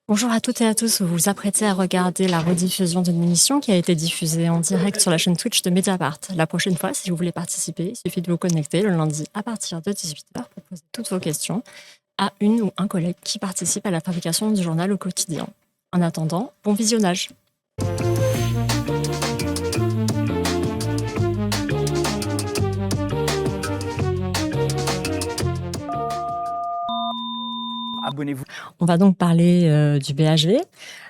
Bonjour à toutes et à tous, vous vous apprêtez à regarder la rediffusion d'une émission qui a été diffusée en direct sur la chaîne Twitch de Mediapart. La prochaine fois, si vous voulez participer, il suffit de vous connecter le lundi à partir de 18h pour poser toutes vos questions à une ou un collègue qui participe à la fabrication du journal au quotidien. En attendant, bon visionnage. Abonnez-vous. On va donc parler du BHV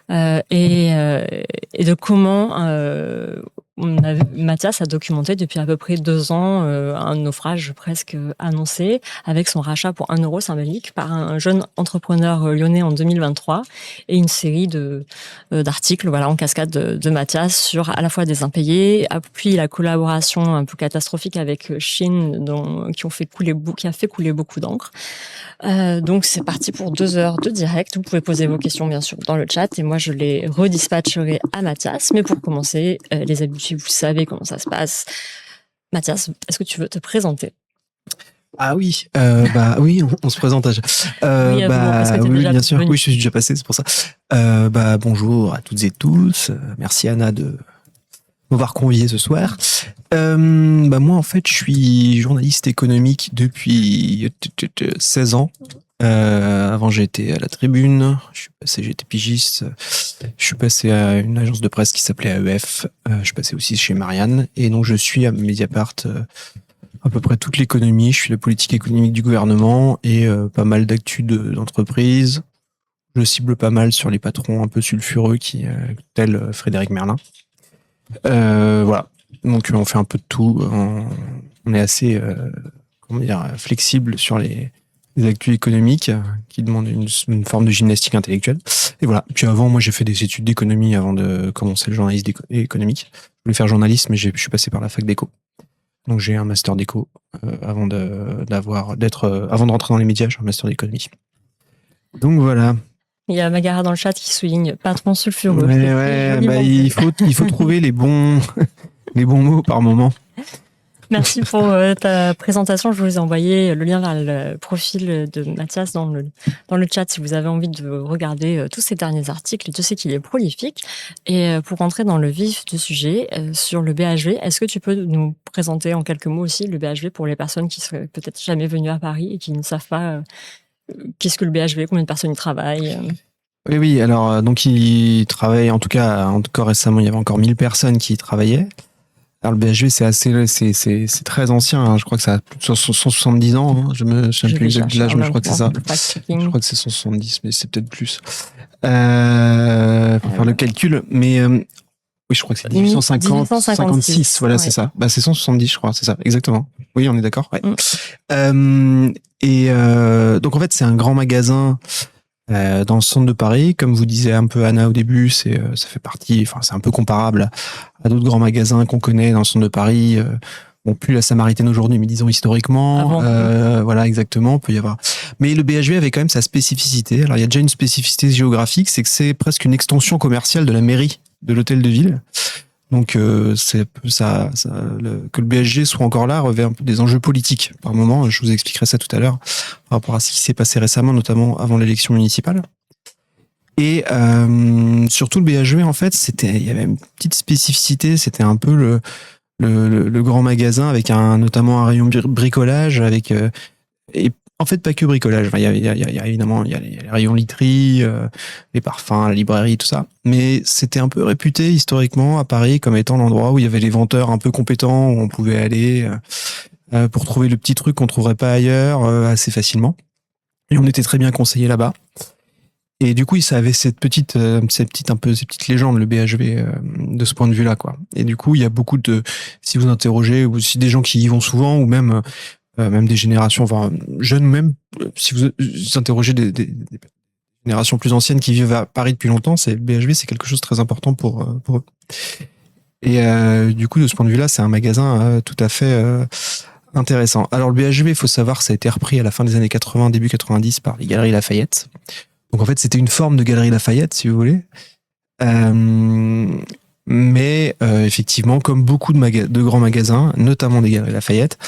et de comment Mathias a documenté depuis à peu près 2 ans un naufrage presque annoncé avec son rachat pour 1 euro symbolique par un jeune entrepreneur lyonnais en 2023 et une série d'articles en cascade de Mathias sur à la fois des impayés, puis la collaboration un peu catastrophique avec Chine qui a fait couler beaucoup d'encre. Donc c'est parti pour 2 heures de direct. Vous pouvez poser vos questions bien sûr dans le chat et moi je les redispatcherai à Mathias. Mais pour commencer, les habitués, vous savez comment ça se passe. Mathias, est-ce que tu veux te présenter? Ah oui, oui, on se présente. Oui, Bien sûr. Oui, je suis déjà passé, c'est pour ça. Bonjour à toutes et tous. Merci Anna de m'avoir convié ce soir. Moi, en fait, je suis journaliste économique depuis 16 ans. Avant, j'ai été à la Tribune. J'étais pigiste. Je suis passé à une agence de presse qui s'appelait AEF. Je suis passé aussi chez Marianne. Et donc, je suis à Mediapart à peu près toute l'économie. Je suis la politique économique du gouvernement et pas mal d'actu d'entreprise. Je cible pas mal sur les patrons un peu sulfureux tels Frédéric Merlin. Voilà. Donc on fait un peu de tout. On est assez flexible sur les actus économiques qui demandent une forme de gymnastique intellectuelle. Et voilà. Puis avant, moi j'ai fait des études d'économie avant de commencer le journalisme économique. Je voulais faire journaliste, mais je suis passé par la fac d'éco. Donc j'ai un master d'éco avant de rentrer dans les médias, j'ai un master d'économie. Donc voilà. Il y a Magara dans le chat qui souligne patron sulfureux. Il faut trouver les bons mots par moment. Merci pour ta présentation. Je vous ai envoyé le lien vers le profil de Mathias dans le chat si vous avez envie de regarder tous ces derniers articles. Je sais qu'il est prolifique. Et pour rentrer dans le vif du sujet, sur le BHV, est-ce que tu peux nous présenter en quelques mots aussi le BHV pour les personnes qui seraient peut-être jamais venues à Paris et qui ne savent pas qu'est-ce que le BHV, combien de personnes y travaillent Oui. Alors, donc, il travaille, en tout cas récemment, il y avait encore 1000 personnes qui y travaillaient. Alors, le BHV, c'est très ancien. Hein. Je crois que ça a plus de 170 ans. Hein. Je me souviens plus exact de l'âge, mais je crois que c'est ça. Je crois que c'est 170, mais c'est peut-être plus. Faut faire le calcul. Mais, oui, je crois que c'est 1856. Voilà, ouais. C'est ça. C'est 170, je crois. C'est ça. Exactement. Oui, on est d'accord. Ouais. Donc, en fait, c'est un grand magasin dans le centre de Paris, comme vous disait un peu Anna au début, ça fait partie, c'est un peu comparable à d'autres grands magasins qu'on connaît dans le centre de Paris. Plus la Samaritaine aujourd'hui, mais disons historiquement. Voilà, exactement, peut y avoir. Mais le BHV avait quand même sa spécificité. Alors il y a déjà une spécificité géographique, c'est que c'est presque une extension commerciale de la mairie de l'hôtel de ville. Donc que le BHG soit encore là revêt un peu des enjeux politiques par moment. Je vous expliquerai ça tout à l'heure par rapport à ce qui s'est passé récemment, notamment avant l'élection municipale. Et surtout le BHG, en fait, il y avait une petite spécificité. C'était un peu le grand magasin avec notamment un rayon bricolage et en fait, pas que bricolage. Il y a évidemment les rayons literie, les parfums, la librairie, tout ça. Mais c'était un peu réputé historiquement à Paris comme étant l'endroit où il y avait les vendeurs un peu compétents, où on pouvait aller pour trouver le petit truc qu'on trouverait pas ailleurs assez facilement. Et on était très bien conseillés là-bas. Et du coup, ça avait ces petites légendes, le BHV, de ce point de vue-là, quoi. Et du coup, il y a beaucoup si vous interrogez, ou si des gens qui y vont souvent, ou même des générations, jeunes même, si vous interrogez des générations plus anciennes qui vivent à Paris depuis longtemps, le BHV, c'est quelque chose de très important pour eux. Et du coup, de ce point de vue-là, c'est un magasin tout à fait intéressant. Alors, le BHV, il faut savoir que ça a été repris à la fin des années 80, début 90 par les Galeries Lafayette. Donc, en fait, c'était une forme de Galerie Lafayette, si vous voulez. Mais effectivement, comme beaucoup de grands magasins, notamment des Galeries Lafayette,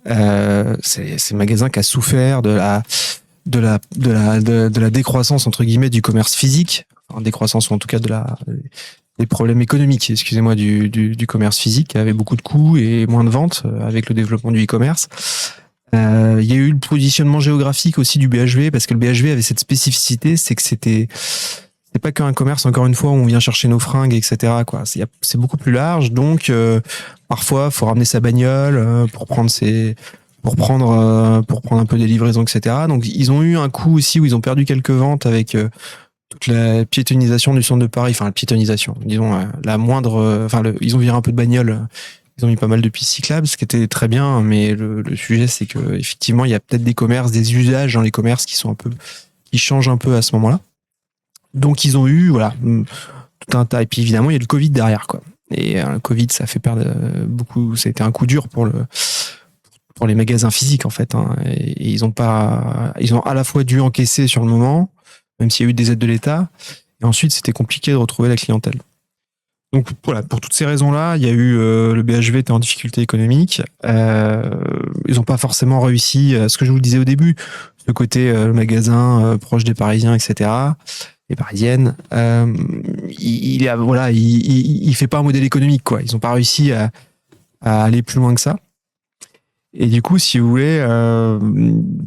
c'est un magasin qui a souffert de de la décroissance entre guillemets du commerce physique, enfin, décroissance ou en tout cas des problèmes économiques, excusez-moi, du commerce physique, qui avait beaucoup de coûts et moins de ventes avec le développement du e-commerce. Il y a eu le positionnement géographique aussi du BHV, parce que le BHV avait cette spécificité, c'est que c'est pas qu'un commerce, encore une fois, où on vient chercher nos fringues, etc., quoi. C'est beaucoup plus large, donc parfois faut ramener sa bagnole pour prendre un peu des livraisons, etc. Donc ils ont eu un coup aussi où ils ont perdu quelques ventes avec toute la piétonisation du centre de Paris, enfin la piétonisation, disons la moindre, ils ont viré un peu de bagnole, ils ont mis pas mal de pistes cyclables, ce qui était très bien, mais le sujet c'est que effectivement il y a peut-être des commerces, des usages dans les commerces qui changent un peu à ce moment-là. Donc ils ont eu tout un tas, et puis évidemment il y a le Covid derrière, quoi. Et le Covid, ça a fait perdre beaucoup, ça a été un coup dur pour les magasins physiques en fait, hein. Et ils ont à la fois dû encaisser sur le moment, même s'il y a eu des aides de l'État, et ensuite c'était compliqué de retrouver la clientèle. Donc voilà, pour toutes ces raisons-là, il y a eu le BHV était en difficulté économique. Ils n'ont pas forcément réussi, ce que je vous disais au début, ce côté le magasin proche des Parisiens, etc. Les Parisiennes, il fait pas un modèle économique, quoi. Ils n'ont pas réussi à aller plus loin que ça. Et du coup, si vous voulez,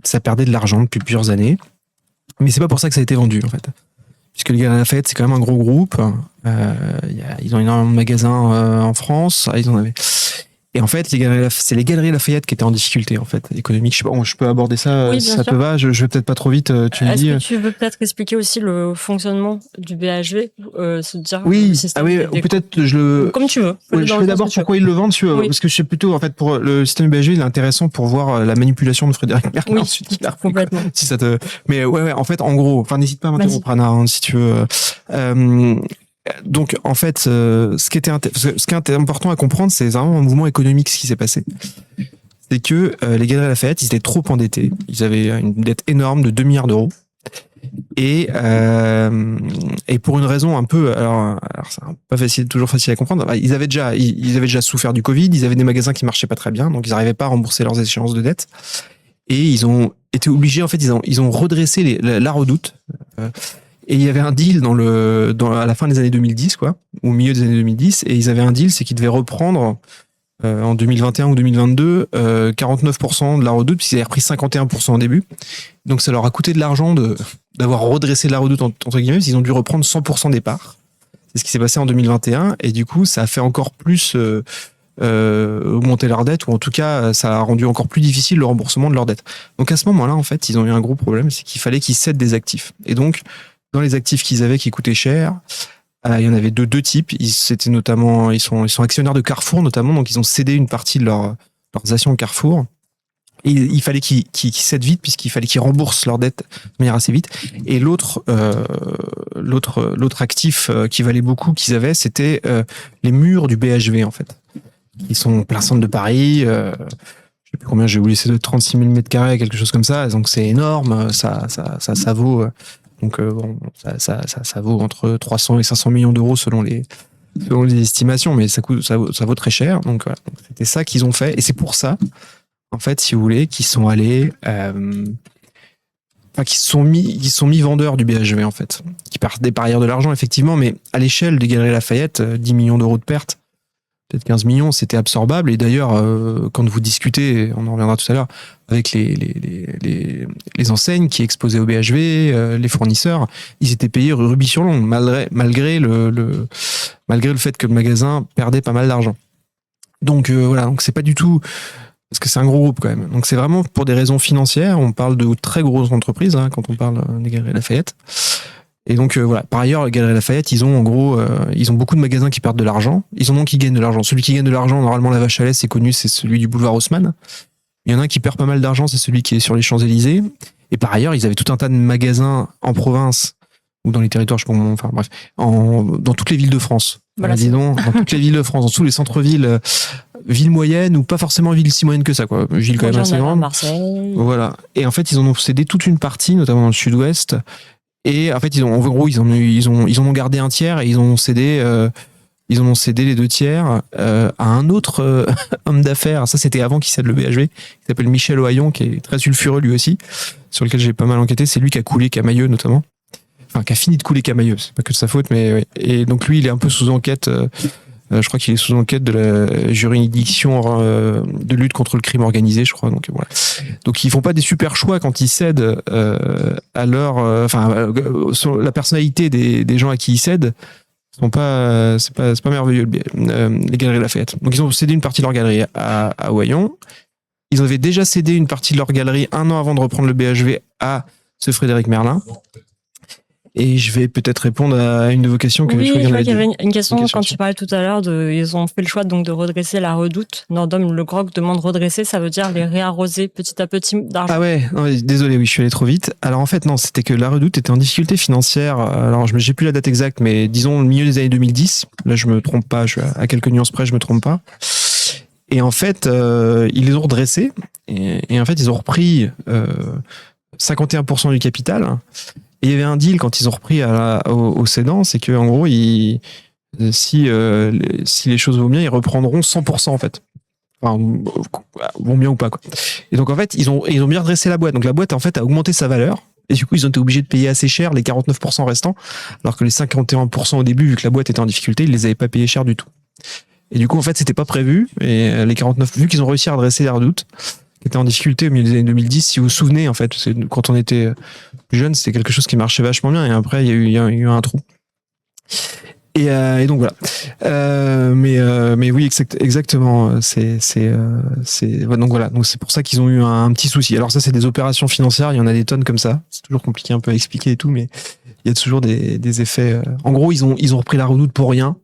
ça perdait de l'argent depuis plusieurs années. Mais c'est pas pour ça que ça a été vendu, en fait. Puisque les Galeries Lafayette, c'est quand même un gros groupe. Ils ont énormément de magasins en France. Ils en avaient. Et en fait, c'est les Galeries Lafayette qui étaient en difficulté, en fait, économique. Je sais pas, je peux aborder ça, Oui, si ça sûr. te va. Je vais peut-être pas trop vite, tu me dis. Est-ce que tu veux peut-être expliquer aussi le fonctionnement du BHV, se dire Oui, le système peut-être comme tu veux. Je fais d'abord pourquoi ils le vendent, Oui. parce que je sais plutôt, en fait, pour le système BHV, il est intéressant pour voir la manipulation de Frédéric Merlin. Oui, ensuite, complètement. Si ça te... Mais ouais, en fait, en gros, n'hésite pas à m'interrompre, Anna, hein, si tu veux. Donc, en fait, ce qui est important à comprendre, c'est vraiment un mouvement économique, ce qui s'est passé. C'est que les Galeries Lafayette, ils étaient trop endettés. Ils avaient une dette énorme de 2 milliards d'euros. Et pour une raison un peu, alors c'est pas toujours facile à comprendre. Ils avaient déjà souffert du Covid. Ils avaient des magasins qui marchaient pas très bien, donc ils n'arrivaient pas à rembourser leurs échéances de dette. Et ils ont été obligés, en fait, ils ont redressé la Redoute. Et il y avait un deal à la fin des années 2010, quoi, au milieu des années 2010, et ils avaient un deal, c'est qu'ils devaient reprendre en 2021 ou 2022 49% de la Redoute, puisqu'ils avaient repris 51% au début. Donc ça leur a coûté de l'argent d'avoir redressé la Redoute entre guillemets, parce qu'ils ont dû reprendre 100% des parts. C'est ce qui s'est passé en 2021, et du coup ça a fait encore plus augmenter leur dette, ou en tout cas ça a rendu encore plus difficile le remboursement de leur dette. Donc à ce moment-là, en fait, ils ont eu un gros problème, c'est qu'il fallait qu'ils cèdent des actifs. Et donc dans les actifs qu'ils avaient qui coûtaient cher, il y en avait deux types. Ils sont actionnaires de Carrefour notamment, donc ils ont cédé une partie de leurs actions Carrefour. Et il fallait qu'ils cèdent vite, puisqu'il fallait qu'ils remboursent leur dette de manière assez vite. Et l'autre actif qui valait beaucoup qu'ils avaient, c'était les murs du BHV, en fait. Ils sont plein centre de Paris. Je sais plus combien, j'ai oublié, c'est de 36 000 mètres carrés, quelque chose comme ça. Donc c'est énorme. Ça vaut. Donc ça vaut entre 300 et 500 millions d'euros selon les estimations, mais ça vaut très cher. Donc voilà. Donc, c'était ça qu'ils ont fait, et c'est pour ça, en fait, si vous voulez, qu'ils sont allés, qu'ils sont mis vendeurs du BHV, en fait, qui perdaient par ailleurs de l'argent, effectivement, mais à l'échelle des Galeries Lafayette, 10 millions d'euros de pertes, peut-être 15 millions, c'était absorbable. Et d'ailleurs, quand vous discutez, on en reviendra tout à l'heure, avec les enseignes qui exposaient au BHV, les fournisseurs, ils étaient payés rubis sur l'ongle, malgré le fait que le magasin perdait pas mal d'argent. Donc voilà, donc c'est pas du tout, parce que c'est un gros groupe quand même. Donc c'est vraiment pour des raisons financières. On parle de très grosses entreprises, hein, quand on parle des Galeries Lafayette. Et donc voilà. Par ailleurs, les Galeries Lafayette, ils ont en gros, ils ont beaucoup de magasins qui perdent de l'argent. Ils en ont qui gagnent de l'argent. Celui qui gagne de l'argent, normalement, la vache à lait, c'est connu, c'est celui du boulevard Haussmann. Il y en a un qui perd pas mal d'argent, c'est celui qui est sur les Champs-Élysées. Et par ailleurs, ils avaient tout un tas de magasins en province ou dans les territoires, dans toutes les villes de France. Voilà, disons, dans toutes les villes de France, dans tous les centres-villes, villes moyennes ou pas forcément villes si moyennes que ça, quoi. Villes quand même assez grandes. Marseille. Voilà. Et en fait, ils en ont cédé toute une partie, notamment dans le sud-ouest. Et en fait, ils en ont gardé un tiers, et ils ont cédé ils en ont cédé les 2/3 à un autre homme d'affaires. Ça, c'était avant qu'il cède le BHV, qui s'appelle Michel Ohaillon, qui est très sulfureux lui aussi, sur lequel j'ai pas mal enquêté. C'est lui qui a coulé Camaïeu notamment. Enfin, qui a fini de couler Camaïeu. C'est pas que de sa faute, mais ouais. Et donc lui, il est un peu sous enquête. Je crois qu'il est sous enquête de la juridiction de lutte contre le crime organisé, je crois. Donc voilà. Donc ils font pas des super choix quand ils cèdent à leur, sur la personnalité des gens à qui ils cèdent. Sont pas, c'est pas merveilleux les Galeries Lafayette. Donc ils ont cédé une partie de leur galerie à Ohaillon. Ils avaient déjà cédé une partie de leur galerie 1 an avant de reprendre le BHV à ce Frédéric Merlin. Et je vais peut-être répondre à une de vos questions. Oui, je crois qu'il y avait une question quand tu parlais tout à l'heure ils ont fait le choix donc de redresser la Redoute. Nordhomme Le Groc demande redresser, ça veut dire les réarroser petit à petit d'argent. Ah ouais, non, désolé, oui, je suis allé trop vite. Alors en fait, non, c'était que la Redoute était en difficulté financière. Alors j'ai plus la date exacte, mais disons le milieu des années 2010. Là, je me trompe pas, je suis à quelques nuances près, je me trompe pas. Et en fait, ils les ont redressés. Et en fait, ils ont repris 51% du capital. Et il y avait un deal quand ils ont repris au cédant, c'est que en gros, si les choses vont bien, ils reprendront 100% en fait. Enfin, vont bien ou pas quoi. Et donc en fait, ils ont bien redressé la boîte. Donc la boîte en fait a augmenté sa valeur. Et du coup, ils ont été obligés de payer assez cher les 49% restants, alors que les 51% au début, vu que la boîte était en difficulté, ils les avaient pas payés cher du tout. Et du coup, en fait, c'était pas prévu. Et les 49, vu qu'ils ont réussi à redresser la Redoute, qui était en difficulté au milieu des années 2010, si vous vous souvenez, en fait, quand on était plus jeune, c'était quelque chose qui marchait vachement bien. Et après, il y a eu un trou. Et donc voilà. Mais oui, exactement. Donc voilà. Donc c'est pour ça qu'ils ont eu un petit souci. Alors ça, c'est des opérations financières. Il y en a des tonnes comme ça. C'est toujours compliqué un peu à expliquer et tout, mais il y a toujours des effets. En gros, ils ont repris la Redoute pour rien,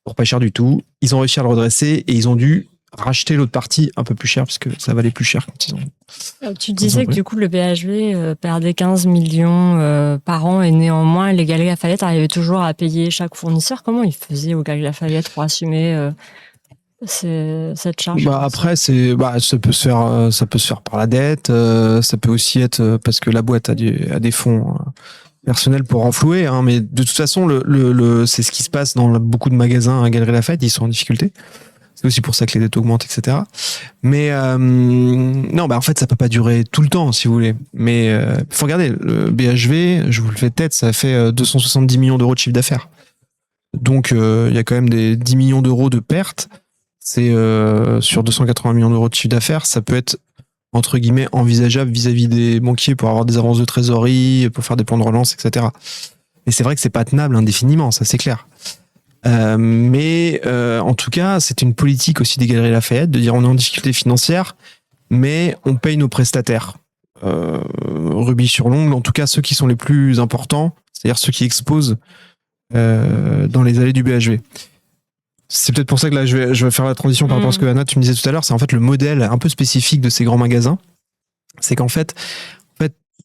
pour pas cher du tout. Ils ont réussi à le redresser et ils ont dû racheter l'autre partie un peu plus cher parce que ça valait plus cher quand ils ont. Tu disais que du coup le BHV perdait 15 millions par an et néanmoins les Galeries Lafayette arrivaient toujours à payer chaque fournisseur. Comment ils faisaient aux Galeries Lafayette pour assumer cette charge? Après ça peut se faire par la dette, ça peut aussi être parce que la boîte a des fonds personnels pour renflouer, hein, mais de toute façon c'est ce qui se passe dans beaucoup de magasins à Galeries Lafayette, ils sont en difficulté. C'est aussi pour ça que les dettes augmentent, etc. Mais non, en fait, ça peut pas durer tout le temps, si vous voulez. Mais faut regarder, le BHV, je vous le fais de tête, ça fait 270 millions d'euros de chiffre d'affaires. Donc, il y a quand même des 10 millions d'euros de pertes. C'est sur 280 millions d'euros de chiffre d'affaires, ça peut être entre guillemets envisageable vis-à-vis des banquiers pour avoir des avances de trésorerie, pour faire des plans de relance, etc. Et c'est vrai que c'est pas tenable indéfiniment, ça c'est clair. Mais en tout cas, c'est une politique aussi des Galeries Lafayette de dire on est en difficulté financière, mais on paye nos prestataires. Rubis sur l'ongle, en tout cas ceux qui sont les plus importants, c'est-à-dire ceux qui exposent dans les allées du BHV. C'est peut-être pour ça que là je vais faire la transition par rapport à ce que Anna tu me disais tout à l'heure. C'est en fait le modèle un peu spécifique de ces grands magasins. C'est qu'en fait,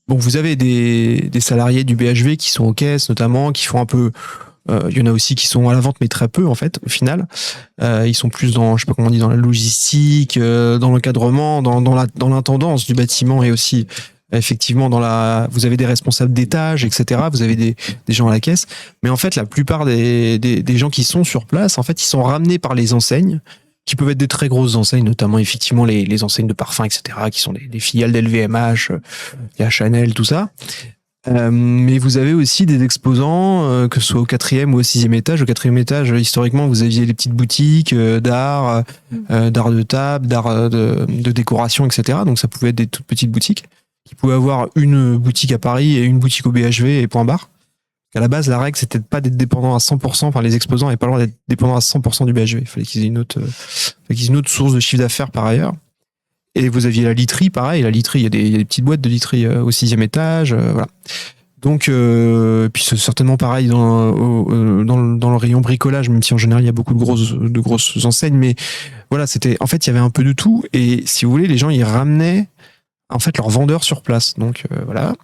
bon, vous avez des salariés du BHV qui sont aux caisses notamment, qui font un peu. Il y en a aussi qui sont à la vente, mais très peu en fait, au final. Ils sont plus dans, je sais pas comment on dit, dans la logistique, dans l'encadrement, dans l'intendance du bâtiment et aussi effectivement vous avez des responsables d'étage, etc. Vous avez des gens à la caisse. Mais en fait, la plupart des gens qui sont sur place, en fait, ils sont ramenés par les enseignes, qui peuvent être des très grosses enseignes, notamment effectivement les enseignes de parfums, etc., qui sont des filiales d'LVMH, il y a Chanel, tout ça. Mais vous avez aussi des exposants, que ce soit au 4e ou au 6e étage. Au 4e étage, historiquement, vous aviez les petites boutiques d'art de table, d'art de décoration, etc. Donc ça pouvait être des toutes petites boutiques qui pouvaient avoir une boutique à Paris et une boutique au BHV et point barre. À la base, la règle, c'était pas d'être dépendant à 100%, enfin les exposants n'avaient pas le droit d'être dépendants à 100% du BHV. Il fallait qu'ils aient une autre source de chiffre d'affaires par ailleurs. Et vous aviez la literie, pareil. La literie, il y a des petites boîtes de literie au 6e étage, voilà. Donc, puis c'est certainement pareil dans le rayon bricolage, même si en général il y a beaucoup de grosses enseignes. Mais voilà, en fait, il y avait un peu de tout. Et si vous voulez, les gens, ils ramenaient en fait leurs vendeurs sur place. Donc voilà.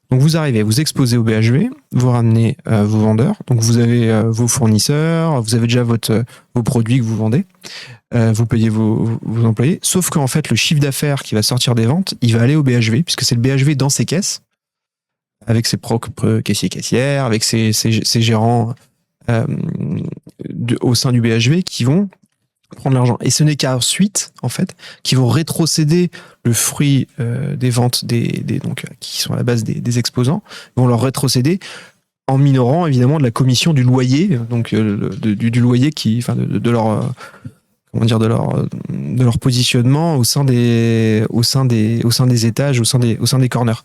Donc vous arrivez, vous exposez au BHV, vous ramenez vos vendeurs. Donc vous avez vos fournisseurs, vous avez déjà vos produits que vous vendez. Vous payez vos employés, sauf qu'en fait le chiffre d'affaires qui va sortir des ventes, il va aller au BHV, puisque c'est le BHV dans ses caisses, avec ses propres caissiers-caissières, avec ses gérants au sein du BHV qui vont prendre l'argent. Et ce n'est qu'ensuite, en fait, qui vont rétrocéder le fruit des ventes donc qui sont à la base des exposants, vont leur rétrocéder en minorant évidemment de la commission du loyer, donc du loyer de leur comment dire de leur positionnement au sein des étages, au sein des corners.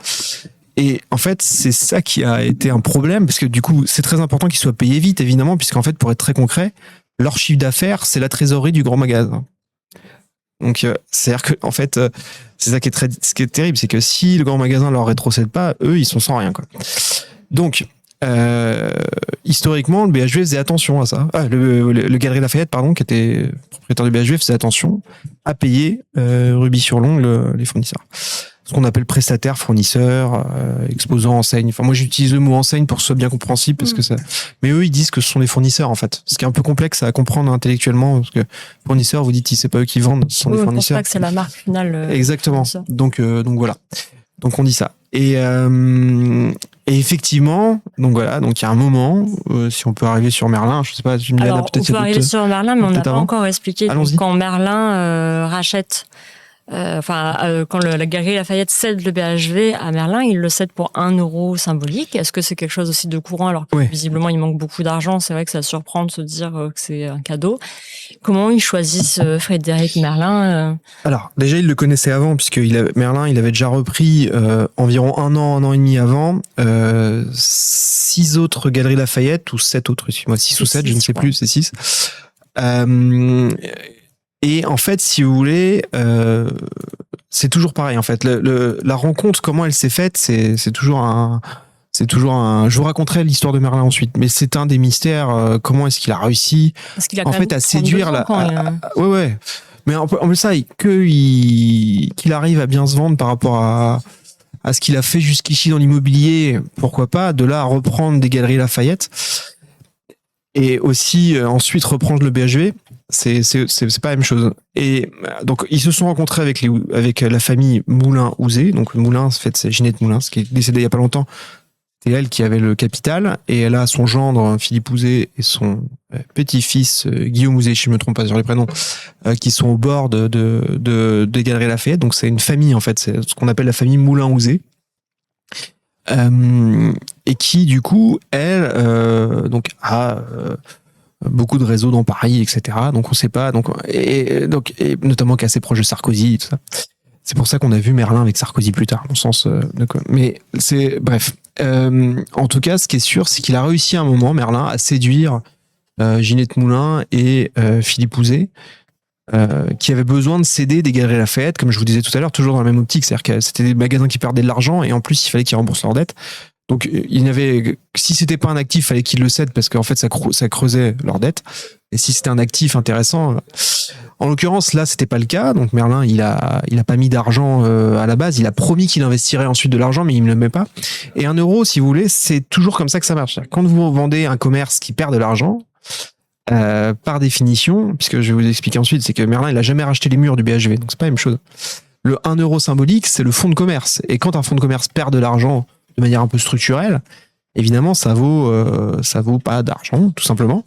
Et en fait, c'est ça qui a été un problème, parce que du coup, c'est très important qu'ils soient payés vite, évidemment, puisqu'en fait, pour être très concret, leur chiffre d'affaires, c'est la trésorerie du grand magasin. Donc, c'est-à-dire que, en fait, c'est ça ce qui est terrible, c'est que si le grand magasin leur rétrocède pas, eux, ils sont sans rien, quoi. Donc, historiquement, le BHV faisait attention à ça. Le Galeries Lafayette, pardon, qui était propriétaire du BHV, faisait attention à payer rubis sur l'ongle les fournisseurs. Ce qu'on appelle prestataire, fournisseur, exposant, enseigne. Enfin, moi, j'utilise le mot enseigne pour que ce soit bien compréhensible, parce que ça. Mais eux, ils disent que ce sont des fournisseurs, en fait. Ce qui est un peu complexe à comprendre intellectuellement, parce que fournisseurs, vous dites, c'est pas eux qui vendent, ce sont des fournisseurs. Je pense pas que c'est la marque finale. Exactement. Donc voilà. Donc on dit ça. Et effectivement, donc voilà, donc il y a un moment, si on peut arriver sur Merlin, je sais pas, tu me dis, alors, peut-être on peut arriver sur Merlin, mais on n'a pas encore expliqué. Donc, quand Merlin rachète. Quand la Galerie Lafayette cède le BHV à Merlin, il le cède pour 1 euro symbolique. Est-ce que c'est quelque chose aussi de courant alors que visiblement il manque beaucoup d'argent? C'est vrai que ça surprend de se dire que c'est un cadeau. Comment ils choisissent Frédéric Merlin Alors déjà il le connaissait avant, puisque Merlin il avait déjà repris environ un an et demi avant 6 autres Galeries Lafayette, ou 7 autres, excuse-moi, 6 ou 7, je ne sais plus, c'est 6. Et en fait, si vous voulez, c'est toujours pareil. En fait, la rencontre, comment elle s'est faite, c'est toujours un. Je vous raconterai l'histoire de Merlin ensuite, mais c'est un des mystères. Comment est-ce qu'il a réussi, en fait, à séduire ouais. Mais en plus ça, qu'il arrive à bien se vendre par rapport à ce qu'il a fait jusqu'ici dans l'immobilier, pourquoi pas, de là à reprendre des Galeries Lafayette et aussi ensuite reprendre le BHV. C'est pas la même chose. Et donc ils se sont rencontrés avec la famille Moulin-Houzé. Donc Moulin, en fait, c'est Ginette Moulin, qui est décédée il y a pas longtemps. C'est elle qui avait le capital, et elle a son gendre Philippe Houzé et son petit-fils Guillaume Houzé, si je me trompe pas sur les prénoms, qui sont au bord des Galeries Lafayette. Donc c'est une famille, en fait, c'est ce qu'on appelle la famille Moulin-Houzé. Et qui du coup elle donc a beaucoup de réseaux dans Paris, etc. Donc on sait pas, et notamment qui est assez proche de Sarkozy et tout ça. C'est pour ça qu'on a vu Merlin avec Sarkozy plus tard, dans le sens mais c'est bref. En tout cas, ce qui est sûr, c'est qu'il a réussi à un moment, Merlin, à séduire Ginette Moulin et Philippe Houzé, qui avaient besoin de céder des Galeries Lafayette, comme je vous disais tout à l'heure, toujours dans la même optique, c'est-à-dire que c'était des magasins qui perdaient de l'argent, et en plus il fallait qu'ils remboursent leurs dettes. Donc si c'était pas un actif, il fallait qu'ils le cèdent, parce qu'en fait ça creusait leurs dettes. Et si c'était un actif intéressant, en l'occurrence là c'était pas le cas. Donc Merlin il a pas mis d'argent à la base, il a promis qu'il investirait ensuite de l'argent, mais il ne le met pas. Et 1 euro, si vous voulez, c'est toujours comme ça que ça marche. Quand vous vendez un commerce qui perd de l'argent, par définition, puisque je vais vous expliquer ensuite, c'est que Merlin il a jamais racheté les murs du BHV, donc c'est pas la même chose. Le 1 euro symbolique, c'est le fonds de commerce, et quand un fonds de commerce perd de l'argent de manière un peu structurelle, évidemment ça vaut pas d'argent, tout simplement.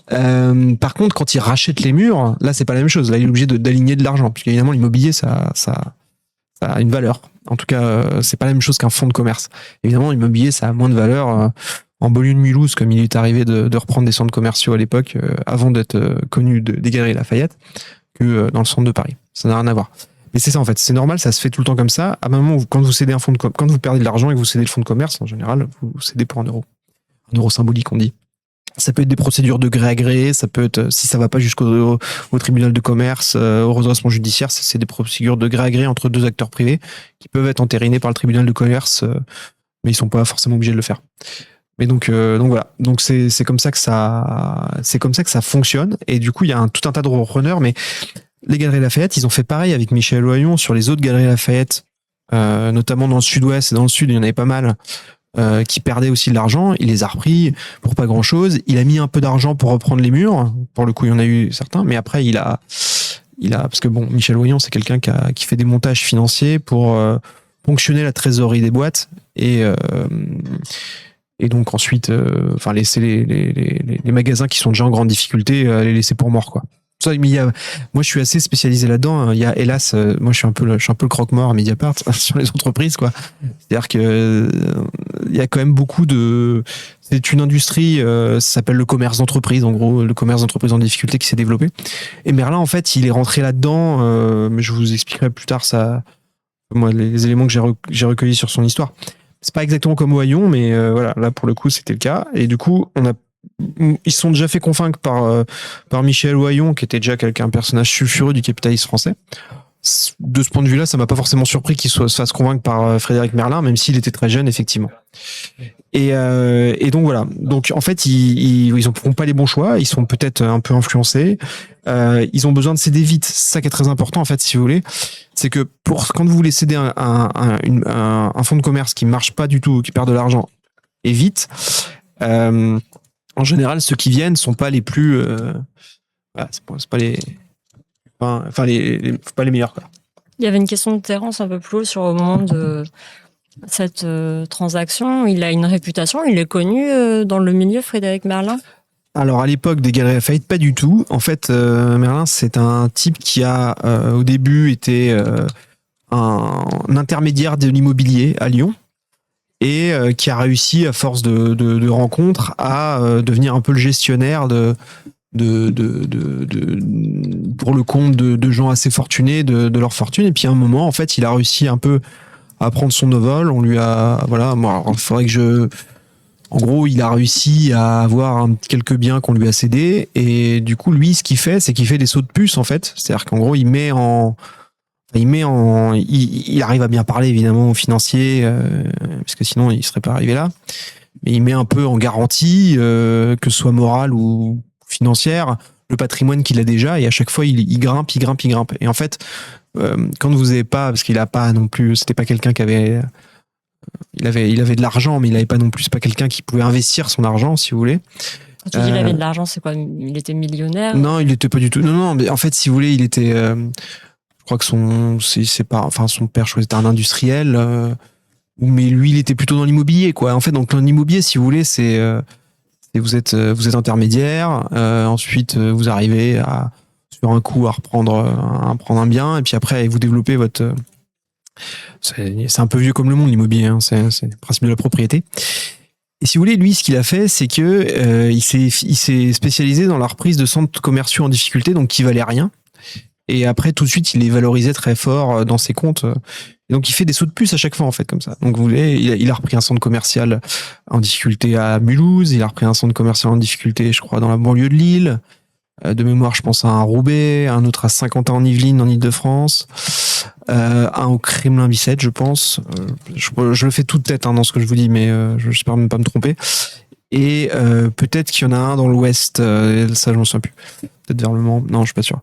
Par contre, quand il rachète les murs, là c'est pas la même chose, là il est obligé d'aligner de l'argent, puisque évidemment l'immobilier ça a une valeur. En tout cas, c'est pas la même chose qu'un fonds de commerce. Évidemment l'immobilier ça a moins de valeur. En banlieue de Mulhouse, comme il est arrivé de reprendre des centres commerciaux à l'époque, avant d'être connu des Galeries Lafayette, que dans le centre de Paris. Ça n'a rien à voir. Mais c'est ça, en fait. C'est normal, ça se fait tout le temps comme ça. À un moment où, quand vous cédez quand vous perdez de l'argent et que vous cédez le fonds de commerce, en général, vous cédez pour 1 euro. 1 euro symbolique, on dit. Ça peut être des procédures de gré à gré, ça peut être, si ça va pas jusqu'au tribunal de commerce, au redressement judiciaire, c'est des procédures de gré à gré entre 2 acteurs privés qui peuvent être entérinées par le tribunal de commerce, mais ils sont pas forcément obligés de le faire. Mais donc voilà. Donc c'est comme ça que ça fonctionne. Et du coup, il y a tout un tas de repreneurs, mais les Galeries Lafayette, ils ont fait pareil avec Michel Loyon sur les autres Galeries Lafayette, notamment dans le sud-ouest et dans le sud, il y en avait pas mal, qui perdaient aussi de l'argent. Il les a repris pour pas grand-chose. Il a mis un peu d'argent pour reprendre les murs. Pour le coup, il y en a eu certains, mais après, parce que bon, Michel Loyon, c'est quelqu'un qui fait des montages financiers pour ponctionner la trésorerie des boîtes, Et donc ensuite, laisser les magasins qui sont déjà en grande difficulté, les laisser pour mort, quoi. Ça, mais moi, je suis assez spécialisé là-dedans. Il y a, hélas, moi, je suis un peu le croque-mort à Mediapart sur les entreprises, quoi. C'est-à-dire que il y a quand même beaucoup de. C'est une industrie, ça s'appelle le commerce d'entreprise, en gros, le commerce d'entreprise en difficulté qui s'est développé. Et Merlin, en fait, il est rentré là-dedans. Mais je vous expliquerai plus tard ça. Moi, les éléments que j'ai recueillis sur son histoire. C'est pas exactement comme Ohayon, mais voilà, là pour le coup c'était le cas. Et du coup, ils se sont déjà fait convaincre par Michel Ohayon, qui était déjà un personnage sulfureux du capitalisme français. De ce point de vue-là, ça m'a pas forcément surpris qu'il se fasse convaincre par Frédéric Merlin, même s'il était très jeune, effectivement. Et donc voilà. Donc en fait, ils ne font pas les bons choix. Ils sont peut-être un peu influencés. Ils ont besoin de céder vite. C'est ça qui est très important en fait, si vous voulez. C'est que quand vous voulez céder un fonds de commerce qui marche pas du tout, qui perd de l'argent, et vite, en général, ceux qui viennent sont pas les plus, c'est pas les, pas les meilleurs, quoi. Il y avait une question de Terence un peu plus haut sur au moment de cette transaction. Il a une réputation, il est connu dans le milieu, Frédéric Merlin? Alors à l'époque des Galeries Lafayette, pas du tout. En fait, Merlin, c'est un type qui a au début été un intermédiaire de l'immobilier à Lyon et qui a réussi à force de rencontres à devenir un peu le gestionnaire pour le compte de gens assez fortunés de leur fortune. Et puis à un moment, en fait, il a réussi un peu à prendre son envol. On lui a, voilà, moi, il faudrait que en gros, il a réussi à avoir quelques biens qu'on lui a cédés. Et du coup, lui, ce qu'il fait, c'est qu'il fait des sauts de puce, en fait. C'est-à-dire qu'en gros, il arrive à bien parler, évidemment, aux financiers, parce que sinon, il serait pas arrivé là. Mais il met un peu en garantie, que ce soit morale ou financière, le patrimoine qu'il a déjà. Et à chaque fois, il grimpe. Et en fait, quand vous avez pas, parce qu'il a pas non plus, c'était pas quelqu'un qui avait, il avait de l'argent, mais il avait pas non plus, c'est pas quelqu'un qui pouvait investir son argent, si vous voulez. Quand tu dis il avait de l'argent, c'est quoi? Il était millionnaire? Non, il était pas du tout. Non, mais en fait, si vous voulez, il était, je crois que son père, je crois, était un industriel, mais lui, il était plutôt dans l'immobilier, quoi. En fait, donc l'immobilier, si vous voulez, c'est vous êtes intermédiaire, ensuite vous arrivez sur un coup à prendre un bien, et puis après vous développez votre. C'est un peu vieux comme le monde, l'immobilier, hein, c'est le principe de la propriété. Et si vous voulez, lui, ce qu'il a fait, c'est que il s'est spécialisé dans la reprise de centres commerciaux en difficulté, donc qui valaient rien. Et après, tout de suite, il les valorisait très fort dans ses comptes. Et donc, il fait des sauts de puce à chaque fois, en fait, comme ça. Donc, vous voulez, il a repris un centre commercial en difficulté à Mulhouse. Il a repris un centre commercial en difficulté, je crois, dans la banlieue de Lille. De mémoire, je pense à un Roubaix, un autre à Saint-Quentin en Yvelines, en Île-de-France. Un au Kremlin-Bicêtre, je pense. Je le fais toute tête dans ce que je vous dis, mais j'espère ne pas me tromper. Et peut-être qu'il y en a un dans l'Ouest. Ça, je m'en souviens plus. Peut-être vers le Mans. Non, je suis pas sûr.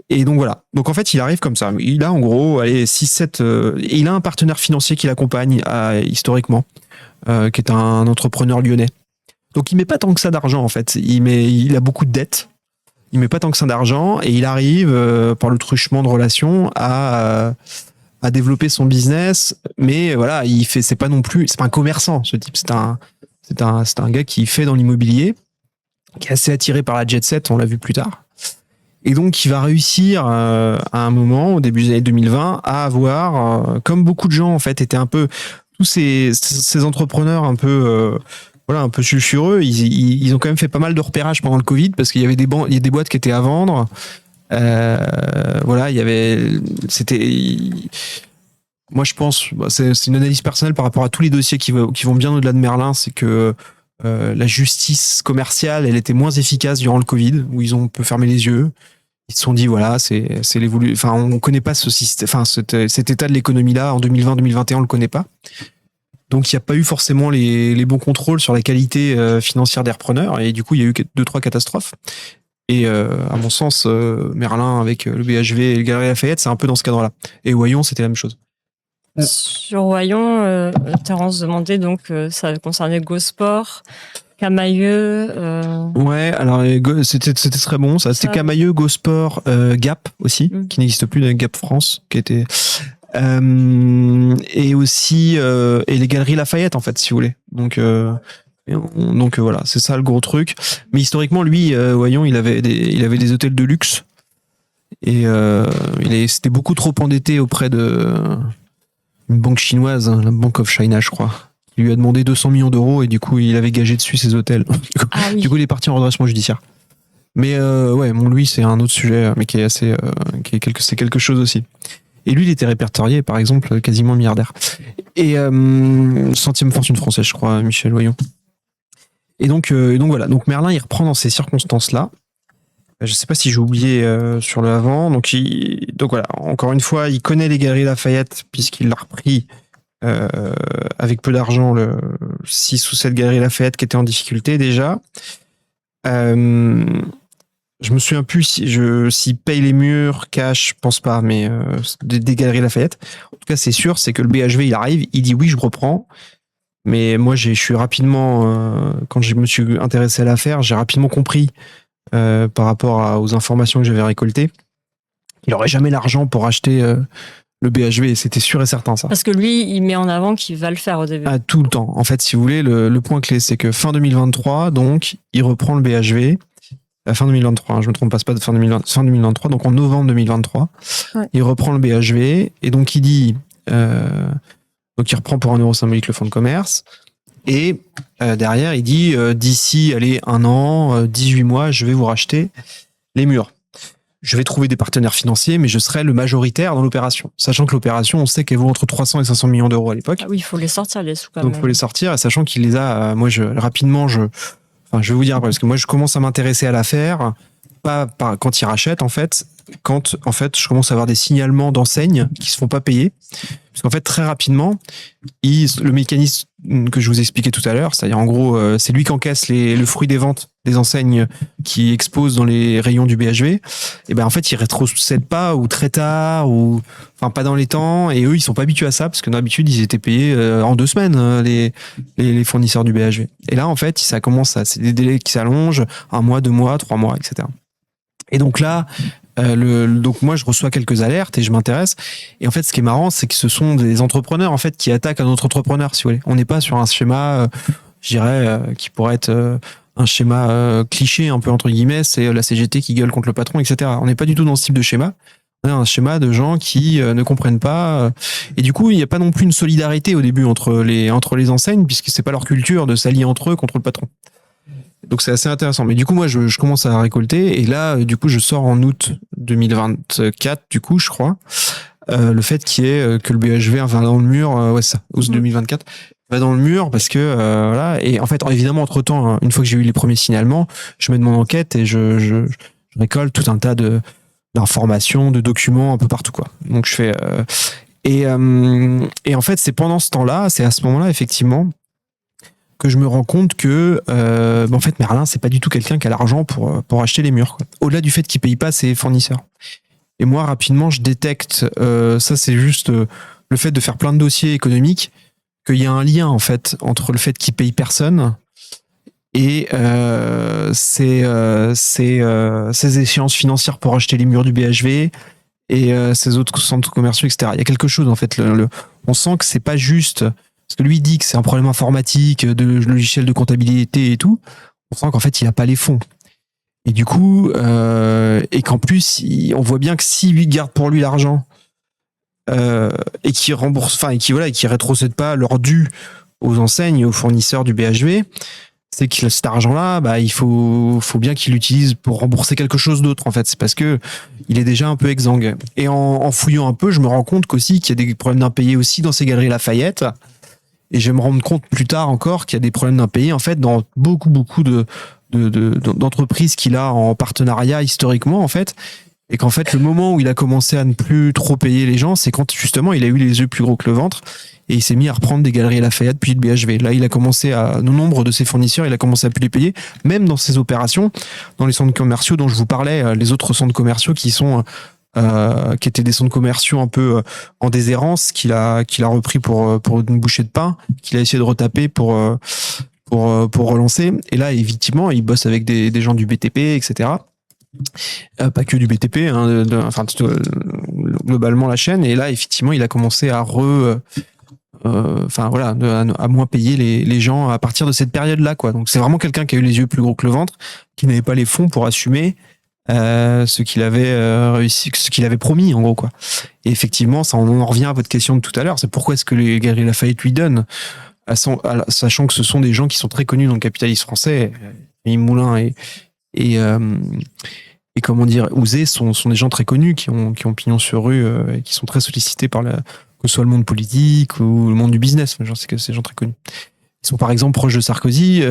Et donc voilà. Donc en fait, il arrive comme ça. Il a en gros, 6-7. Il a un partenaire financier qui l'accompagne historiquement, qui est un entrepreneur lyonnais. Donc il met pas tant que ça d'argent en fait. Il a beaucoup de dettes. Il met pas tant que ça d'argent et il arrive par le truchement de relations à développer son business. Mais voilà, c'est pas un commerçant ce type. C'est un gars qui fait dans l'immobilier, qui est assez attiré par la jet set. On l'a vu plus tard. Et donc, il va réussir à un moment, au début des années 2020, à avoir, comme beaucoup de gens en fait, étaient un peu tous ces entrepreneurs un peu, un peu sulfureux. Ils ont quand même fait pas mal de repérage pendant le Covid parce qu'il y avait des boîtes qui étaient à vendre. Il y avait, moi je pense, c'est une analyse personnelle par rapport à tous les dossiers qui vont bien au-delà de Merlin, c'est que la justice commerciale, elle était moins efficace durant le Covid, où ils ont un peu fermé les yeux. Ils se sont dit, voilà, c'est l'évolution. Enfin, on connaît pas ce système, cet état de l'économie-là en 2020-2021, on le connaît pas. Donc, il n'y a pas eu forcément les bons contrôles sur la qualité financière des repreneurs. Et du coup, il y a eu 2-3 catastrophes. Et à mon sens, Merlin avec le BHV et le Galeries Lafayette, c'est un peu dans ce cadre-là. Et Ohayon, c'était la même chose. Sur Ohayon, Terence demandait donc, ça concernait Gosport, Camaïeu. Ouais, alors c'était très bon ça. C'était Camaïeu, Gosport, Gap aussi, qui n'existe plus, Gap France, qui était et aussi et les Galeries Lafayette en fait, si vous voulez. Donc Donc voilà, c'est ça le gros truc. Mais historiquement, lui, voyons, il avait des hôtels de luxe et c'était beaucoup trop endetté auprès de une banque chinoise, la Bank of China, je crois. Il lui a demandé 200 millions d'euros et du coup, il avait gagé dessus ses hôtels. Ah oui. Du coup, il est parti en redressement judiciaire. Mais ouais, bon, lui, c'est un autre sujet, mais qui est assez, c'est quelque chose aussi. Et lui, il était répertorié, par exemple, quasiment milliardaire. Et centième fortune française, je crois, Michel Voyons. Et donc voilà. Donc Merlin, il reprend dans ces circonstances-là. Je sais pas si j'ai oublié sur le avant. Donc voilà. Encore une fois, il connaît les Galeries Lafayette puisqu'il l'a repris avec peu d'argent, le 6 ou 7 Galeries Lafayette qui étaient en difficulté déjà. Je me souviens plus s'il paye les murs, cash, je pense pas, mais des Galeries Lafayette. En tout cas, c'est sûr, c'est que le BHV, il arrive, il dit oui, je reprends. Mais moi, je suis rapidement, quand je me suis intéressé à l'affaire, j'ai rapidement compris par rapport aux informations que j'avais récoltées, il aurait jamais l'argent pour acheter le BHV. C'était sûr et certain, ça. Parce que lui, il met en avant qu'il va le faire au début. Ah, tout le temps. En fait, si vous voulez, le point clé, c'est que fin 2023, donc, il reprend le BHV. Fin 2023, je me trompe pas, c'est pas de fin 2023, donc en novembre 2023, ouais. Il reprend le BHV et donc il dit, donc il reprend pour 1 euro symbolique le fonds de commerce et derrière il dit d'ici, allez, 1 an, 18 mois, je vais vous racheter les murs. Je vais trouver des partenaires financiers, mais je serai le majoritaire dans l'opération. Sachant que l'opération, on sait qu'elle vaut entre 300 et 500 millions d'euros à l'époque. Ah oui, il faut les sortir les sous quand même. Donc il faut les sortir, sachant qu'il les a, moi rapidement, je vais vous dire, parce que moi, je commence à m'intéresser à l'affaire, pas quand ils rachètent, en fait, quand, en fait, je commence à avoir des signalements d'enseignes qui se font pas payer. Parce qu'en fait, très rapidement, le mécanisme que je vous expliquais tout à l'heure, c'est-à-dire, en gros, c'est lui qui encaisse le fruit des ventes des enseignes qui exposent dans les rayons du BHV. Et ben, en fait, ils rétrocèdent pas, ou très tard, ou, enfin, pas dans les temps. Et eux, ils sont pas habitués à ça, parce que d'habitude, ils étaient payés en 2 semaines, les fournisseurs du BHV. Et là, en fait, ça commence c'est des délais qui s'allongent, 1 mois, 2 mois, 3 mois, etc. Et donc là, donc moi, je reçois quelques alertes et je m'intéresse. Et en fait, ce qui est marrant, c'est que ce sont des entrepreneurs, en fait, qui attaquent un autre entrepreneur, si vous voulez. On n'est pas sur un schéma, je dirais, qui pourrait être un schéma cliché, un peu entre guillemets, c'est la CGT qui gueule contre le patron, etc. On n'est pas du tout dans ce type de schéma. On a un schéma de gens qui ne comprennent pas. Et du coup, il n'y a pas non plus une solidarité au début entre les enseignes, puisque c'est pas leur culture de s'allier entre eux contre le patron. Donc c'est assez intéressant. Mais du coup, moi, je commence à récolter. Et là, du coup, je sors en août 2024, du coup, je crois, le fait que le BHV va dans le mur, août 2024, va dans le mur parce que, voilà. Et en fait, évidemment, entre-temps, hein, une fois que j'ai eu les premiers signalements, je mets de mon enquête et je récolte tout un tas d'informations, de documents un peu partout, quoi. Donc je fais... et en fait, c'est pendant ce temps-là, c'est à ce moment-là, effectivement, que je me rends compte que en fait Merlin, c'est pas du tout quelqu'un qui a l'argent pour acheter les murs, quoi. Au-delà du fait qu'il paye pas ses fournisseurs. Et moi, rapidement, je détecte, ça c'est juste le fait de faire plein de dossiers économiques, qu'il y a un lien en fait entre le fait qu'il paye personne et ces échéances financières pour acheter les murs du BHV et ces autres centres commerciaux, etc. Il y a quelque chose en fait. On sent que c'est pas juste. Parce que lui, il dit que c'est un problème informatique, de logiciel de comptabilité et tout. On sent qu'en fait, il n'a pas les fonds. Et du coup, et qu'en plus, on voit bien que si lui garde pour lui l'argent et qu'il rembourse, enfin, et qu'il rétrocède pas leur dû aux enseignes et aux fournisseurs du BHV, c'est que cet argent-là, bah, il faut bien qu'il l'utilise pour rembourser quelque chose d'autre, en fait. C'est parce que il est déjà un peu exsangue. Et en fouillant un peu, je me rends compte qu'il y a des problèmes d'impayés aussi dans ces galeries Lafayette. Et je vais me rendre compte plus tard encore qu'il y a des problèmes d'impayés, en fait, dans beaucoup d'entreprises qu'il a en partenariat historiquement, en fait. Et qu'en fait, le moment où il a commencé à ne plus trop payer les gens, c'est quand, justement, il a eu les yeux plus gros que le ventre. Et il s'est mis à reprendre des galeries Lafayette, puis le BHV. Là, il a commencé nombre de ses fournisseurs, il a commencé à plus les payer, même dans ses opérations, dans les centres commerciaux dont je vous parlais, les autres centres commerciaux qui étaient des centres commerciaux un peu en déshérence, qu'il a repris pour une bouchée de pain, qu'il a essayé de retaper pour relancer. Et là, effectivement, il bosse avec des gens du BTP, etc. Pas que du BTP, hein, globalement la chaîne. Et là, effectivement, il a commencé à enfin voilà, à moins payer les gens à partir de cette période-là, quoi. Donc c'est vraiment quelqu'un qui a eu les yeux plus gros que le ventre, qui n'avait pas les fonds pour assumer ce qu'il avait réussi, ce qu'il avait promis, en gros, quoi. Et effectivement, ça, on en revient à votre question de tout à l'heure. C'est pourquoi est-ce que les Galeries Lafayette lui donnent, sachant que ce sont des gens qui sont très connus dans le capitalisme français, Yves Moulin et comment dire, Ouzé sont des gens très connus qui ont pignon sur rue et qui sont très sollicités par que ce soit le monde politique ou le monde du business. J'en sais que c'est des gens très connus. Ils sont par exemple proches de Sarkozy,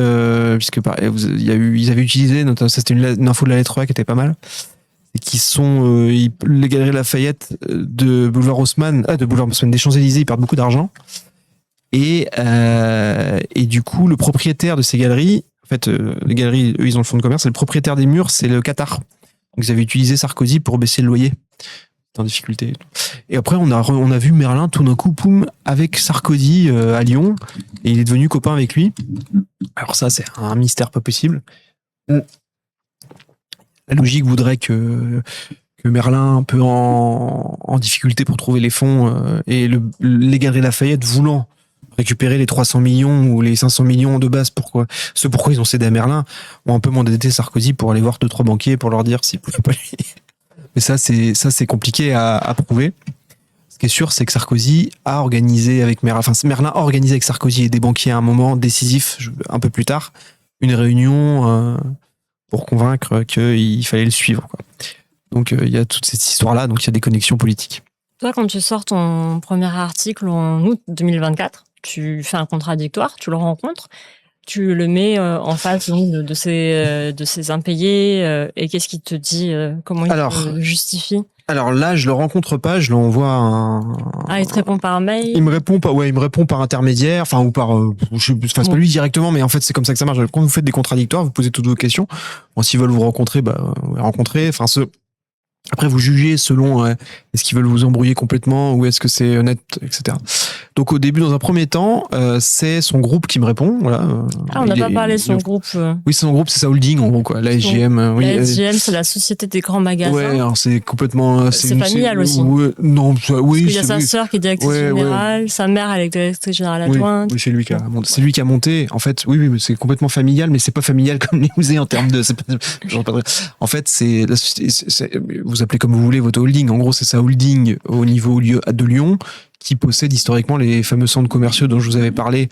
puisque ils avaient utilisé, notamment, ça c'était une info de la lettre A qui était pas mal, et qui sont les Galeries Lafayette de Boulevard Haussmann, des Champs-Élysées, ils perdent beaucoup d'argent. Et du coup, le propriétaire de ces galeries, en fait, les galeries, eux, ils ont le fonds de commerce, et le propriétaire des murs, c'est le Qatar. Donc, ils avaient utilisé Sarkozy pour baisser le loyer. En difficulté. Et après, on a vu Merlin tout d'un coup, poum, avec Sarkozy à Lyon, et il est devenu copain avec lui. Alors ça, c'est un mystère pas possible. La logique voudrait que Merlin, un peu en difficulté pour trouver les fonds, et les Galeries Lafayette voulant récupérer les 300 millions ou les 500 millions de base, pourquoi ils ont cédé à Merlin, ont un peu mandaté Sarkozy pour aller voir 2-3 banquiers pour leur dire s'ils pouvaient pas lui. Mais ça, c'est compliqué à prouver. Ce qui est sûr, c'est que Sarkozy a organisé avec Merlin, Merlin a organisé avec Sarkozy et des banquiers à un moment décisif, un peu plus tard, une réunion pour convaincre qu'il fallait le suivre, quoi. Donc, il y a toute cette histoire-là, donc il y a des connexions politiques. Toi, quand tu sors ton premier article en août 2024, tu fais un contradictoire, tu le rencontres, tu le mets en face de ces impayés, et qu'est-ce qu'il te dit, comment il te justifie? Alors là, je le rencontre pas, je l'envoie il te répond par mail? Il me répond par intermédiaire, enfin, ou par, c'est pas lui directement, mais en fait, c'est comme ça que ça marche. Quand vous faites des contradictoires, vous posez toutes vos questions. Bon, s'ils veulent vous rencontrer, rencontrer, enfin, après, vous jugez selon est-ce qu'ils veulent vous embrouiller complètement ou est-ce que c'est honnête, etc. Donc au début, dans un premier temps, c'est son groupe qui me répond. Voilà. On n'a pas parlé de son groupe. Oui, c'est son groupe, c'est sa holding en gros, quoi. La SGM. La SGM, c'est la Société des grands magasins. Ouais, alors c'est complètement. C'est familial aussi. Non, oui. Parce qu'il y a sa sœur qui est directrice générale, sa mère elle est directrice générale adjointe. Oui, c'est lui qui a monté. En fait, oui, mais c'est complètement familial, mais c'est pas familial comme les musées en termes de. En fait, c'est vous appelez comme vous voulez votre holding. En gros, c'est sa holding au niveau de Lyon qui possède historiquement les fameux centres commerciaux dont je vous avais parlé,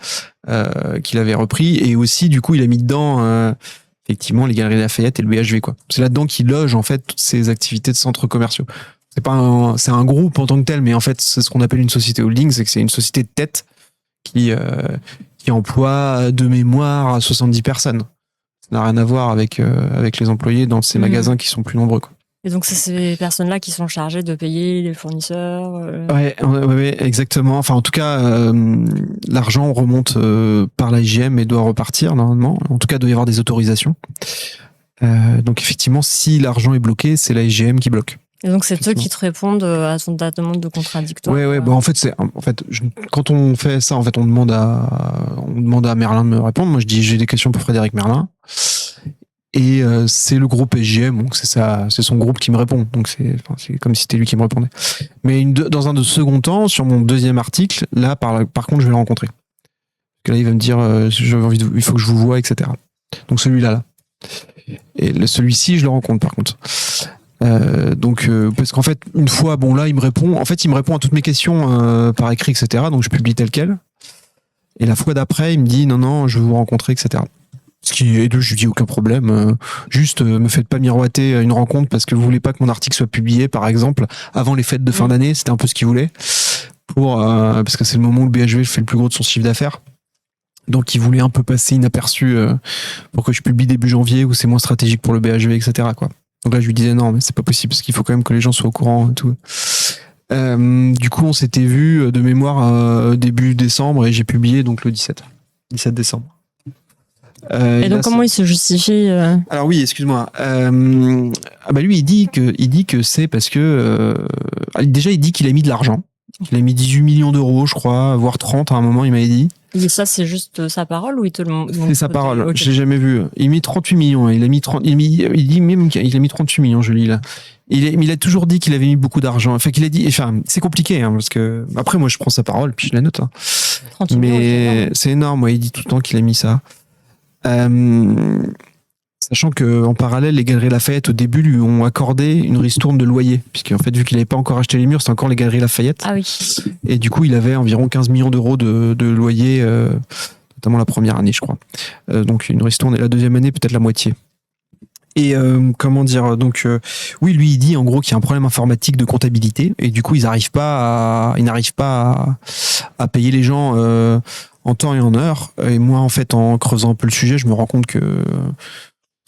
qu'il avait repris. Et aussi, du coup, il a mis dedans, effectivement, les Galeries Lafayette et le BHV, quoi. C'est là-dedans qu'il loge, en fait, toutes ces activités de centres commerciaux. C'est un groupe en tant que tel, mais en fait, c'est ce qu'on appelle une société holding, c'est que c'est une société de tête qui emploie de mémoire 70 personnes. Ça n'a rien à voir avec les employés dans ces magasins qui sont plus nombreux, quoi. Et donc, c'est ces personnes-là qui sont chargées de payer les fournisseurs. Ouais, exactement. Enfin, en tout cas, l'argent remonte par la IGM et doit repartir normalement. En tout cas, il doit y avoir des autorisations. Donc, effectivement, si l'argent est bloqué, c'est la IGM qui bloque. Et donc, c'est eux qui te répondent à ta demande de contradictoire. Ouais. Bon, en fait, quand on fait ça, en fait, on demande à Merlin de me répondre. Moi, je dis, j'ai des questions pour Frédéric Merlin. Et c'est le groupe SGM, donc c'est son groupe qui me répond. Donc c'est comme si c'était lui qui me répondait. Mais dans un second temps, sur mon deuxième article, là par contre, je vais le rencontrer. Parce que là, il va me dire, il faut que je vous voie, etc. Donc celui-là, là. Et celui-ci, je le rencontre par contre. Parce qu'en fait, une fois, bon là, il me répond à toutes mes questions par écrit, etc. Donc je publie tel quel. Et la fois d'après, il me dit non, je veux vous rencontrer, etc. Je lui dis aucun problème. Juste, me faites pas miroiter une rencontre parce que vous voulez pas que mon article soit publié, par exemple, avant les fêtes de fin d'année. C'était un peu ce qu'il voulait. Parce que c'est le moment où le BHV fait le plus gros de son chiffre d'affaires. Donc, il voulait un peu passer inaperçu pour que je publie début janvier où c'est moins stratégique pour le BHV, etc., quoi. Donc là, je lui disais non, mais c'est pas possible parce qu'il faut quand même que les gens soient au courant et tout. Du coup, on s'était vu de mémoire début décembre et j'ai publié donc le 17 décembre. Et donc, comment il se justifie Alors oui, excuse-moi. Lui, il dit que c'est parce que déjà, il dit qu'il a mis de l'argent. Il a mis 18 millions d'euros, je crois, voire 30 à un moment, il m'avait dit. Et ça, c'est juste sa parole ou il te le montre? C'est sa parole. Okay. Je l'ai jamais vu. Il a mis 38 millions. Il dit même qu'il a mis 38 millions, je lis là. Il a toujours dit qu'il avait mis beaucoup d'argent. Enfin, c'est compliqué, parce que, après, moi, je prends sa parole, puis je la note. 38 millions, mais c'est énorme. Il dit tout le temps qu'il a mis ça. Sachant qu'en parallèle, les Galeries Lafayette, au début, lui ont accordé une ristourne de loyer. Puisqu'en fait, vu qu'il n'avait pas encore acheté les murs, c'est encore les Galeries Lafayette. Ah oui. Et du coup, il avait environ 15 millions d'euros de loyer, notamment la première année, je crois. Donc, une ristourne, et la deuxième année, peut-être la moitié. Et comment dire, donc oui, lui il dit en gros qu'il y a un problème informatique de comptabilité et du coup ils n'arrivent pas à payer les gens en temps et en heure. Et moi en fait en creusant un peu le sujet, je me rends compte que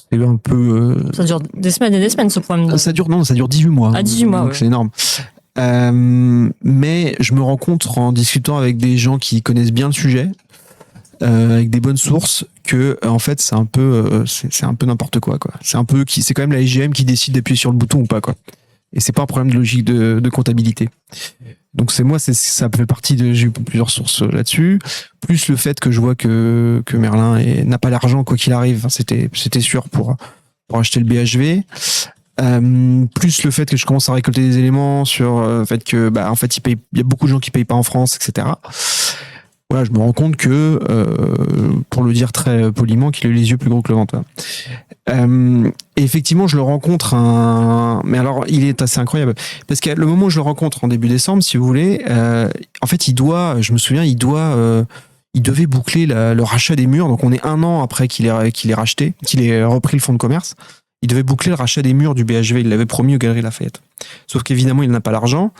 c'est un peu ça dure des semaines et des semaines ce problème. Ça dure 18 mois. Ah, 18 mois, donc ouais. C'est énorme. Mais je me rends compte en discutant avec des gens qui connaissent bien le sujet, avec des bonnes sources, que en fait c'est un peu n'importe quoi. C'est quand même la SGM qui décide d'appuyer sur le bouton ou pas, quoi. Et c'est pas un problème de logique de comptabilité. Donc ça fait partie j'ai eu plusieurs sources là-dessus, plus le fait que je vois que Merlin n'a pas l'argent quoi qu'il arrive. C'était sûr pour acheter le BHV. Plus le fait que je commence à récolter des éléments sur le fait que en fait il y a beaucoup de gens qui payent pas en France, etc. Voilà, je me rends compte que, pour le dire très poliment, qu'il a eu les yeux plus gros que le ventre. Et effectivement, je le rencontre mais alors, il est assez incroyable. Parce que le moment où je le rencontre en début décembre, si vous voulez, en fait, il devait boucler le rachat des murs. Donc, on est 1 an après qu'il ait racheté, qu'il ait repris le fonds de commerce. Il devait boucler le rachat des murs du BHV. Il l'avait promis aux Galeries Lafayette. Sauf qu'évidemment, il n'a pas l'argent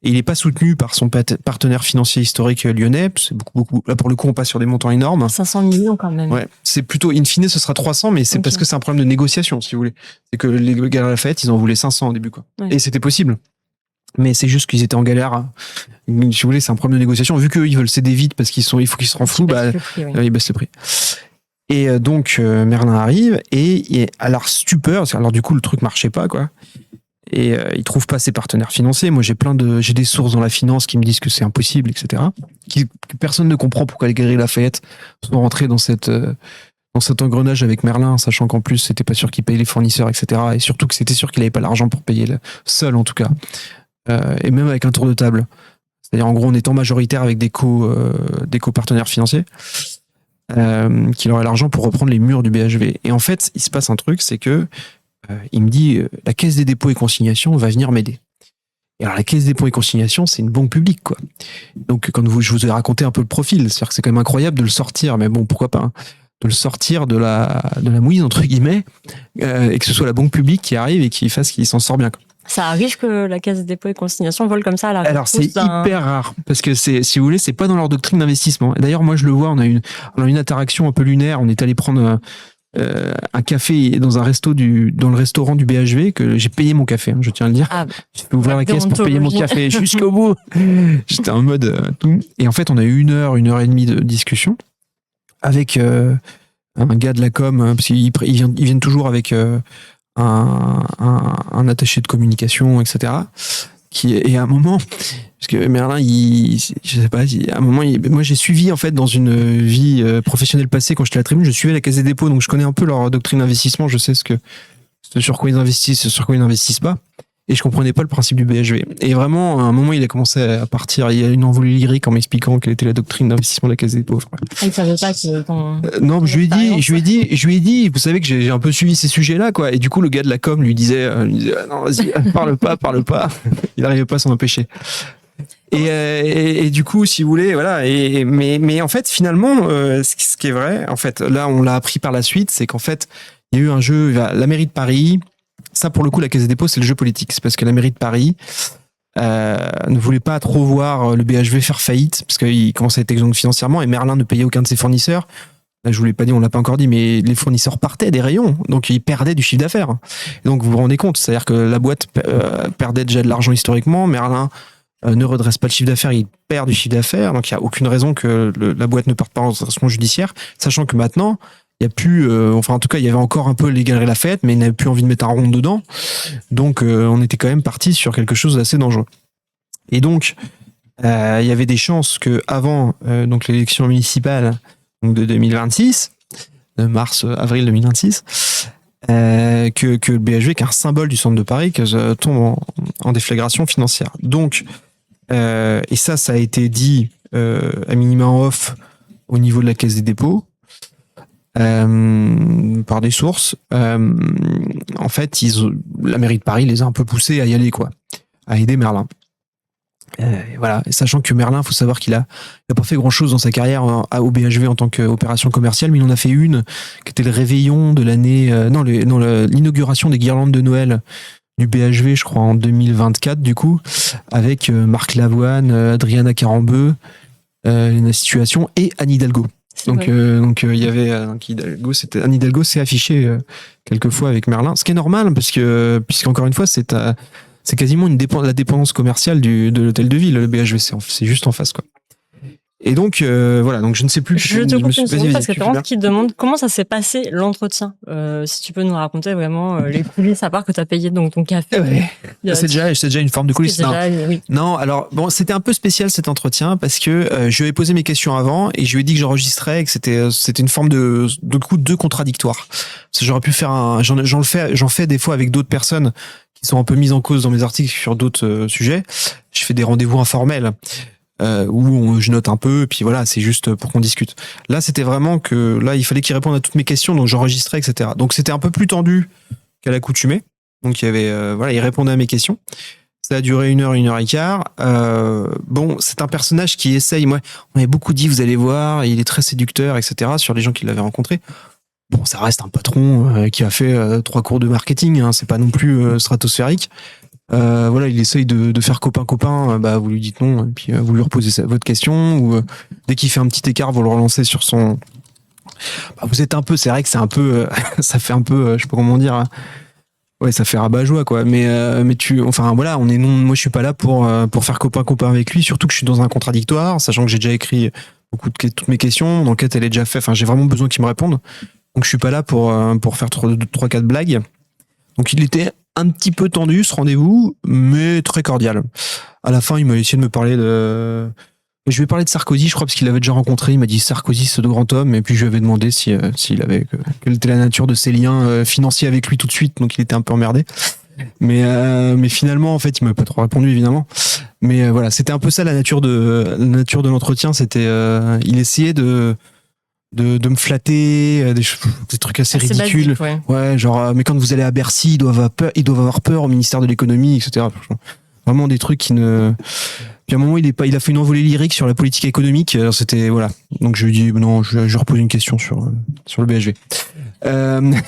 et il n'est pas soutenu par son partenaire financier historique lyonnais. C'est beaucoup. Là, pour le coup, on passe sur des montants énormes. 500 millions quand même. Ouais. C'est plutôt, in fine, ce sera 300, mais c'est parce que c'est un problème de négociation, si vous voulez. C'est que les Galeries Lafayette, ils en voulaient 500 au début, quoi. Ouais. Et c'était possible. Mais c'est juste qu'ils étaient en galère. Si vous voulez, c'est un problème de négociation. Vu qu'eux, ils veulent céder vite parce il faut qu'ils se rendent flous, ils baissent le prix. Et donc Merlin arrive et à leur stupeur, alors du coup le truc marchait pas, quoi. Et il trouve pas ses partenaires financiers. Moi j'ai des sources dans la finance qui me disent que c'est impossible, etc. Que personne ne comprend pourquoi les Galeries Lafayette sont rentrés dans cet engrenage avec Merlin, sachant qu'en plus c'était pas sûr qu'il paye les fournisseurs, etc. Et surtout que c'était sûr qu'il avait pas l'argent pour payer seul en tout cas. Et même avec un tour de table. C'est-à-dire en gros en étant majoritaire avec des co-partenaires financiers. Qu'il aurait l'argent pour reprendre les murs du BHV. Et en fait, il se passe un truc, c'est que il me dit la Caisse des dépôts et consignations va venir m'aider. Et alors la Caisse des dépôts et consignations, c'est une banque publique, quoi. Donc je vous ai raconté un peu le profil, c'est-à-dire que c'est quand même incroyable de le sortir, mais bon, pourquoi pas, hein, de le sortir de la mouise entre guillemets, et que ce soit la banque publique qui arrive et qui fasse qu'il s'en sort bien, quoi. Ça arrive que la Caisse des dépôts et consignations vole comme ça à la Alors c'est hyper rare parce que si vous voulez, c'est pas dans leur doctrine d'investissement. Et d'ailleurs, moi je le vois, on a une interaction un peu lunaire. On est allé prendre un café dans dans le restaurant du BHV que j'ai payé mon café. Hein, je tiens à le dire. Ah, j'ai fait ouvrir la caisse pour payer mon café jusqu'au bout. J'étais en mode tout. Et en fait, on a eu 1 heure et demie de discussion avec un gars de la com parce qu'ils viennent toujours avec un attaché de communication, etc. Et à un moment, parce que Merlin, je sais pas, à un moment, moi j'ai suivi en fait dans une vie professionnelle passée quand j'étais à la Tribune, je suivais la Caisse des dépôts, donc je connais un peu leur doctrine d'investissement, je sais sur quoi ils investissent, sur quoi ils n'investissent pas. Et je comprenais pas le principe du BHV. Et vraiment, à un moment, il a commencé à partir. Il y a une envolée lyrique en m'expliquant quelle était la doctrine d'investissement de la Caisse des dépôts. Il savait pas que non, je lui ai dit, vous savez que j'ai un peu suivi ces sujets-là, quoi. Et du coup, le gars de la com lui disait non, vas-y, parle pas. Il n'arrivait pas à s'en empêcher. Et du coup, si vous voulez, voilà. Mais en fait, finalement, ce qui est vrai, en fait, là, on l'a appris par la suite, c'est qu'en fait, il y a eu un jeu, la mairie de Paris. Ça, pour le coup, la Caisse des dépôts, c'est le jeu politique. C'est parce que la mairie de Paris ne voulait pas trop voir le BHV faire faillite, parce qu'il commençait à être exempt financièrement, et Merlin ne payait aucun de ses fournisseurs. Là, je vous l'ai pas dit, on l'a pas encore dit, mais les fournisseurs partaient des rayons, donc ils perdaient du chiffre d'affaires. Et donc, vous vous rendez compte, c'est-à-dire que la boîte perdait déjà de l'argent historiquement, Merlin ne redresse pas le chiffre d'affaires, il perd du chiffre d'affaires, donc il n'y a aucune raison que la boîte ne parte pas en redressement judiciaire, sachant que maintenant, il y a plus, en tout cas, il y avait encore un peu les Galeries Lafayette, mais il n'avait plus envie de mettre un rond dedans. Donc, on était quand même parti sur quelque chose d'assez dangereux. Et donc, il y avait des chances que avant donc l'élection municipale donc de 2026, de mars-avril 2026, que le BHV, qui est un symbole du centre de Paris, tombe en déflagration financière. Donc, et ça a été dit à minima en off au niveau de la Caisse des dépôts, par des sources. En fait, la mairie de Paris les a un peu poussés à y aller, quoi, à aider Merlin. Voilà, et sachant que Merlin, faut savoir qu'il a pas fait grand chose dans sa carrière au BHV en tant qu'opération commerciale, mais il en a fait une qui était le réveillon de l'année, l'inauguration des guirlandes de Noël du BHV, je crois en 2024 du coup, avec Marc Lavoine, Adriana Carambeu, la situation et Anne Hidalgo. Donc il y avait Anne Hidalgo s'est affichée quelques fois avec Merlin, ce qui est normal parce que puisqu'encore une fois c'est quasiment la dépendance commerciale de l'hôtel de ville, le BHV, c'est juste en face, quoi. Et donc, voilà, donc je ne sais plus. Je te coupe une seconde parce que Florence qui te demande comment ça s'est passé l'entretien. Si tu peux nous raconter vraiment les coulisses, à part que tu as payé donc ton café. Ouais. C'est déjà une forme de coulisses. Oui. Non, alors, bon, c'était un peu spécial cet entretien parce que je lui ai posé mes questions avant et je lui ai dit que j'enregistrais et que c'était une forme de contradictoire. Parce que j'aurais pu faire j'en fais des fois avec d'autres personnes qui sont un peu mises en cause dans mes articles sur d'autres sujets. Je fais des rendez-vous informels. Où je note un peu, et puis voilà, c'est juste pour qu'on discute. Là, c'était vraiment que là, il fallait qu'il réponde à toutes mes questions, donc j'enregistrais, etc. Donc c'était un peu plus tendu qu'à l'accoutumée. Donc il y avait, voilà, il répondait à mes questions. Ça a duré 1 heure et quart. Bon, c'est un personnage qui essaye. Moi, on m'avait beaucoup dit, vous allez voir, il est très séducteur, etc. Sur les gens qui l'avaient rencontré. Bon, ça reste un patron qui a fait 3 cours de marketing. Hein, c'est pas non plus stratosphérique. Voilà, il essaye de faire copain, bah vous lui dites non et puis vous lui reposez votre question ou dès qu'il fait un petit écart vous le relancez sur son. Bah, vous êtes un peu, c'est vrai que c'est un peu, ça fait un peu, je sais pas comment dire, hein. Ouais, ça fait rabat-joie quoi. Mais enfin voilà, moi je suis pas là pour faire copain avec lui, surtout que je suis dans un contradictoire, sachant que j'ai déjà écrit toutes mes questions, mon enquête elle est déjà faite. Enfin j'ai vraiment besoin qu'il me réponde, donc je suis pas là pour faire 3-4 blagues. Donc il était un petit peu tendu ce rendez-vous, mais très cordial. À la fin, il m'a essayé de me parler de... Je lui ai parlé de Sarkozy, je crois, parce qu'il l'avait déjà rencontré. Il m'a dit Sarkozy, c'est de grand homme. Et puis je lui avais demandé quelle était la nature de ses liens financiers avec lui tout de suite. Donc il était un peu emmerdé. Mais finalement, en fait, il m'a pas trop répondu, évidemment. Mais voilà, c'était un peu ça la nature de l'entretien. C'était, il essayait de me flatter, des trucs assez ridicules. Basique, ouais, genre, mais quand vous allez à Bercy, ils doivent avoir peur au ministère de l'économie, etc. Vraiment des trucs qui ne... Puis à un moment, il a fait une envolée lyrique sur la politique économique. Alors c'était, voilà. Donc je lui dis, non, je repose une question sur le BHV.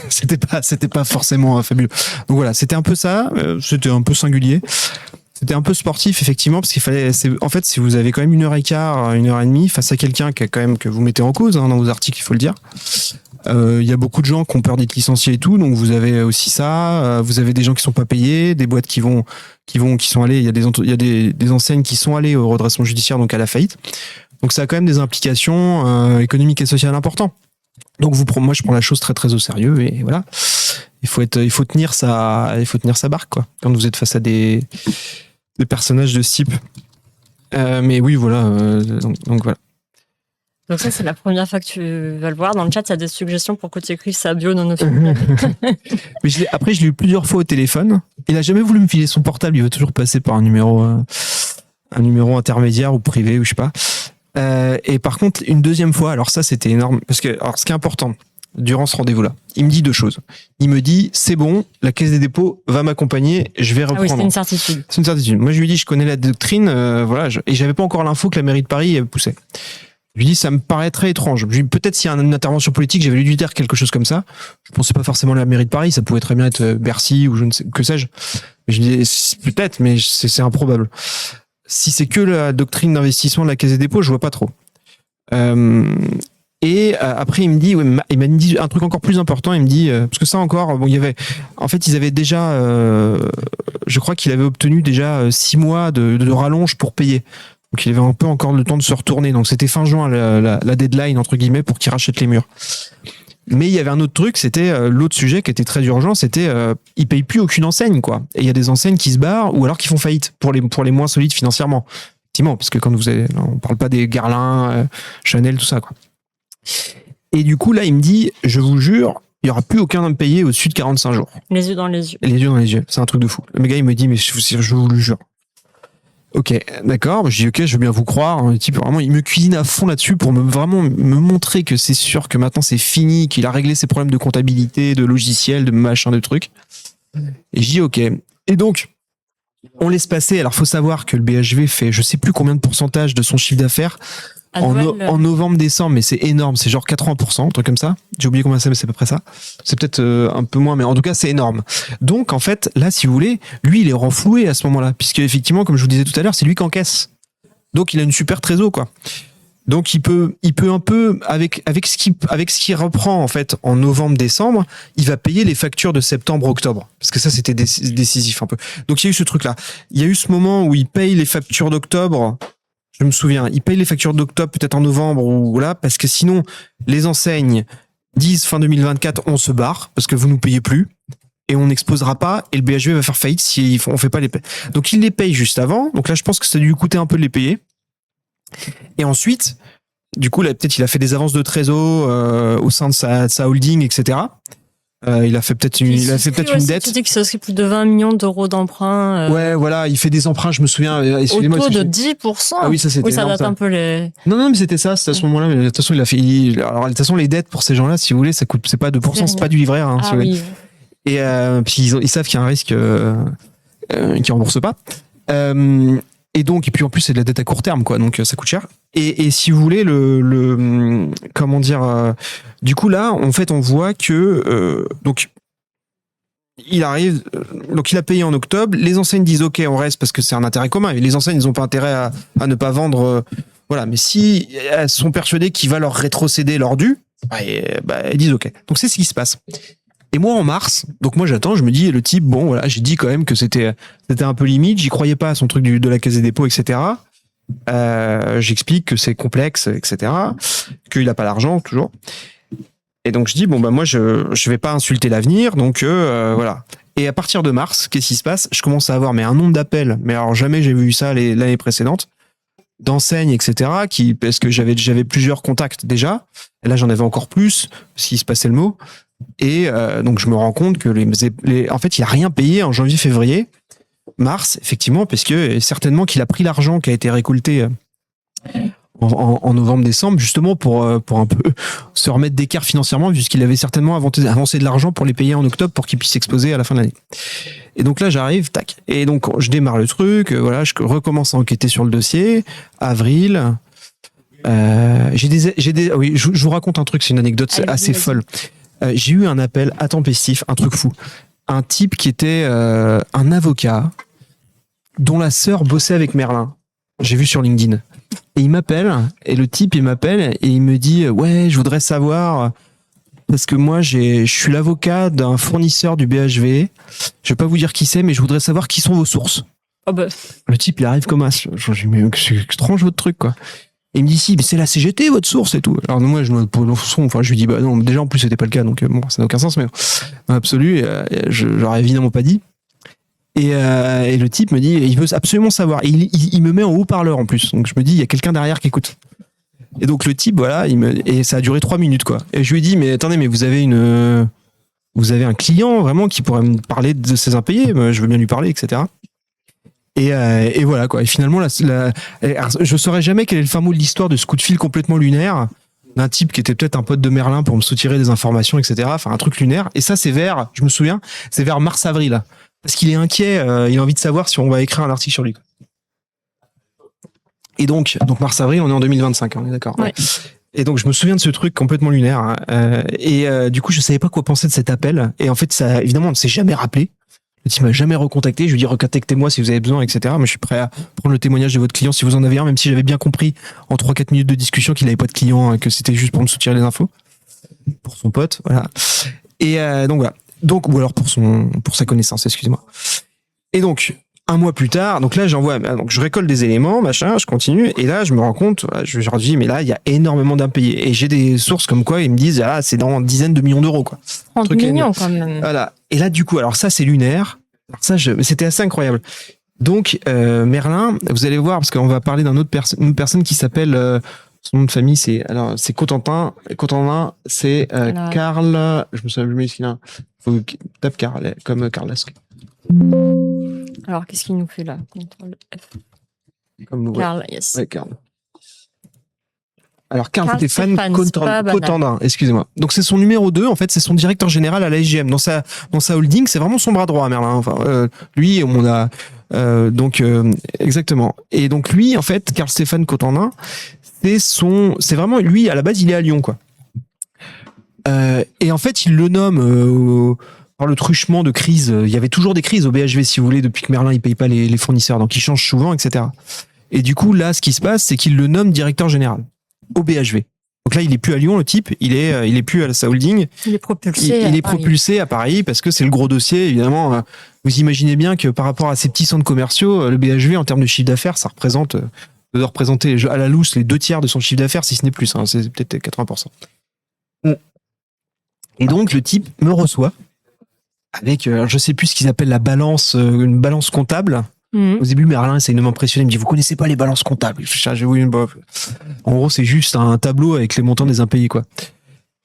C'était pas forcément fabuleux. Donc voilà, c'était un peu ça. C'était un peu singulier. C'était un peu sportif, effectivement, parce qu'il fallait, en fait, si vous avez quand même 1 heure et quart, 1 heure et demie face à quelqu'un que vous mettez en cause, hein, dans vos articles, il faut le dire. Il y a beaucoup de gens qui ont peur d'être licenciés et tout, donc vous avez aussi ça. Vous avez des gens qui sont pas payés, des boîtes qui sont allées. Il y a des enseignes qui sont allées au redressement judiciaire, donc à la faillite. Donc ça a quand même des implications économiques et sociales importantes. Donc moi, je prends la chose très très au sérieux et voilà. Il faut tenir sa barque, quoi. Quand vous êtes face à des personnages de ce type. Mais oui, voilà. Donc voilà. Donc ça, c'est la première fois que tu vas le voir. Dans le chat, il y a des suggestions pour que tu écrives sa bio non officielle. Mais après, je l'ai eu plusieurs fois au téléphone. Il n'a jamais voulu me filer son portable. Il veut toujours passer par un numéro intermédiaire ou privé ou je sais pas. Et par contre, une deuxième fois, alors ça, c'était énorme. Parce que, alors, ce qui est important durant ce rendez-vous-là, il me dit 2 choses. Il me dit, c'est bon, la Caisse des dépôts va m'accompagner, je vais reprendre. Ah oui, c'est une certitude. C'est une certitude. Moi, je lui dis, je connais la doctrine, voilà, et j'avais pas encore l'info que la mairie de Paris poussait. Je lui dis, ça me paraît très étrange. Je lui dis, peut-être s'il y a une intervention politique, j'avais lui dire quelque chose comme ça. Je pensais pas forcément à la mairie de Paris, ça pouvait très bien être Bercy ou je ne sais, que sais-je. Mais je lui dis, peut-être, mais c'est improbable. Si c'est que la doctrine d'investissement de la Caisse des dépôts, je vois pas trop. Et après, il me dit, ouais, il m'a dit un truc encore plus important. Il me dit, parce que ça encore, bon, ils avaient déjà, je crois qu'il avait obtenu déjà 6 mois de rallonge pour payer. Donc il avait un peu encore le temps de se retourner. Donc c'était fin juin la deadline entre guillemets pour qu'il rachète les murs. Mais il y avait un autre truc, c'était l'autre sujet qui était très urgent, c'était ils payent plus aucune enseigne, quoi. Et il y a des enseignes qui se barrent ou alors qui font faillite pour les moins solides financièrement. Effectivement, parce que quand on parle pas des Guerlain, Chanel, tout ça, quoi. Et du coup, là, il me dit, je vous jure, il y aura plus aucun impayé au-dessus de 45 jours. Les yeux dans les yeux. Les yeux dans les yeux. C'est un truc de fou. Le gars, il me dit, mais je vous le jure. Ok, d'accord. Je dis, ok, je veux bien vous croire. Le type, vraiment, il me cuisine à fond là-dessus pour vraiment me montrer que c'est sûr que maintenant c'est fini, qu'il a réglé ses problèmes de comptabilité, de logiciel, de machin, de trucs. Et je dis, ok. Et donc, on laisse passer. Alors, faut savoir que le BHV fait, je sais plus combien de pourcentage de son chiffre d'affaires en novembre-décembre, mais c'est énorme. C'est genre 80%, un truc comme ça. J'ai oublié combien c'est, mais c'est à peu près ça. C'est peut-être un peu moins, mais en tout cas, c'est énorme. Donc, en fait, là, si vous voulez, lui, il est renfloué à ce moment-là, puisque effectivement, comme je vous disais tout à l'heure, c'est lui qui encaisse. Donc, il a une super trésor, quoi. Donc, il peut un peu, avec ce qu'il reprend, en fait, en novembre-décembre, il va payer les factures de septembre-octobre. Parce que ça, c'était décisif un peu. Donc, il y a eu ce truc-là. Il y a eu ce moment où il paye les factures d'octobre. Je me souviens, il paye les factures d'octobre peut-être en novembre ou voilà, parce que sinon, les enseignes disent fin 2024, on se barre, parce que vous nous payez plus. Et on n'exposera pas, et le BHV va faire faillite si on fait pas les paies. Donc, il les paye juste avant. Donc là, je pense que ça a dû lui coûter un peu de les payer. Et ensuite, du coup, là, peut-être il a fait des avances de trésor au sein de sa holding, etc. Il a fait peut-être une dette. Tu dis que c'est aussi plus de 20 millions d'euros d'emprunts. Ouais, voilà, il fait des emprunts, je me souviens. Au taux de 10%. Ah oui, ça c'était. Oui, ça date un peu les. Non, mais c'était ça, c'était à ce moment-là. Mais de toute façon, alors, de toute façon, les dettes pour ces gens-là, si vous voulez, ça coûte, c'est pas 2%, c'est pas du livret A. Hein, ah, si vous voulez. Oui. Et puis ils savent qu'il y a un risque qu'ils remboursent pas. Et donc, et puis en plus, c'est de la dette à court terme, quoi. Donc, ça coûte cher. Et si vous voulez, comment dire, du coup, là, en fait, on voit que, donc, il arrive, donc il a payé en octobre. Les enseignes disent, OK, on reste parce que c'est un intérêt commun. Et les enseignes, ils n'ont pas intérêt à ne pas vendre, voilà. Mais si elles sont persuadées qu'il va leur rétrocéder leur dû, elles disent OK. Donc, c'est ce qui se passe. Et moi, en mars, donc moi j'attends, je me dis, le type, bon voilà, j'ai dit quand même que c'était un peu limite, j'y croyais pas à son truc de la Caisse des dépôts, etc. J'explique que c'est complexe, etc. Qu'il a pas l'argent, toujours. Et donc je dis, bon bah moi je vais pas insulter l'avenir, donc voilà. Et à partir de mars, qu'est-ce qui se passe? Je commence à avoir un nombre d'appels, mais alors jamais j'ai vu ça l'année précédente, d'enseignes, etc. Parce que j'avais plusieurs contacts déjà, et là j'en avais encore plus, s'il se passait le mot. Et donc je me rends compte que en fait il a rien payé en janvier-février, mars effectivement, parce que certainement qu'il a pris l'argent qui a été récolté en novembre-décembre justement pour un peu se remettre d'écart financièrement, puisqu'il avait certainement avancé de l'argent pour les payer en octobre pour qu'il puisse s'exposer à la fin de l'année. Et donc là j'arrive, tac, et donc je démarre le truc, voilà, je recommence à enquêter sur le dossier. Avril. Oui, je vous raconte un truc, c'est une anecdote assez folle. J'ai eu un appel intempestif, un truc fou. Un type qui était un avocat dont la sœur bossait avec Merlin. J'ai vu sur LinkedIn. Et il m'appelle, et le type il m'appelle et il me dit, ouais, je voudrais savoir, parce que moi je suis l'avocat d'un fournisseur du BHV. Je vais pas vous dire qui c'est, mais je voudrais savoir qui sont vos sources. Oh bah. Le type il arrive comme ça. Je dis, mais c'est étrange votre truc, quoi. Et il me dit, si, mais c'est la CGT, votre source et tout. Alors, moi, je lui dis, bah non, déjà, en plus, c'était pas le cas, donc bon, ça n'a aucun sens, mais en absolu, je l'aurais évidemment pas dit. Et le type me dit, il veut absolument savoir. Et il me met en haut-parleur, en plus. Donc, je me dis, il y a quelqu'un derrière qui écoute. Et donc, le type, voilà, et ça a duré 3 minutes, quoi. Et je lui ai dit, mais attendez, mais vous avez un client, vraiment, qui pourrait me parler de ses impayés. Je veux bien lui parler, etc. Et voilà, quoi. Et finalement, je saurais jamais quel est le fin mot de l'histoire de ce coup de fil complètement lunaire d'un type qui était peut-être un pote de Merlin pour me soutirer des informations, etc. Enfin, un truc lunaire. Et ça, je me souviens, c'est vers mars-avril. Parce qu'il est inquiet, il a envie de savoir si on va écrire un article sur lui. Et donc mars-avril, on est en 2025, on est d'accord. Ouais. Et donc, je me souviens de ce truc complètement lunaire. Du coup, je savais pas quoi penser de cet appel. Et en fait, ça, évidemment, on ne s'est jamais rappelé. Le type m'a jamais recontacté. Je lui dis, recontactez-moi si vous avez besoin, etc. Mais je suis prêt à prendre le témoignage de votre client si vous en avez un, même si j'avais bien compris en 3-4 minutes de discussion qu'il n'avait pas de client, que c'était juste pour me soutirer les infos. Pour son pote, voilà. Et donc, voilà. Donc, ou alors pour sa connaissance, excusez-moi. Et donc, un mois plus tard, donc là, donc je récolte des éléments, machin, je continue, et là, je me rends compte, je leur dis, mais là, il y a énormément d'impayés. Et j'ai des sources comme quoi, ils me disent, ah, c'est dans dizaines de millions d'euros, quoi. 30 millions, quand même. Voilà. Et là, du coup, alors ça, c'est lunaire. Alors ça, c'était assez incroyable. Donc Merlin, vous allez voir, parce qu'on va parler une personne qui s'appelle, son nom de famille, c'est Cotentin. Cotentin, c'est Karl. Je me souviens plus il faut tape Karl comme Karl Lask. Alors qu'est-ce qu'il nous fait là? Contrôle F. Comme Karl, yes. Ouais, Karl. Alors Karl Stéphane Cotentin, excusez-moi. Donc c'est son numéro 2, en fait, c'est son directeur général à la SGM. Dans sa holding, c'est vraiment son bras droit, Merlin. Enfin, lui, on a exactement. Et donc lui, en fait, Karl Stéphane Cotentin, c'est vraiment lui à la base, il est à Lyon, quoi. Et en fait, il le nomme par le truchement de crise. Il y avait toujours des crises au BHV, si vous voulez, depuis que Merlin il paye pas les fournisseurs, donc il change souvent, etc. Et du coup, là, ce qui se passe, c'est qu'il le nomme directeur général au BHV. Donc là, il est plus à Lyon, le type, il est plus à sa holding. Il est propulsé. Il est propulsé à Paris parce que c'est le gros dossier, évidemment. Vous imaginez bien que par rapport à ces petits centres commerciaux, le BHV, en termes de chiffre d'affaires, ça doit représenter à la louche les 2/3 de son chiffre d'affaires, si ce n'est plus. Hein, c'est peut-être 80%. Et donc, le type me reçoit avec, je sais plus ce qu'ils appellent la balance, une balance comptable. Au début, Merlin essaye de m'impressionner. Il me dit, vous connaissez pas les balances comptables? En gros, c'est juste un tableau avec les montants des impayés, quoi.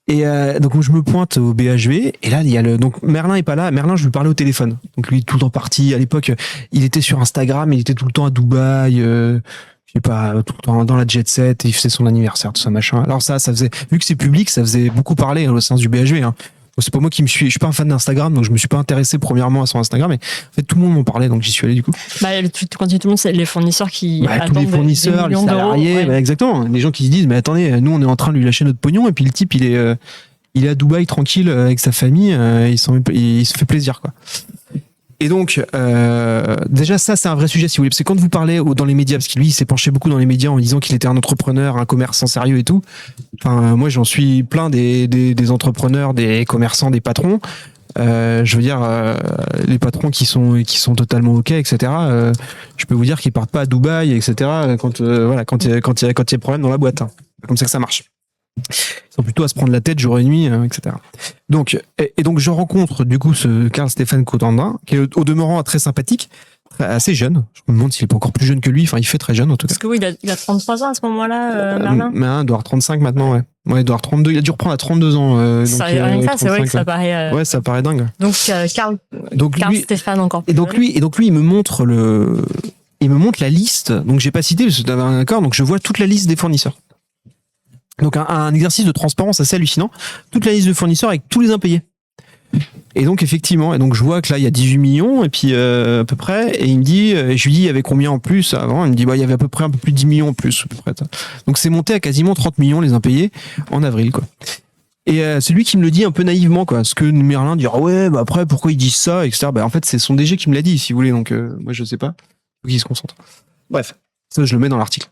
Et donc, je me pointe au BHV. Et là, il y a donc Merlin est pas là. Merlin, je lui parlais au téléphone. Donc, lui, tout le temps parti. À l'époque, il était sur Instagram. Il était tout le temps à Dubaï. Je sais pas, tout le temps dans la jet set. Et il faisait son anniversaire, tout ça, machin. Alors ça faisait, vu que c'est public, ça faisait beaucoup parler au sein du BHV, hein. C'est pas moi qui je suis pas un fan d'Instagram, donc je me suis pas intéressé premièrement à son Instagram, mais en fait tout le monde m'en parlait, donc j'y suis allé du coup. Quand tout le monde, c'est les fournisseurs qui tous les fournisseurs, les salariés, exactement, les gens qui se disent mais attendez, nous on est en train de lui lâcher notre pognon et puis le type il est à Dubaï tranquille avec sa famille, il se fait plaisir, quoi. Et donc, déjà ça, c'est un vrai sujet, si vous voulez, parce que quand vous parlez dans les médias, parce que lui, il s'est penché beaucoup dans les médias en disant qu'il était un entrepreneur, un commerçant sérieux et tout. Enfin, moi, j'en suis plein des entrepreneurs, des commerçants, des patrons. Je veux dire, les patrons qui sont totalement ok, etc. Je peux vous dire qu'ils partent pas à Dubaï, etc. Quand il y a des problèmes dans la boîte. Hein. C'est comme ça que ça marche. Ils sont plutôt à se prendre la tête jour et nuit, etc. Donc, donc je rencontre du coup ce Karl Stéphane Cotentin, qui est au demeurant très sympathique, assez jeune. Je me demande s'il est pas encore plus jeune que lui. Enfin, il fait très jeune en tout cas. Parce que oui, il a 33 ans à ce moment-là, Merlin. Mais il doit avoir 35 maintenant, ouais. Ouais, il doit avoir 32. Il a dû reprendre à 32 ans. Ça, rien que ça, c'est vrai que ça paraît. Ouais, ça paraît dingue. Donc Karl Stéphane encore plus. Et donc lui, il me montre la liste. Donc j'ai pas cité parce que t'avais un accord. Donc je vois toute la liste des fournisseurs. Donc un exercice de transparence assez hallucinant. Toute la liste de fournisseurs avec tous les impayés. Et donc effectivement, je vois que là il y a 18 millions et puis à peu près, et il me dit, je lui dis il y avait combien en plus avant, il me dit il y avait à peu près un peu plus de 10 millions en plus à peu près. Donc c'est monté à quasiment 30 millions les impayés en avril, quoi. Et c'est lui qui me le dit un peu naïvement, quoi, parce que Merlin dit ouais après pourquoi ils disent ça, etc. En fait c'est son DG qui me l'a dit, si vous voulez, donc moi je sais pas, faut qu'il se concentre. Bref, ça je le mets dans l'article.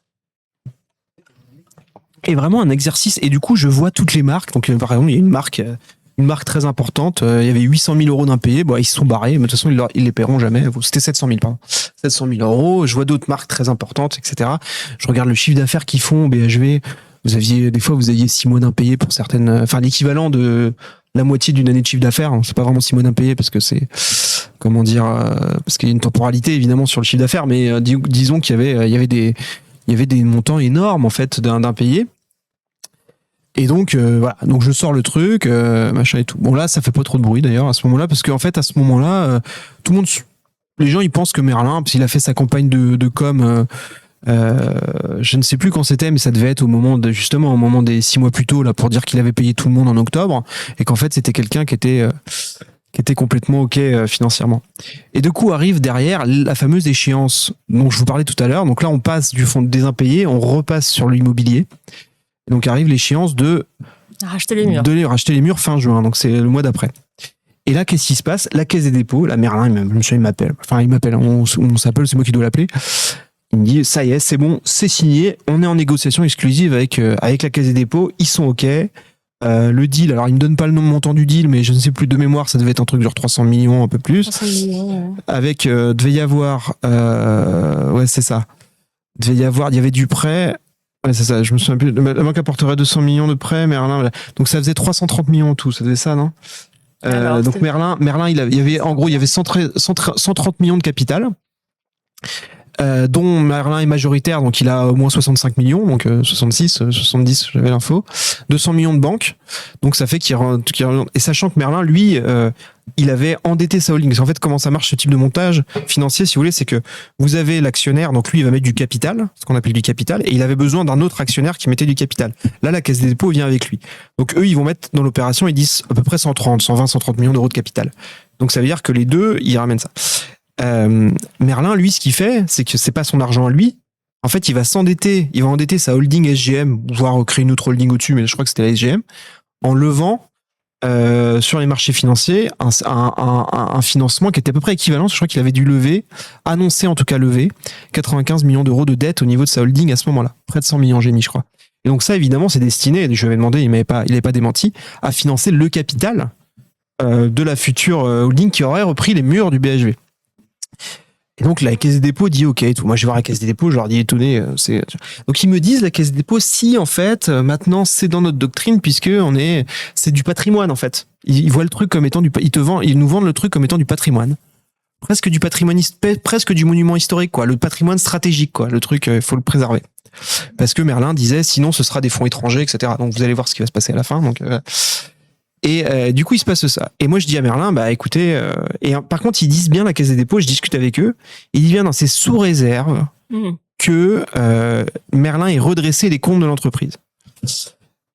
Et vraiment un exercice, et du coup je vois toutes les marques. Donc par exemple il y a une marque très importante, il y avait 800 000 euros d'impayés, ils se sont barrés, mais de toute façon ils les paieront jamais. C'était 700 000, pardon. 700 000 euros. Je vois d'autres marques très importantes, etc. Je regarde le chiffre d'affaires qu'ils font au BHV. Des fois vous aviez 6 mois d'impayés pour certaines, enfin l'équivalent de la moitié d'une année de chiffre d'affaires. C'est pas vraiment 6 mois d'impayés parce que c'est, comment dire, parce qu'il y a une temporalité évidemment sur le chiffre d'affaires, mais disons qu'il y avait des montants énormes en fait d'impayés. Et donc voilà, donc je sors le truc, machin et tout. Bon là, ça fait pas trop de bruit d'ailleurs à ce moment-là, parce qu'en fait à ce moment-là, tout le monde, les gens ils pensent que Merlin, parce qu'il a fait sa campagne de com, je ne sais plus quand c'était, mais ça devait être au moment des 6 mois plus tôt là, pour dire qu'il avait payé tout le monde en octobre, et qu'en fait c'était quelqu'un qui était complètement ok financièrement. Et de coup arrive derrière la fameuse échéance dont je vous parlais tout à l'heure. Donc là on passe du fonds des impayés, on repasse sur l'immobilier. Donc arrive l'échéance de racheter les murs fin juin, donc c'est le mois d'après. Et là, qu'est-ce qui se passe? La Caisse des dépôts, la Merlin, il m'appelle. Enfin, il m'appelle, on s'appelle, c'est moi qui dois l'appeler. Il me dit, ça y est, c'est bon, c'est signé, on est en négociation exclusive avec la Caisse des dépôts, ils sont OK. Le deal, alors il me donne pas le montant du deal, mais je ne sais plus de mémoire, ça devait être un truc genre 300 millions, un peu plus. 300 millions, ouais. Avec, devait y avoir, ouais, c'est ça. Il y avait du prêt. Ouais, c'est ça, je me souviens plus. La banque apporterait 200 millions de prêts, Merlin, voilà. Donc ça faisait 330 millions en tout, ça faisait ça, non? Donc Merlin, il y avait 130 millions de capital. dont Merlin est majoritaire, donc il a au moins 65 millions, donc 66, 70, j'avais l'info, 200 millions de banques, donc ça fait et sachant que Merlin, lui, il avait endetté sa holding. Parce qu'en fait, comment ça marche ce type de montage financier, si vous voulez, c'est que vous avez l'actionnaire, donc lui, il va mettre du capital, ce qu'on appelle du capital, et il avait besoin d'un autre actionnaire qui mettait du capital. Là, la Caisse des dépôts vient avec lui. Donc eux, ils vont mettre dans l'opération, ils disent à peu près 130, 120, 130 millions d'euros de capital. Donc ça veut dire que les deux, ils ramènent ça. Merlin, lui, ce qu'il fait, c'est que c'est pas son argent à lui. En fait, il va s'endetter, il va endetter sa holding SGM, voire créer une autre holding au-dessus, mais je crois que c'était la SGM, en levant sur les marchés financiers un financement qui était à peu près équivalent. Je crois qu'il avait dû annoncer en tout cas lever 95 millions d'euros de dette au niveau de sa holding à ce moment-là. Près de 100 millions, j'ai mis, je crois. Et donc ça, évidemment, c'est destiné, je lui avais demandé, il n'avait pas démenti, à financer le capital de la future holding qui aurait repris les murs du BHV. Et donc la Caisse des dépôts dit ok, tout. Moi je vais voir la Caisse des dépôts, je leur dis étonné. Donc ils me disent la Caisse des dépôts, si en fait maintenant c'est dans notre doctrine puisque c'est du patrimoine en fait. Ils voient le truc comme étant ils nous vendent le truc comme étant du patrimoine, presque du patrimoine, presque du monument historique quoi, le patrimoine stratégique quoi, le truc il faut le préserver. Parce que Merlin disait sinon ce sera des fonds étrangers etc. Donc vous allez voir ce qui va se passer à la fin donc. Et du coup, il se passe ça. Et moi, je dis à Merlin, bah écoutez, par contre, ils disent bien la Caisse des dépôts, je discute avec eux, il dit bien dans c'est sous réserve que Merlin ait redressé les comptes de l'entreprise.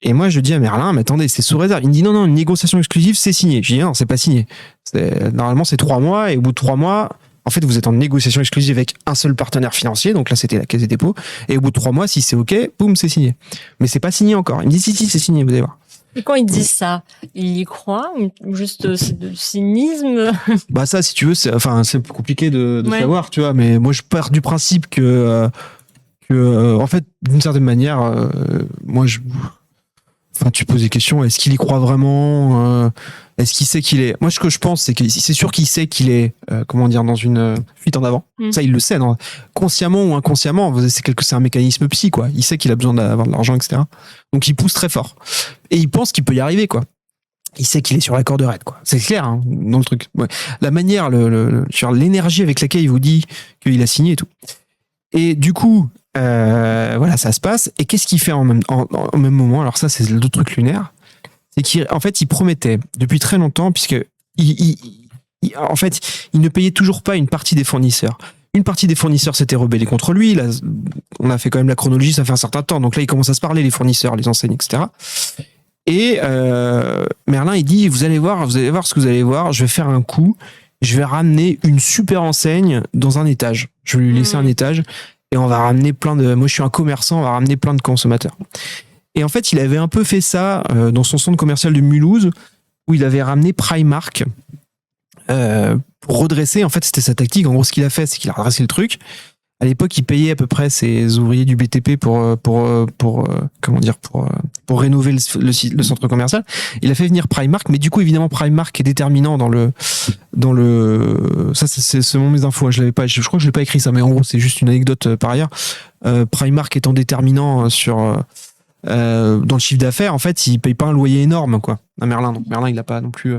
Et moi, je dis à Merlin, mais attendez, c'est sous réserve. Il me dit non, une négociation exclusive, c'est signé. Je dis non, c'est pas signé. Normalement, c'est 3 mois, et au bout de 3 mois, en fait, vous êtes en négociation exclusive avec un seul partenaire financier, donc là, c'était la Caisse des dépôts, et au bout de 3 mois, si c'est OK, boum, c'est signé. Mais c'est pas signé encore. Il me dit si, c'est signé, vous allez voir. Et quand ils disent ça, ils y croient ou juste c'est de cynisme? Bah ça, si tu veux, c'est compliqué de savoir, tu vois. Mais moi, je pars du principe que en fait, d'une certaine manière, tu poses des questions. Est-ce qu'il y croit vraiment? Est-ce qu'il sait qu'il est? Moi, ce que je pense, c'est que c'est sûr qu'il sait qu'il est, dans une fuite en avant. Ça, il le sait, non? Consciemment ou inconsciemment. C'est un mécanisme psy, quoi. Il sait qu'il a besoin d'avoir de l'argent, etc. Donc, il pousse très fort. Et il pense qu'il peut y arriver, quoi. Il sait qu'il est sur la corde raide, quoi. C'est clair, hein, dans le truc. Ouais. La manière, sur l'énergie avec laquelle il vous dit qu'il a signé et tout. Et du coup, voilà, ça se passe. Et qu'est-ce qu'il fait en même moment? Alors ça, c'est l'autre truc lunaire. C'est qu'en fait, il promettait depuis très longtemps, puisque en fait, il ne payait toujours pas une partie des fournisseurs. Une partie des fournisseurs s'était rebellée contre lui. Là, on a fait quand même la chronologie, ça fait un certain temps. Donc là, il commence à se parler, les fournisseurs, les enseignes, etc. Et Merlin, il dit, vous allez voir ce que vous allez voir. Je vais faire un coup. Je vais ramener une super enseigne dans un étage. Je vais lui laisser un étage et on va ramener moi, je suis un commerçant, on va ramener plein de consommateurs. Et en fait, il avait un peu fait ça dans son centre commercial de Mulhouse, où il avait ramené Primark pour redresser. En fait, c'était sa tactique. En gros, ce qu'il a fait, c'est qu'il a redressé le truc. À l'époque, il payait à peu près ses ouvriers du BTP pour rénover le centre commercial. Il a fait venir Primark, mais du coup, évidemment, Primark est déterminant ça, c'est mes infos. Je crois que je l'ai pas écrit ça, mais en gros, c'est juste une anecdote par ailleurs. Primark étant déterminant dans le chiffre d'affaires, en fait, il paye pas un loyer énorme, quoi, à Merlin. Donc Merlin, il a pas non plus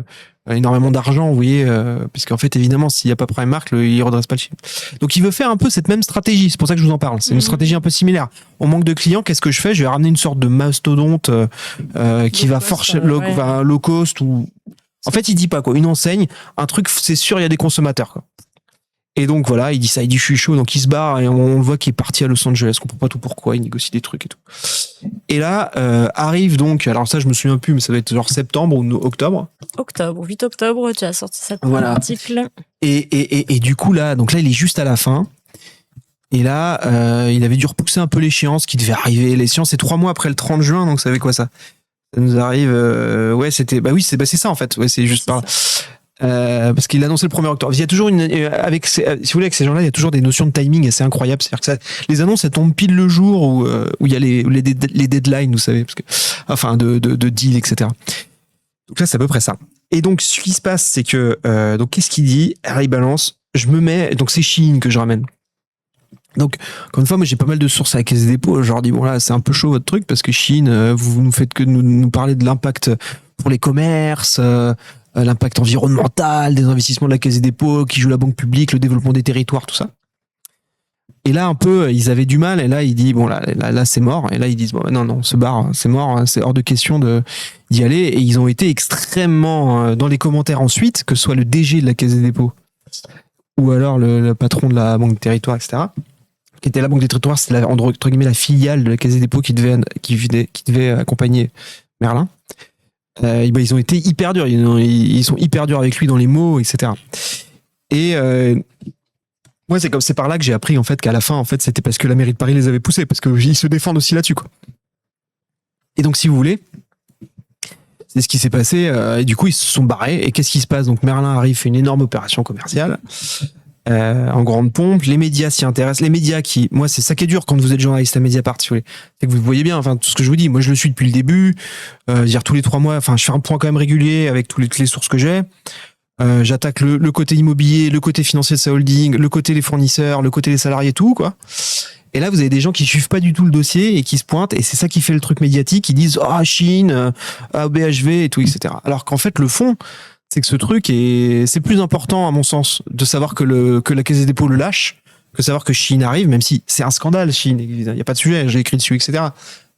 énormément d'argent, vous voyez, puisqu'en fait, évidemment, s'il y a pas Primark, il redresse pas le chiffre. Donc il veut faire un peu cette même stratégie. C'est pour ça que je vous en parle. C'est une stratégie un peu similaire. On manque de clients, qu'est-ce que je fais? Je vais ramener une sorte de mastodonte qui va forcer low cost ou. En fait, il dit pas quoi. Une enseigne, un truc, c'est sûr, il y a des consommateurs, quoi. Et donc voilà, il dit ça, il dit je suis chaud, donc il se barre et on le voit qu'il est parti à Los Angeles, on comprend pas tout pourquoi, il négocie des trucs et tout. Et là, arrive donc, alors ça je me souviens plus, mais ça doit être genre septembre ou octobre. 8 octobre, tu as sorti cet article. Et du coup là, il est juste à la fin. Et là, il avait dû repousser un peu l'échéance qui devait arriver. L'échéance c'est 3 mois après le 30 juin, donc ça fait quoi ça? Ça nous arrive, c'est ça en fait, ouais, c'est juste par là. Parce qu'il annonçait le 1er octobre. Il y a toujours si vous voulez, avec ces gens-là, il y a toujours des notions de timing assez incroyables. C'est-à-dire que les annonces, elles tombent pile le jour où il y a les deadlines, vous savez, de deal, etc. Donc là, c'est à peu près ça. Et donc, ce qui se passe, c'est que, donc, qu'est-ce qu'il dit? Alors, il balance, donc c'est Shein que je ramène. Donc, encore une fois, moi, j'ai pas mal de sources à la Caisse des dépôts. Je leur dis, bon, là, c'est un peu chaud votre truc parce que Shein, vous nous faites que nous parler de l'impact pour les commerces, l'impact environnemental, des investissements de la Caisse des dépôts qui joue la banque publique, le développement des territoires, tout ça. Et là, un peu, ils avaient du mal. Et là, il dit bon, là, c'est mort. Et là, ils disent bon, non, on se barre, c'est mort, c'est hors de question d'y aller. Et ils ont été extrêmement dans les commentaires ensuite, que ce soit le DG de la Caisse des Dépôts ou alors le patron de la Banque des Territoires, etc. Qui était la Banque des Territoires, c'était entre guillemets la filiale de la Caisse des Dépôts qui devait accompagner Merlin. Ils ont été hyper durs. Ils sont hyper durs avec lui dans les mots, etc. Et moi, c'est par là que j'ai appris en fait qu'à la fin, en fait, c'était parce que la mairie de Paris les avait poussés, parce qu'ils se défendent aussi là-dessus, quoi. Et donc, si vous voulez, c'est ce qui s'est passé. Et du coup, ils se sont barrés. Et qu'est-ce qui se passe? Donc, Merlin arrive, fait une énorme opération commerciale en grande pompe. Les médias s'y intéressent. Les médias moi, c'est ça qui est dur quand vous êtes journaliste à Mediapart, si vous voulez. C'est que vous voyez bien, enfin, tout ce que je vous dis. Moi, je le suis depuis le début. Dire tous les 3 mois. Enfin, je fais un point quand même régulier avec toutes les sources que j'ai. J'attaque le côté immobilier, le côté financier de sa holding, le côté des fournisseurs, le côté des salariés, tout, quoi. Et là, vous avez des gens qui suivent pas du tout le dossier et qui se pointent, et c'est ça qui fait le truc médiatique. Ils disent Chine, BHV et tout, etc. Alors qu'en fait, le fond, c'est que ce truc c'est plus important à mon sens de savoir que la Caisse des Dépôts le lâche que savoir que Chine arrive, même si c'est un scandale, Chine. Il y a pas de sujet, j'ai écrit dessus, etc.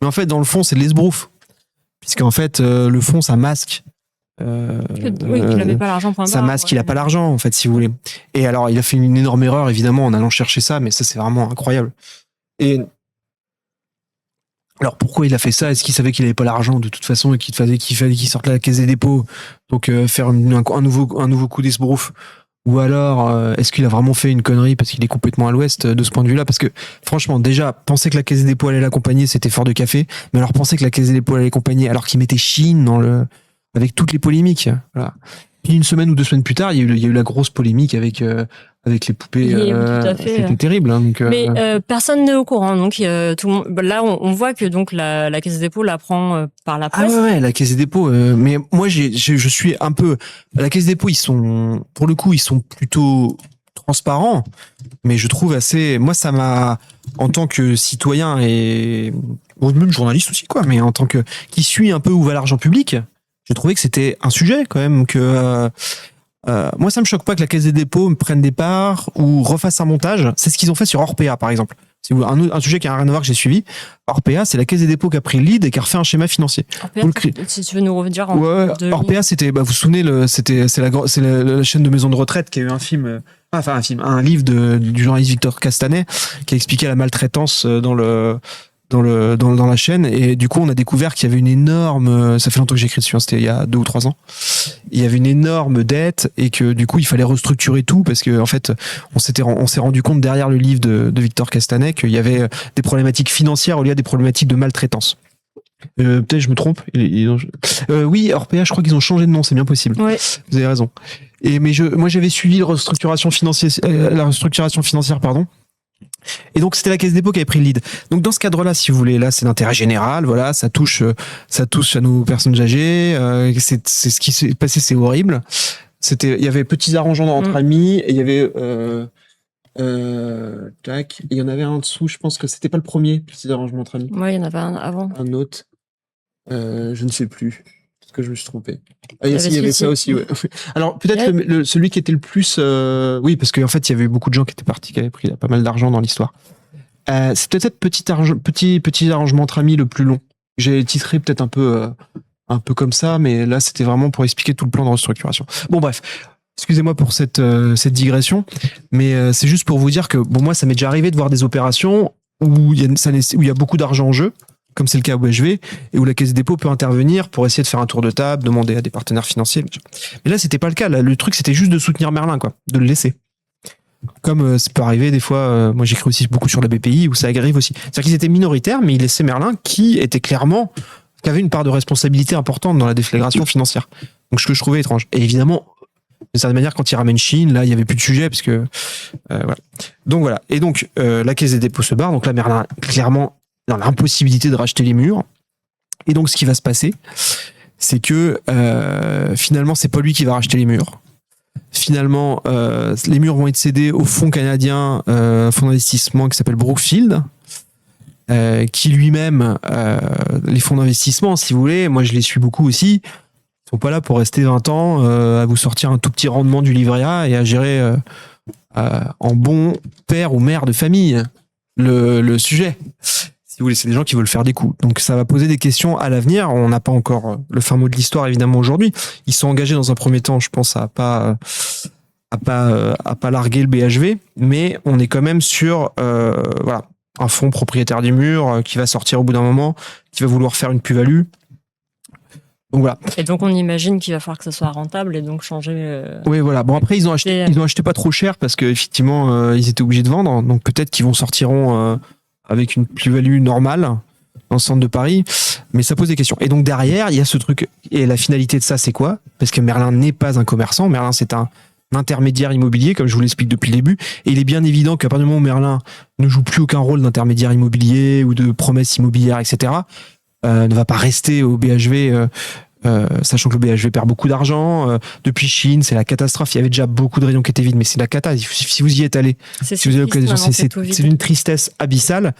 Mais en fait, dans le fond, c'est de l'esbrouf, puisqu'en fait, le fond, ça masque. Oui, qu'il n'avait pas l'argent. Ça masque qu'il a pas l'argent, en fait, si vous voulez. Et alors, il a fait une énorme erreur, évidemment, en allant chercher ça, mais ça, c'est vraiment incroyable. Et alors, pourquoi il a fait ça? Est-ce qu'il savait qu'il avait pas l'argent de toute façon et qu'il fallait qu'il sorte la Caisse des Dépôts, donc faire un nouveau coup d'esbrouf? Ou alors, est-ce qu'il a vraiment fait une connerie parce qu'il est complètement à l'ouest de ce point de vue-là? Parce que, franchement, déjà, penser que la Caisse des Dépôts allait l'accompagner, c'était fort de café. Mais alors, penser que la Caisse des Dépôts allait l'accompagner alors qu'il mettait Chine avec toutes les polémiques. Voilà. Puis une semaine ou 2 semaines plus tard, il y a eu la grosse polémique avec les poupées. Oui, tout à fait. C'était terrible. Hein, donc, mais personne n'est au courant. Donc tout le monde, là, on voit que donc la Caisse des Dépôts l'apprend par la presse. Ah ouais, la Caisse des Dépôts. Mais moi, je suis un peu. La Caisse des Dépôts, pour le coup, ils sont plutôt transparents. Mais je trouve assez. Moi, ça m'a, en tant que citoyen et même journaliste aussi, quoi. Mais en tant que qui suit un peu où va l'argent public. J'ai trouvé que c'était un sujet quand même que moi ça me choque pas que la Caisse des Dépôts me prenne des parts ou refasse un montage. C'est ce qu'ils ont fait sur Orpea par exemple. C'est un sujet qui a rien à voir que j'ai suivi. Orpea, c'est la Caisse des Dépôts qui a pris le lead et qui a refait un schéma financier. Orpea, si tu veux nous revenir Orpea, c'était, vous vous souvenez, c'est la chaîne de maison de retraite qui a eu un film, un livre du journaliste Victor Castanet qui a expliqué la maltraitance dans la chaîne, et du coup on a découvert qu'il y avait une énorme, ça fait longtemps que j'écris dessus, hein, c'était il y a 2 ou 3 ans, il y avait une énorme dette et que du coup il fallait restructurer tout parce que en fait on s'est rendu compte derrière le livre de Victor Castanet qu'il y avait des problématiques financières au lieu des problématiques de maltraitance. Peut-être je me trompe. Oui, Orpea, je crois qu'ils ont changé de nom, c'est bien possible. Ouais. Vous avez raison. Moi j'avais suivi la restructuration financière, pardon. Et donc c'était la Caisse des Dépôts qui avait pris le lead. Donc dans ce cadre-là, si vous voulez, là c'est l'intérêt général, voilà, ça touche à nos personnes âgées. C'est ce qui s'est passé, c'est horrible. Il y avait petits arrangements entre amis, et il y avait il y en avait un en dessous. Je pense que c'était pas le premier petit arrangement entre amis. Ouais, il y en avait un avant. Un autre, je ne sais plus. Parce que je me suis trompé. Il y avait ça aussi, ouais. Alors, peut-être celui qui était le plus, oui, parce qu'en fait, il y avait eu beaucoup de gens qui étaient partis, qui avaient pris pas mal d'argent dans l'histoire. C'est peut-être petit arrangement entre amis le plus long. J'ai titré peut-être un peu comme ça, mais là, c'était vraiment pour expliquer tout le plan de restructuration. Bon, bref. Excusez-moi pour cette digression, mais c'est juste pour vous dire que, bon, moi, ça m'est déjà arrivé de voir des opérations où il y a beaucoup d'argent en jeu, comme c'est le cas au BHV, et où la Caisse des Dépôts peut intervenir pour essayer de faire un tour de table, demander à des partenaires financiers. Mais là, c'était pas le cas. Là, le truc, c'était juste de soutenir Merlin, quoi, de le laisser. Comme ça peut arriver des fois, moi j'écris aussi beaucoup sur la BPI, où ça arrive aussi. C'est-à-dire qu'ils étaient minoritaires, mais ils laissaient Merlin, qui avait une part de responsabilité importante dans la déflagration financière. Donc ce que je trouvais étrange. Et évidemment, de certaine manière, quand ils ramènent Chine, là, il y avait plus de sujet, parce que voilà. Donc voilà. Et donc la Caisse des Dépôts se barre. Donc là, Merlin, clairement, dans l'impossibilité de racheter les murs. Et donc, ce qui va se passer, c'est que finalement, c'est pas lui qui va racheter les murs. Finalement, les murs vont être cédés au fonds canadien, fonds d'investissement qui s'appelle Brookfield, qui lui-même, les fonds d'investissement, si vous voulez, moi je les suis beaucoup aussi, Ils sont pas là pour rester 20 ans à vous sortir un tout petit rendement du livret A et à gérer en bon père ou mère de famille le sujet. Si vous voulez, c'est des gens qui veulent faire des coups. Donc ça va poser des questions à l'avenir. On n'a pas encore le fin mot de l'histoire évidemment aujourd'hui. Ils sont engagés dans un premier temps, je pense, à pas larguer le BHV, mais on est quand même sur voilà, un fonds propriétaire des murs qui va sortir au bout d'un moment, qui va vouloir faire une plus-value. Donc voilà. Et donc on imagine qu'il va falloir que ça soit rentable et donc changer. Oui, voilà. Bon, après ils ont acheté pas trop cher parce que effectivement ils étaient obligés de vendre. Donc peut-être qu'ils sortiront avec une plus-value normale dans le centre de Paris, mais ça pose des questions. Et donc derrière, il y a ce truc. Et la finalité de ça, c'est quoi? Parce que Merlin n'est pas un commerçant. Merlin, c'est un intermédiaire immobilier, comme je vous l'explique depuis le début. Et il est bien évident qu'à partir du moment où Merlin ne joue plus aucun rôle d'intermédiaire immobilier ou de promesse immobilière, etc., ne va pas rester au BHV. Sachant que le BHV perd beaucoup d'argent. Depuis Chine, c'est la catastrophe. Il y avait déjà beaucoup de rayons qui étaient vides, mais c'est la cata. Si vous y êtes allé, si vous avez l'occasion, c'est une tristesse abyssale.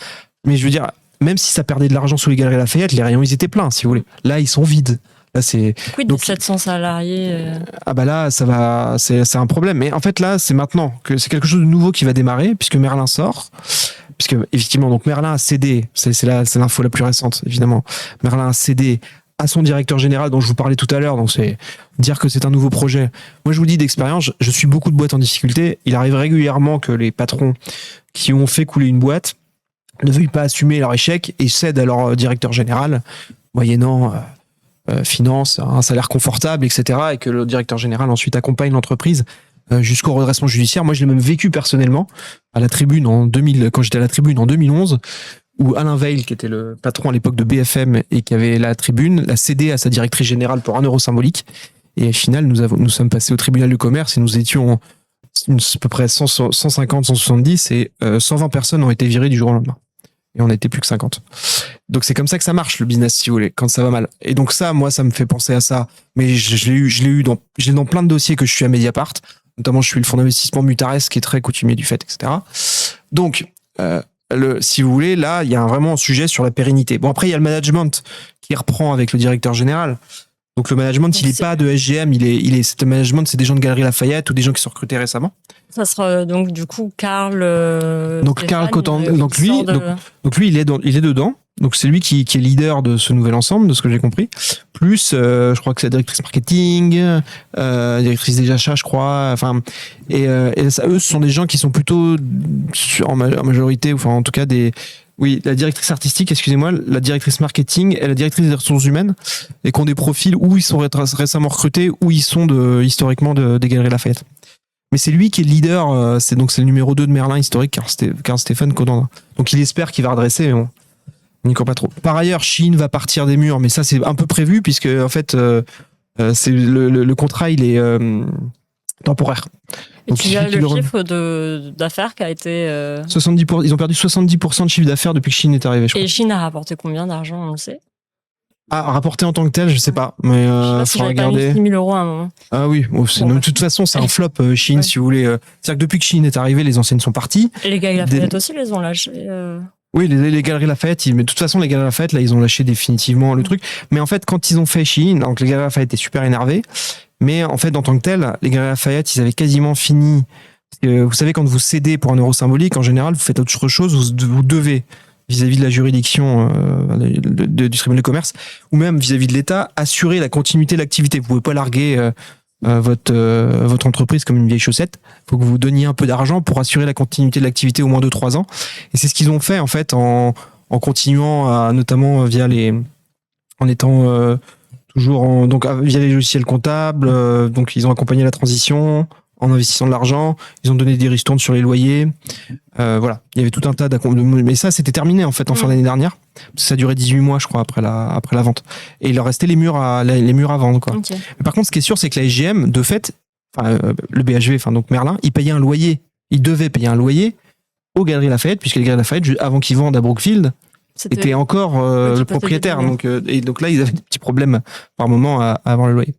Mais je veux dire, même si ça perdait de l'argent sous les Galeries Lafayette, les rayons, ils étaient pleins, si vous voulez. Là, ils sont vides. Là, c'est. Quid de 700 salariés Ah bah là, ça va, c'est un problème. Mais en fait, là, c'est maintenant que c'est quelque chose de nouveau qui va démarrer, puisque Merlin sort. Puisque, effectivement, donc Merlin a cédé, c'est l'info la plus récente, évidemment. Merlin a cédé à son directeur général dont je vous parlais tout à l'heure, donc c'est dire que c'est un nouveau projet. Moi, je vous dis d'expérience, je suis beaucoup de boîtes en difficulté. Il arrive régulièrement que les patrons qui ont fait couler une boîte ne veuillent pas assumer leur échec et cèdent à leur directeur général, moyennant finance, un salaire confortable, etc. Et que le directeur général ensuite accompagne l'entreprise jusqu'au redressement judiciaire. Moi, je l'ai même vécu personnellement à la Tribune quand j'étais à la Tribune en 2011. Où Alain Veil, qui était le patron à l'époque de BFM et qui avait la Tribune, l'a cédé à sa directrice générale pour 1 euro symbolique. Et au final, nous sommes passés au tribunal de commerce et nous étions à peu près 150, 170 et 120 personnes ont été virées du jour au lendemain. Et on n'était plus que 50. Donc c'est comme ça que ça marche, le business, si vous voulez, quand ça va mal. Et donc ça, moi, ça me fait penser à ça. Mais je l'ai dans plein de dossiers que je suis à Mediapart. Notamment, je suis le fonds d'investissement Mutares, qui est très coutumier du fait, etc. Donc, si vous voulez, là, il y a vraiment un sujet sur la pérennité. Bon, après, il y a le management qui reprend avec le directeur général. Donc, le management, il n'est pas de SGM, c'est le management, c'est des gens de Galeries Lafayette ou des gens qui sont recrutés récemment. Ça sera donc, du coup, Karl. Donc, Karl Cotan, donc lui, il est dedans. Donc, c'est lui qui est leader de ce nouvel ensemble, de ce que j'ai compris. Plus, je crois que c'est la directrice marketing, directrice des achats, je crois. Enfin, et ça, eux, ce sont des gens qui sont plutôt en majorité, enfin, en tout cas la directrice artistique, excusez-moi, la directrice marketing et la directrice des ressources humaines, et qui ont des profils où ils sont récemment recrutés, où ils sont historiquement des Galeries Lafayette. Mais c'est lui qui est le leader, c'est le numéro 2 de Merlin historique, Karl Stéphane Codan. Donc il espère qu'il va redresser, mais bon, on n'y croit pas trop. Par ailleurs, Chine va partir des murs, mais ça c'est un peu prévu, puisque en fait, c'est le contrat, il est temporaire. Et donc, tu as le chiffre d'affaires qui a été... 70%, ils ont perdu 70% de chiffre d'affaires depuis que Chine est arrivée, je crois. Et Chine a rapporté combien d'argent, on le sait? Rapporté en tant que tel, je sais pas, mais faut regarder. 6 000 euros à un moment. Ah oui, de toute façon, c'est un flop, Chine, si vous voulez. C'est-à-dire que depuis que Chine est arrivée, les anciennes sont parties. Et les Galeries Lafayette aussi les ont lâchés. Oui, les Galeries Lafayette, mais de toute façon, les Galeries Lafayette, là, ils ont lâché définitivement le truc. Mais en fait, quand ils ont fait Chine, donc les Galeries Lafayette étaient super énervés. Mais en fait, en tant que tel, les Galeries Lafayette, ils avaient quasiment fini. Vous savez, quand vous cédez pour 1 euro symbolique, en général, vous faites autre chose, vous devez, vis-à-vis de la juridiction du tribunal de commerce, ou même vis-à-vis de l'État, assurer la continuité de l'activité. Vous pouvez pas larguer votre entreprise comme une vieille chaussette. Il faut que vous donniez un peu d'argent pour assurer la continuité de l'activité au moins 2-3 ans. Et c'est ce qu'ils ont fait, en fait, en continuant notamment en étant toujours via les logiciels comptables. Donc, ils ont accompagné la transition en investissant de l'argent, ils ont donné des ristournes sur les loyers. Voilà, il y avait tout un tas d'accompagnements. Mais ça, c'était terminé en fait en fin d'année dernière. Ça a duré 18 mois, je crois, après la vente. Et il leur restait les murs à vendre, quoi. Okay. Mais par contre, ce qui est sûr, c'est que la SGM, de fait, le BHV, donc Merlin, il payait un loyer. Il devait payer un loyer aux Galeries Lafayette, puisque les Galeries Lafayette, avant qu'ils vendent à Brookfield, était encore le propriétaire. Donc là, ils avaient des petits problèmes par moment à avoir le loyer.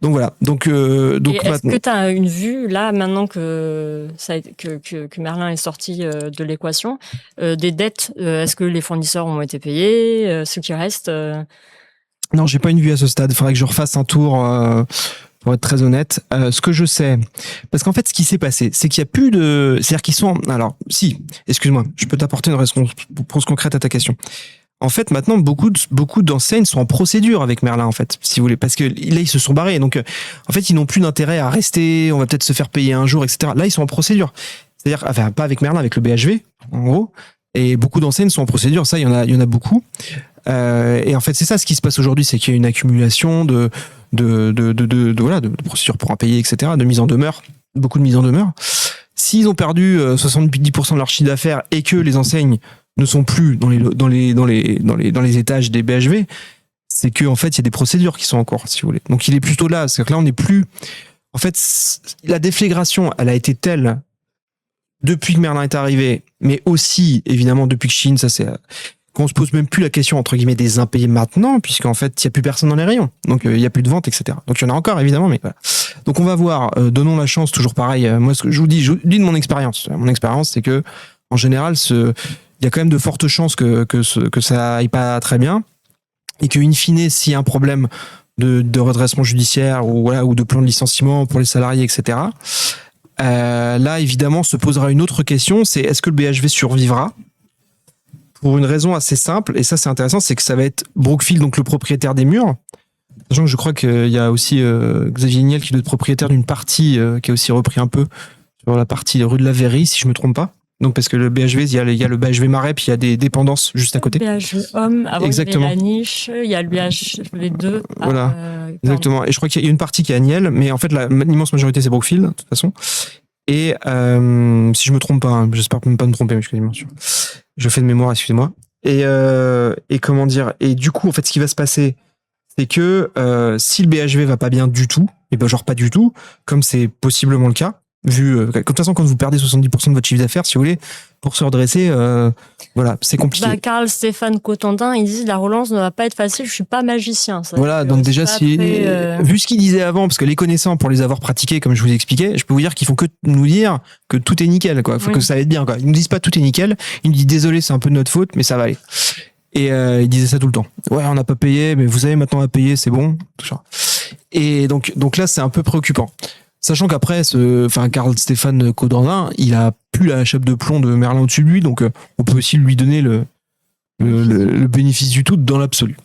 Donc voilà. Donc est-ce que tu as une vue là maintenant que Merlin est sorti de l'équation des dettes? Est-ce que les fournisseurs ont été payés? Ceux qui restent Non, j'ai pas une vue à ce stade. Il faudrait que je refasse un tour, pour être très honnête. Ce que je sais, parce qu'en fait, ce qui s'est passé, c'est qu'il y a plus de, c'est-à-dire qu'ils sont, alors, si, excuse-moi, je peux t'apporter une réponse concrète à ta question. En fait, maintenant, beaucoup d'enseignes sont en procédure avec Merlin, en fait, si vous voulez, parce que là, ils se sont barrés. Donc, en fait, ils n'ont plus d'intérêt à rester. On va peut-être se faire payer un jour, etc. Là, ils sont en procédure. C'est-à-dire, enfin, pas avec Merlin, avec le BHV, en gros. Et beaucoup d'enseignes sont en procédure. Ça, il y en a beaucoup. Et en fait, c'est ça ce qui se passe aujourd'hui, c'est qu'il y a une accumulation de procédures pour impayés, etc., de mise en demeure, beaucoup de mise en demeure. S'ils ont perdu 70% de leur chiffre d'affaires et que les enseignes ne sont plus dans les étages des BHV, c'est que en fait, il y a des procédures qui sont en cours, si vous voulez. Donc, il est plutôt là. C'est que là, on n'est plus. En fait, la déflagration, elle a été telle depuis que Merlin est arrivé, mais aussi évidemment depuis que Chine, ça c'est qu'on se pose même plus la question entre guillemets des impayés maintenant, puisqu'en fait il y a plus personne dans les rayons, donc il y a plus de ventes, etc. Donc il y en a encore évidemment, mais voilà. Donc on va voir. Donnons la chance, toujours pareil. Moi, ce que je vous dis de mon expérience. Mon expérience, c'est que en général, il y a quand même de fortes chances que ça aille pas très bien, et que in fine, s'il y a un problème de redressement judiciaire ou voilà ou de plan de licenciement pour les salariés, etc. Là, évidemment, se posera une autre question, c'est est-ce que le BHV survivra? Pour une raison assez simple, et ça c'est intéressant, c'est que ça va être Brookfield, donc le propriétaire des murs. Sachant que je crois qu'il y a aussi Xavier Niel qui doit être propriétaire d'une partie qui a aussi repris un peu sur la partie rue de la Verrerie, si je me trompe pas. Donc parce que le BHV, il y a le BHV Marais, puis il y a des dépendances juste à côté. Le BHV Homme, avant exactement. Il y a la Niche, il y a le BHV 2. Voilà, exactement. Et je crois qu'il y a une partie qui est à Niel, mais en fait l'immense majorité c'est Brookfield, de toute façon. Et si je me trompe pas, hein, j'espère même pas me tromper, mais je suis quasiment sûr. Je fais de mémoire, excusez-moi. Et comment dire? Et du coup, en fait, ce qui va se passer, c'est que si le BHV va pas bien du tout, et ben genre pas du tout, comme c'est possiblement le cas, vu de toute façon quand vous perdez 70% de votre chiffre d'affaires, si vous voulez, pour se redresser, voilà, c'est compliqué. Carl Stéphane Cotandin, il dit la relance ne va pas être facile, je suis pas magicien. Ça voilà, donc déjà vu ce qu'il disait avant, parce que les connaissants, pour les avoir pratiqués, comme je vous expliquais, je peux vous dire qu'ils font que nous dire que tout est nickel, quoi. Faut que ça va être bien, quoi. Ils nous disent pas tout est nickel, ils nous disent désolé, c'est un peu de notre faute, mais ça va aller. Et ils disaient ça tout le temps. Ouais, on n'a pas payé, mais vous savez maintenant à payer, c'est bon. Tout ça. Et donc là, c'est un peu préoccupant. Sachant qu'après, Carl Stéphane Cotandin, il a plus la chape de plomb de Merlin au-dessus de lui, donc on peut aussi lui donner le bénéfice du tout dans l'absolu.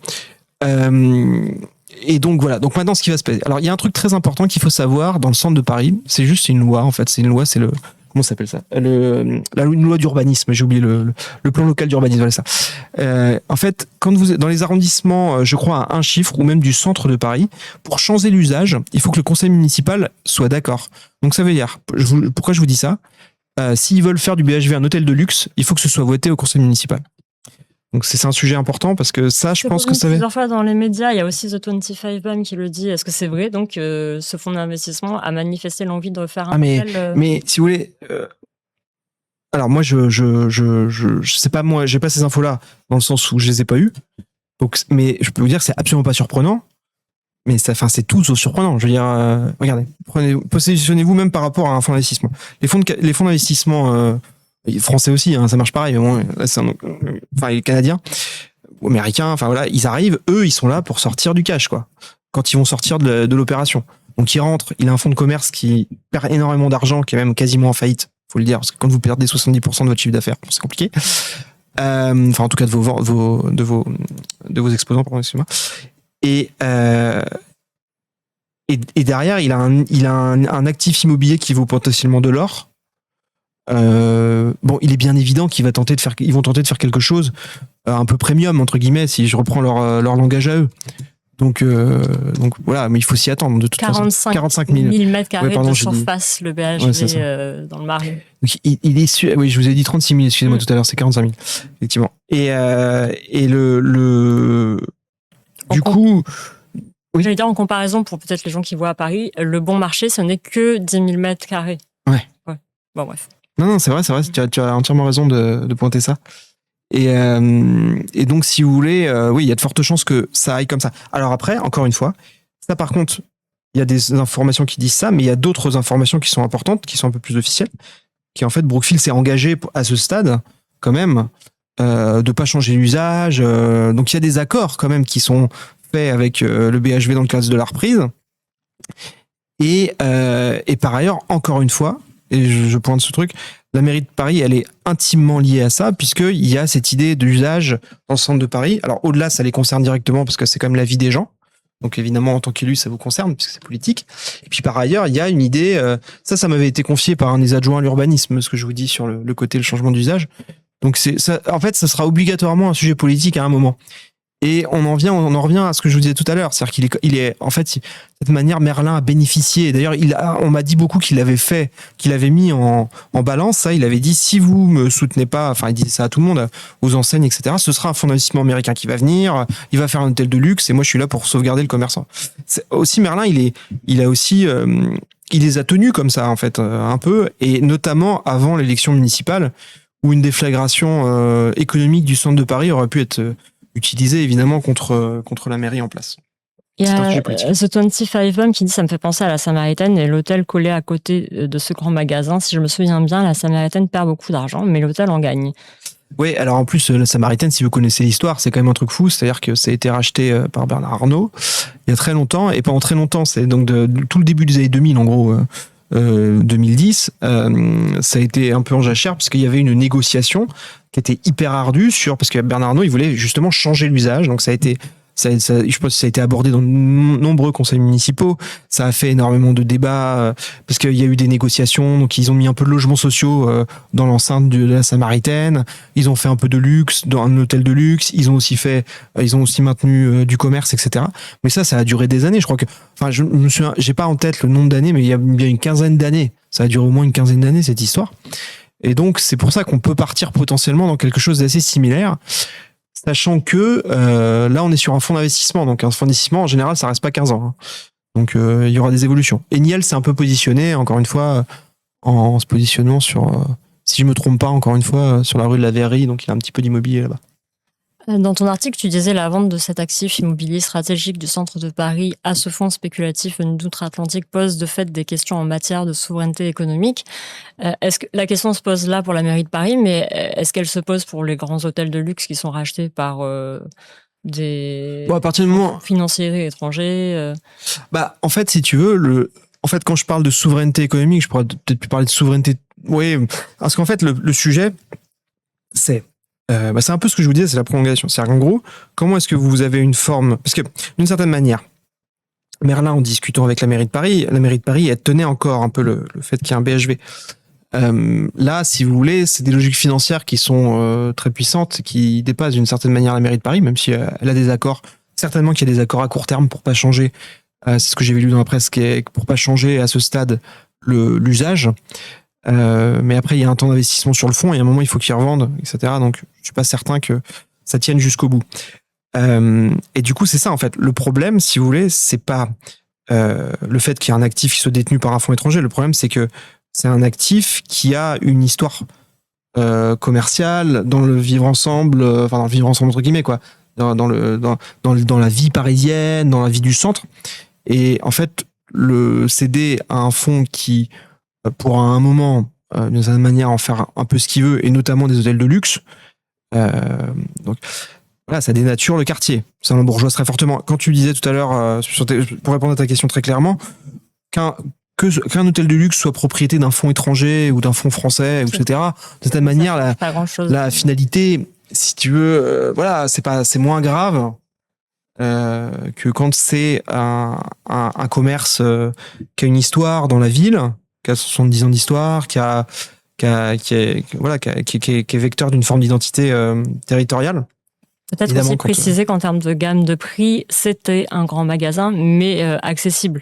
Et donc voilà. Donc maintenant, ce qui va se passer. Alors, il y a un truc très important qu'il faut savoir dans le centre de Paris. C'est juste une loi, en fait. C'est une loi, c'est comment ça s'appelle ça? Une loi d'urbanisme. J'ai oublié le plan local d'urbanisme. Voilà ça. En fait, quand vous êtes dans les arrondissements, je crois à un chiffre ou même du centre de Paris, pour changer l'usage, il faut que le conseil municipal soit d'accord. Donc ça veut dire, pourquoi je vous dis ça? S'ils veulent faire du BHV un hôtel de luxe, il faut que ce soit voté au conseil municipal. Donc c'est un sujet important parce que ça, je pense que ça va. Plusieurs fois dans les médias, il y a aussi The 25 BAM qui le dit. Est-ce que c'est vrai? Donc ce fonds d'investissement a manifesté l'envie de faire un hôtel. Mais si vous voulez, alors moi je sais pas, moi j'ai pas ces infos-là dans le sens où je les ai pas eues. Donc, mais je peux vous dire que c'est absolument pas surprenant. Mais c'est tout sauf surprenant. Je veux dire, regardez, positionnez-vous même par rapport à un fonds d'investissement. Les fonds d'investissement français aussi, hein, ça marche pareil. Mais bon, là, les Canadiens, ou Américains, enfin voilà, ils arrivent, eux, ils sont là pour sortir du cash, quoi. Quand ils vont sortir de l'opération. Donc ils rentrent, il a un fonds de commerce qui perd énormément d'argent, qui est même quasiment en faillite, faut le dire, parce que quand vous perdez 70% de votre chiffre d'affaires, c'est compliqué. Enfin, en tout cas de vos exposants, pardon, excusez-moi. Et derrière, il a un actif immobilier qui vaut potentiellement de l'or. Bon, il est bien évident qu'ils vont tenter de faire quelque chose un peu premium entre guillemets, si je reprends leur langage à eux. Donc voilà, mais il faut s'y attendre de toute façon. 45 000 mètres carrés de surface, le BHV dans le Marais. Donc, il est sûr. Oui, je vous ai dit 36 000, excusez-moi tout à l'heure, c'est 45 000, effectivement. Et du coup. Oui. J'allais dire en comparaison, pour peut-être les gens qui voient à Paris, le bon marché, ce n'est que 10 000 mètres carrés. Ouais. Bon, bref. Non, c'est vrai, tu as entièrement raison de pointer ça. Et donc, si vous voulez, oui, il y a de fortes chances que ça aille comme ça. Alors après, encore une fois, ça par contre, il y a des informations qui disent ça, mais il y a d'autres informations qui sont importantes, qui sont un peu plus officielles, qui en fait, Brookfield s'est engagé à ce stade, quand même, de pas changer l'usage. Donc il y a des accords quand même qui sont fait avec le BHV dans le cadre de la reprise. Et par ailleurs, encore une fois, et je pointe ce truc, la mairie de Paris, elle est intimement liée à ça, puisqu'il y a cette idée de l'usage dans le centre de Paris. Alors au-delà, ça les concerne directement, parce que c'est quand même la vie des gens. Donc évidemment, en tant qu'élu, ça vous concerne, puisque c'est politique. Et puis par ailleurs, il y a une idée, ça m'avait été confié par un des adjoints à l'urbanisme, ce que je vous dis sur le côté, le changement d'usage. Donc ça, en fait, ça sera obligatoirement un sujet politique à un moment. Et on en revient à ce que je vous disais tout à l'heure, c'est-à-dire qu'il est en fait, cette manière, Merlin a bénéficié. D'ailleurs, on m'a dit beaucoup qu'il avait mis en balance ça. Il avait dit, si vous me soutenez pas, enfin, il disait ça à tout le monde, aux enseignes, etc. Ce sera un fonds d'investissement américain qui va venir, il va faire un hôtel de luxe, et moi, je suis là pour sauvegarder le commerçant. Aussi, Merlin, il les a tenus comme ça, en fait, un peu, et notamment avant l'élection municipale, où une déflagration économique du centre de Paris aurait pu être utilisée évidemment contre la mairie en place. Il y a The 25 Homme qui dit ça me fait penser à la Samaritaine et l'hôtel collé à côté de ce grand magasin. Si je me souviens bien, la Samaritaine perd beaucoup d'argent, mais l'hôtel en gagne. Oui, alors en plus, la Samaritaine, si vous connaissez l'histoire, c'est quand même un truc fou. C'est-à-dire que ça a été racheté par Bernard Arnault il y a très longtemps, et pendant très longtemps, c'est donc de tout le début des années 2000 en gros. 2010, ça a été un peu en jachère puisqu'il y avait une négociation qui était hyper ardue parce que Bernard Arnault, il voulait justement changer l'usage. Donc je pense que ça a été abordé dans de nombreux conseils municipaux. Ça a fait énormément de débats parce qu'il y a eu des négociations. Donc ils ont mis un peu de logements sociaux dans l'enceinte de la Samaritaine. Ils ont fait un peu de luxe dans un hôtel de luxe. Ils ont aussi maintenu du commerce, etc. Mais ça a duré des années. Je crois que, enfin, je me souviens, j'ai pas en tête le nombre d'années, mais il y a bien une quinzaine d'années. Ça a duré au moins une quinzaine d'années cette histoire. Et donc c'est pour ça qu'on peut partir potentiellement dans quelque chose d'assez similaire. Sachant que là, on est sur un fonds d'investissement. Donc, un fonds d'investissement, en général, ça reste pas 15 ans. Hein. Donc, il y aura des évolutions. Et Niel s'est un peu positionné, encore une fois, en se positionnant sur, si je me trompe pas, encore une fois, sur la rue de la Verrerie. Donc, il a un petit peu d'immobilier là-bas. Dans ton article, tu disais la vente de cet actif immobilier stratégique du centre de Paris à ce fonds spéculatif d'outre-Atlantique pose de fait des questions en matière de souveraineté économique. Est-ce que la question se pose là pour la mairie de Paris, mais est-ce qu'elle se pose pour les grands hôtels de luxe qui sont rachetés par des à partir du moment financiers étrangers en fait, si tu veux, quand je parle de souveraineté économique, je pourrais peut-être plus parler de souveraineté. Oui, parce qu'en fait, le sujet, c'est un peu ce que je vous disais, c'est la prolongation. C'est-à-dire qu'en gros, comment est-ce que vous avez une forme... Parce que, d'une certaine manière, Merlin, en discutant avec la mairie de Paris, elle tenait encore un peu le fait qu'il y ait un BHV. Là, si vous voulez, c'est des logiques financières qui sont très puissantes, qui dépassent d'une certaine manière la mairie de Paris, même si elle a des accords. Certainement qu'il y a des accords à court terme pour pas changer. C'est ce que j'ai lu dans la presse, pour pas changer à ce stade l'usage. Mais après, il y a un temps d'investissement sur le fond et à un moment, il faut qu'ils revendent, etc. Donc, je suis pas certain que ça tienne jusqu'au bout. Et du coup, c'est ça, en fait. Le problème, si vous voulez, c'est pas le fait qu'il y ait un actif qui soit détenu par un fonds étranger. Le problème, c'est que c'est un actif qui a une histoire commerciale dans le vivre ensemble, dans le vivre ensemble entre guillemets, quoi. Dans la vie parisienne, dans la vie du centre. Et en fait, le céder à un fonds qui pour un moment, d'une certaine manière, en faire un peu ce qu'il veut, et notamment des hôtels de luxe. Donc, voilà, ça dénature le quartier. Ça l'embourgeoise très fortement. Quand tu disais tout à l'heure, pour répondre à ta question très clairement, qu'un hôtel de luxe soit propriété d'un fonds étranger ou d'un fonds français, etc., de cette manière, la finalité, si tu veux, c'est moins grave que quand c'est un commerce qui a une histoire dans la ville, qui a 70 ans d'histoire, qui est vecteur d'une forme d'identité territoriale. Peut-être évidemment, aussi préciser qu'en termes de gamme de prix, c'était un grand magasin, mais accessible.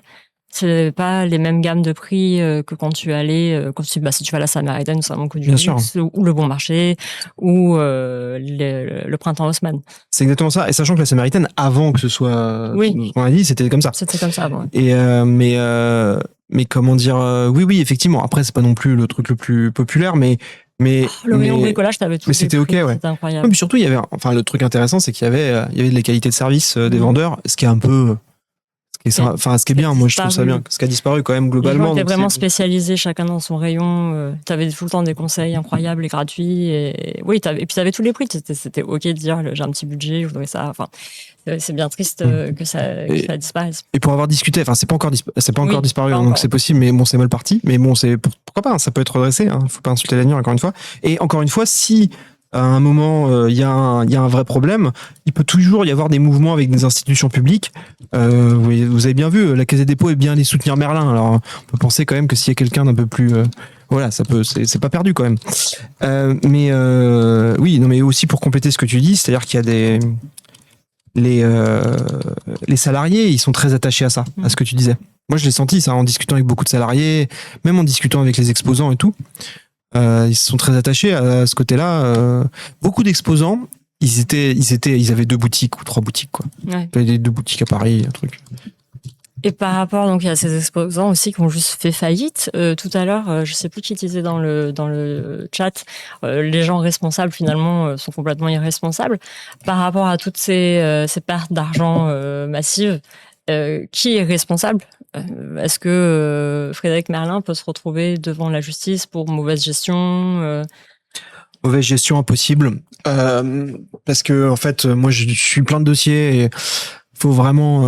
C'est pas les mêmes gammes de prix que quand tu allais, si tu vas à la Samaritaine, c'est un coup du luxe, ou le Bon Marché, ou le Printemps Haussmann. C'est exactement ça. Et sachant que la Samaritaine, avant que ce soit, ce qu'on a dit, c'était comme ça. C'était comme ça avant. Et mais comment dire, oui, effectivement. Après, c'est pas non plus le truc le plus populaire, mais le rayon bricolage, t'avais tout. Mais c'était ok, ouais. C'était incroyable. Mais surtout, il y avait, le truc intéressant, c'est qu'il y avait de la qualité de service des vendeurs, ce qui est un peu Et ça, enfin, ce qui est bien, moi je trouve ça bien. Ce qui a disparu quand même globalement. Les gens étaient vraiment spécialisés, chacun dans son rayon. T'avais tout le temps des conseils incroyables et gratuits. Et oui, et puis t'avais tous les prix. C'était ok de dire j'ai un petit budget, je voudrais ça. Enfin, c'est bien triste que ça disparaisse. Et pour avoir discuté, enfin, c'est pas encore disparu, donc c'est possible, mais bon, c'est mal parti. Mais bon, pourquoi pas, hein, ça peut être redressé. Hein, faut pas insulter l'avenir, encore une fois. Et encore une fois, si à un moment il y a un vrai problème, il peut toujours y avoir des mouvements avec des institutions publiques. Vous avez bien vu, la Caisse des dépôts est bien allée soutenir Merlin. Alors, on peut penser quand même que s'il y a quelqu'un d'un peu plus, voilà, ça peut, c'est pas perdu quand même. Mais oui, non, mais aussi pour compléter ce que tu dis, c'est-à-dire qu'il y a les salariés, ils sont très attachés à ça, à ce que tu disais. Moi, je l'ai senti ça en discutant avec beaucoup de salariés, même en discutant avec les exposants et tout. Ils sont très attachés à ce côté-là. Beaucoup d'exposants, ils avaient 2 boutiques ou 3 boutiques, quoi. Ouais. Des 2 boutiques à Paris, un truc. Et par rapport donc à ces exposants aussi qui ont juste fait faillite, tout à l'heure, je sais plus qui disait dans le chat, les gens responsables finalement sont complètement irresponsables par rapport à toutes ces pertes d'argent massives. Qui est responsable? Est-ce que Frédéric Merlin peut se retrouver devant la justice pour mauvaise gestion? Mauvaise gestion impossible, parce que en fait, moi, je suis plein de dossiers et faut vraiment,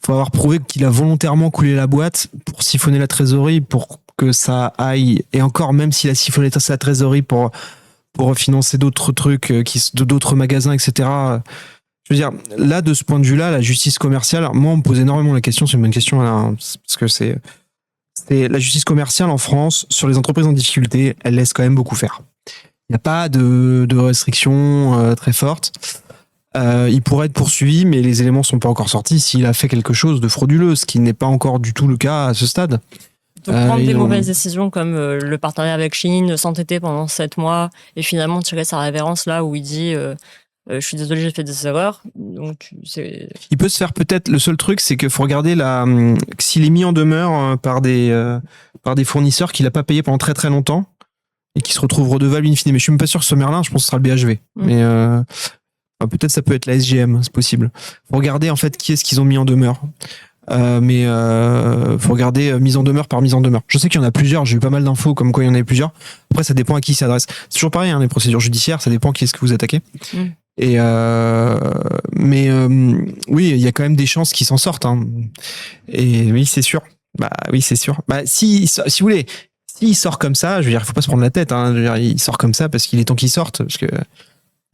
faut avoir prouvé qu'il a volontairement coulé la boîte pour siphonner la trésorerie, pour que ça aille, et encore même s'il a siphonné sa trésorerie pour financer d'autres trucs, d'autres magasins, etc. Je veux dire, là, de ce point de vue-là, la justice commerciale, moi, on me pose énormément la question, c'est une bonne question, là, parce que c'est la justice commerciale en France, sur les entreprises en difficulté, elle laisse quand même beaucoup faire. Il n'y a pas de restrictions très fortes. Il pourrait être poursuivi, mais les éléments sont pas encore sortis s'il a fait quelque chose de frauduleux, ce qui n'est pas encore du tout le cas à ce stade. Donc prendre des mauvaises décisions comme le partenariat avec Chine, s'entêter pendant 7 mois et finalement tirer sa révérence là où il dit je suis désolé, j'ai fait des erreurs. Donc il peut se faire peut-être. Le seul truc, c'est qu'il faut regarder s'il est mis en demeure par des fournisseurs qu'il a pas payé pendant très très longtemps et qui se retrouvent redevables in fine. Mais je suis même pas sûr que ce Merlin, je pense que ce sera le BHV. Mais peut-être ça peut être la SGM, c'est possible. Faut regarder en fait qui est-ce qu'ils ont mis en demeure. Mais faut regarder mise en demeure par mise en demeure. Je sais qu'il y en a plusieurs, j'ai eu pas mal d'infos comme quoi il y en avait plusieurs. Après, ça dépend à qui il s'adresse. C'est toujours pareil, hein, les procédures judiciaires, ça dépend qui est-ce que vous attaquez. Et oui, il y a quand même des chances qu'ils s'en sortent. Hein. Et oui, c'est sûr. Bah oui, c'est sûr. Bah si vous voulez, s'il sort comme ça, je veux dire, il faut pas se prendre la tête. Hein. Je veux dire, il sort comme ça parce qu'il est temps qu'il sorte, parce que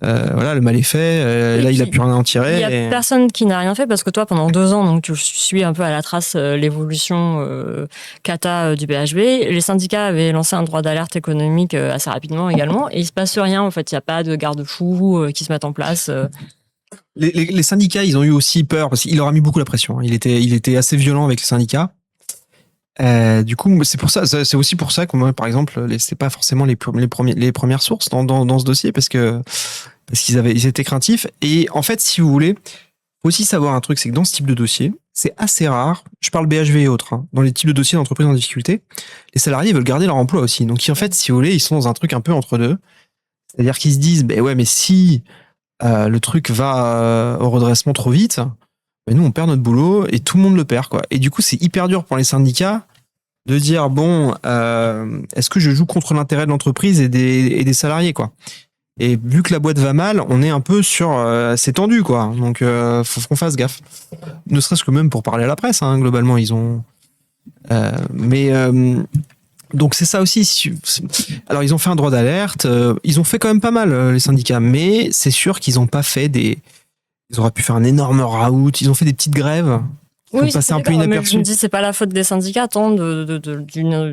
voilà, le mal est fait. Là, il a plus rien à en tirer. Il y a personne qui n'a rien fait parce que toi, pendant 2 ans, donc tu suis un peu à la trace l'évolution cata du BHV. Les syndicats avaient lancé un droit d'alerte économique assez rapidement également, et il se passe rien. En fait, il y a pas de garde-fous qui se mettent en place. Les syndicats, ils ont eu aussi peur parce qu'il leur a mis beaucoup la pression. Il était assez violent avec les syndicats. Du coup, c'est pour ça, c'est aussi pour ça que moi, par exemple, c'est pas forcément les premières sources dans ce dossier parce qu'ils étaient craintifs. Et en fait, si vous voulez, faut aussi savoir un truc, c'est que dans ce type de dossier, c'est assez rare. Je parle BHV et autres, hein, dans les types de dossiers d'entreprises en difficulté, les salariés veulent garder leur emploi aussi. Donc, en fait, si vous voulez, ils sont dans un truc un peu entre deux. C'est-à-dire qu'ils se disent, ben ouais, mais si le truc va au redressement trop vite, nous on perd notre boulot et tout le monde le perd, quoi. Et du coup, c'est hyper dur pour les syndicats de dire bon, est-ce que je joue contre l'intérêt de l'entreprise et des salariés, quoi. Et vu que la boîte va mal, on est un peu sur c'est tendu, quoi. Donc faut qu'on fasse gaffe. Ne serait-ce que même pour parler à la presse, hein, globalement, ils ont donc c'est ça aussi. Alors ils ont fait un droit d'alerte, ils ont fait quand même pas mal les syndicats, mais c'est sûr qu'ils ont pas fait ils auraient pu faire un énorme raout, ils ont fait des petites grèves. Oui, passer un peu inaperçu. Je me dis, c'est pas la faute des syndicats, tant non,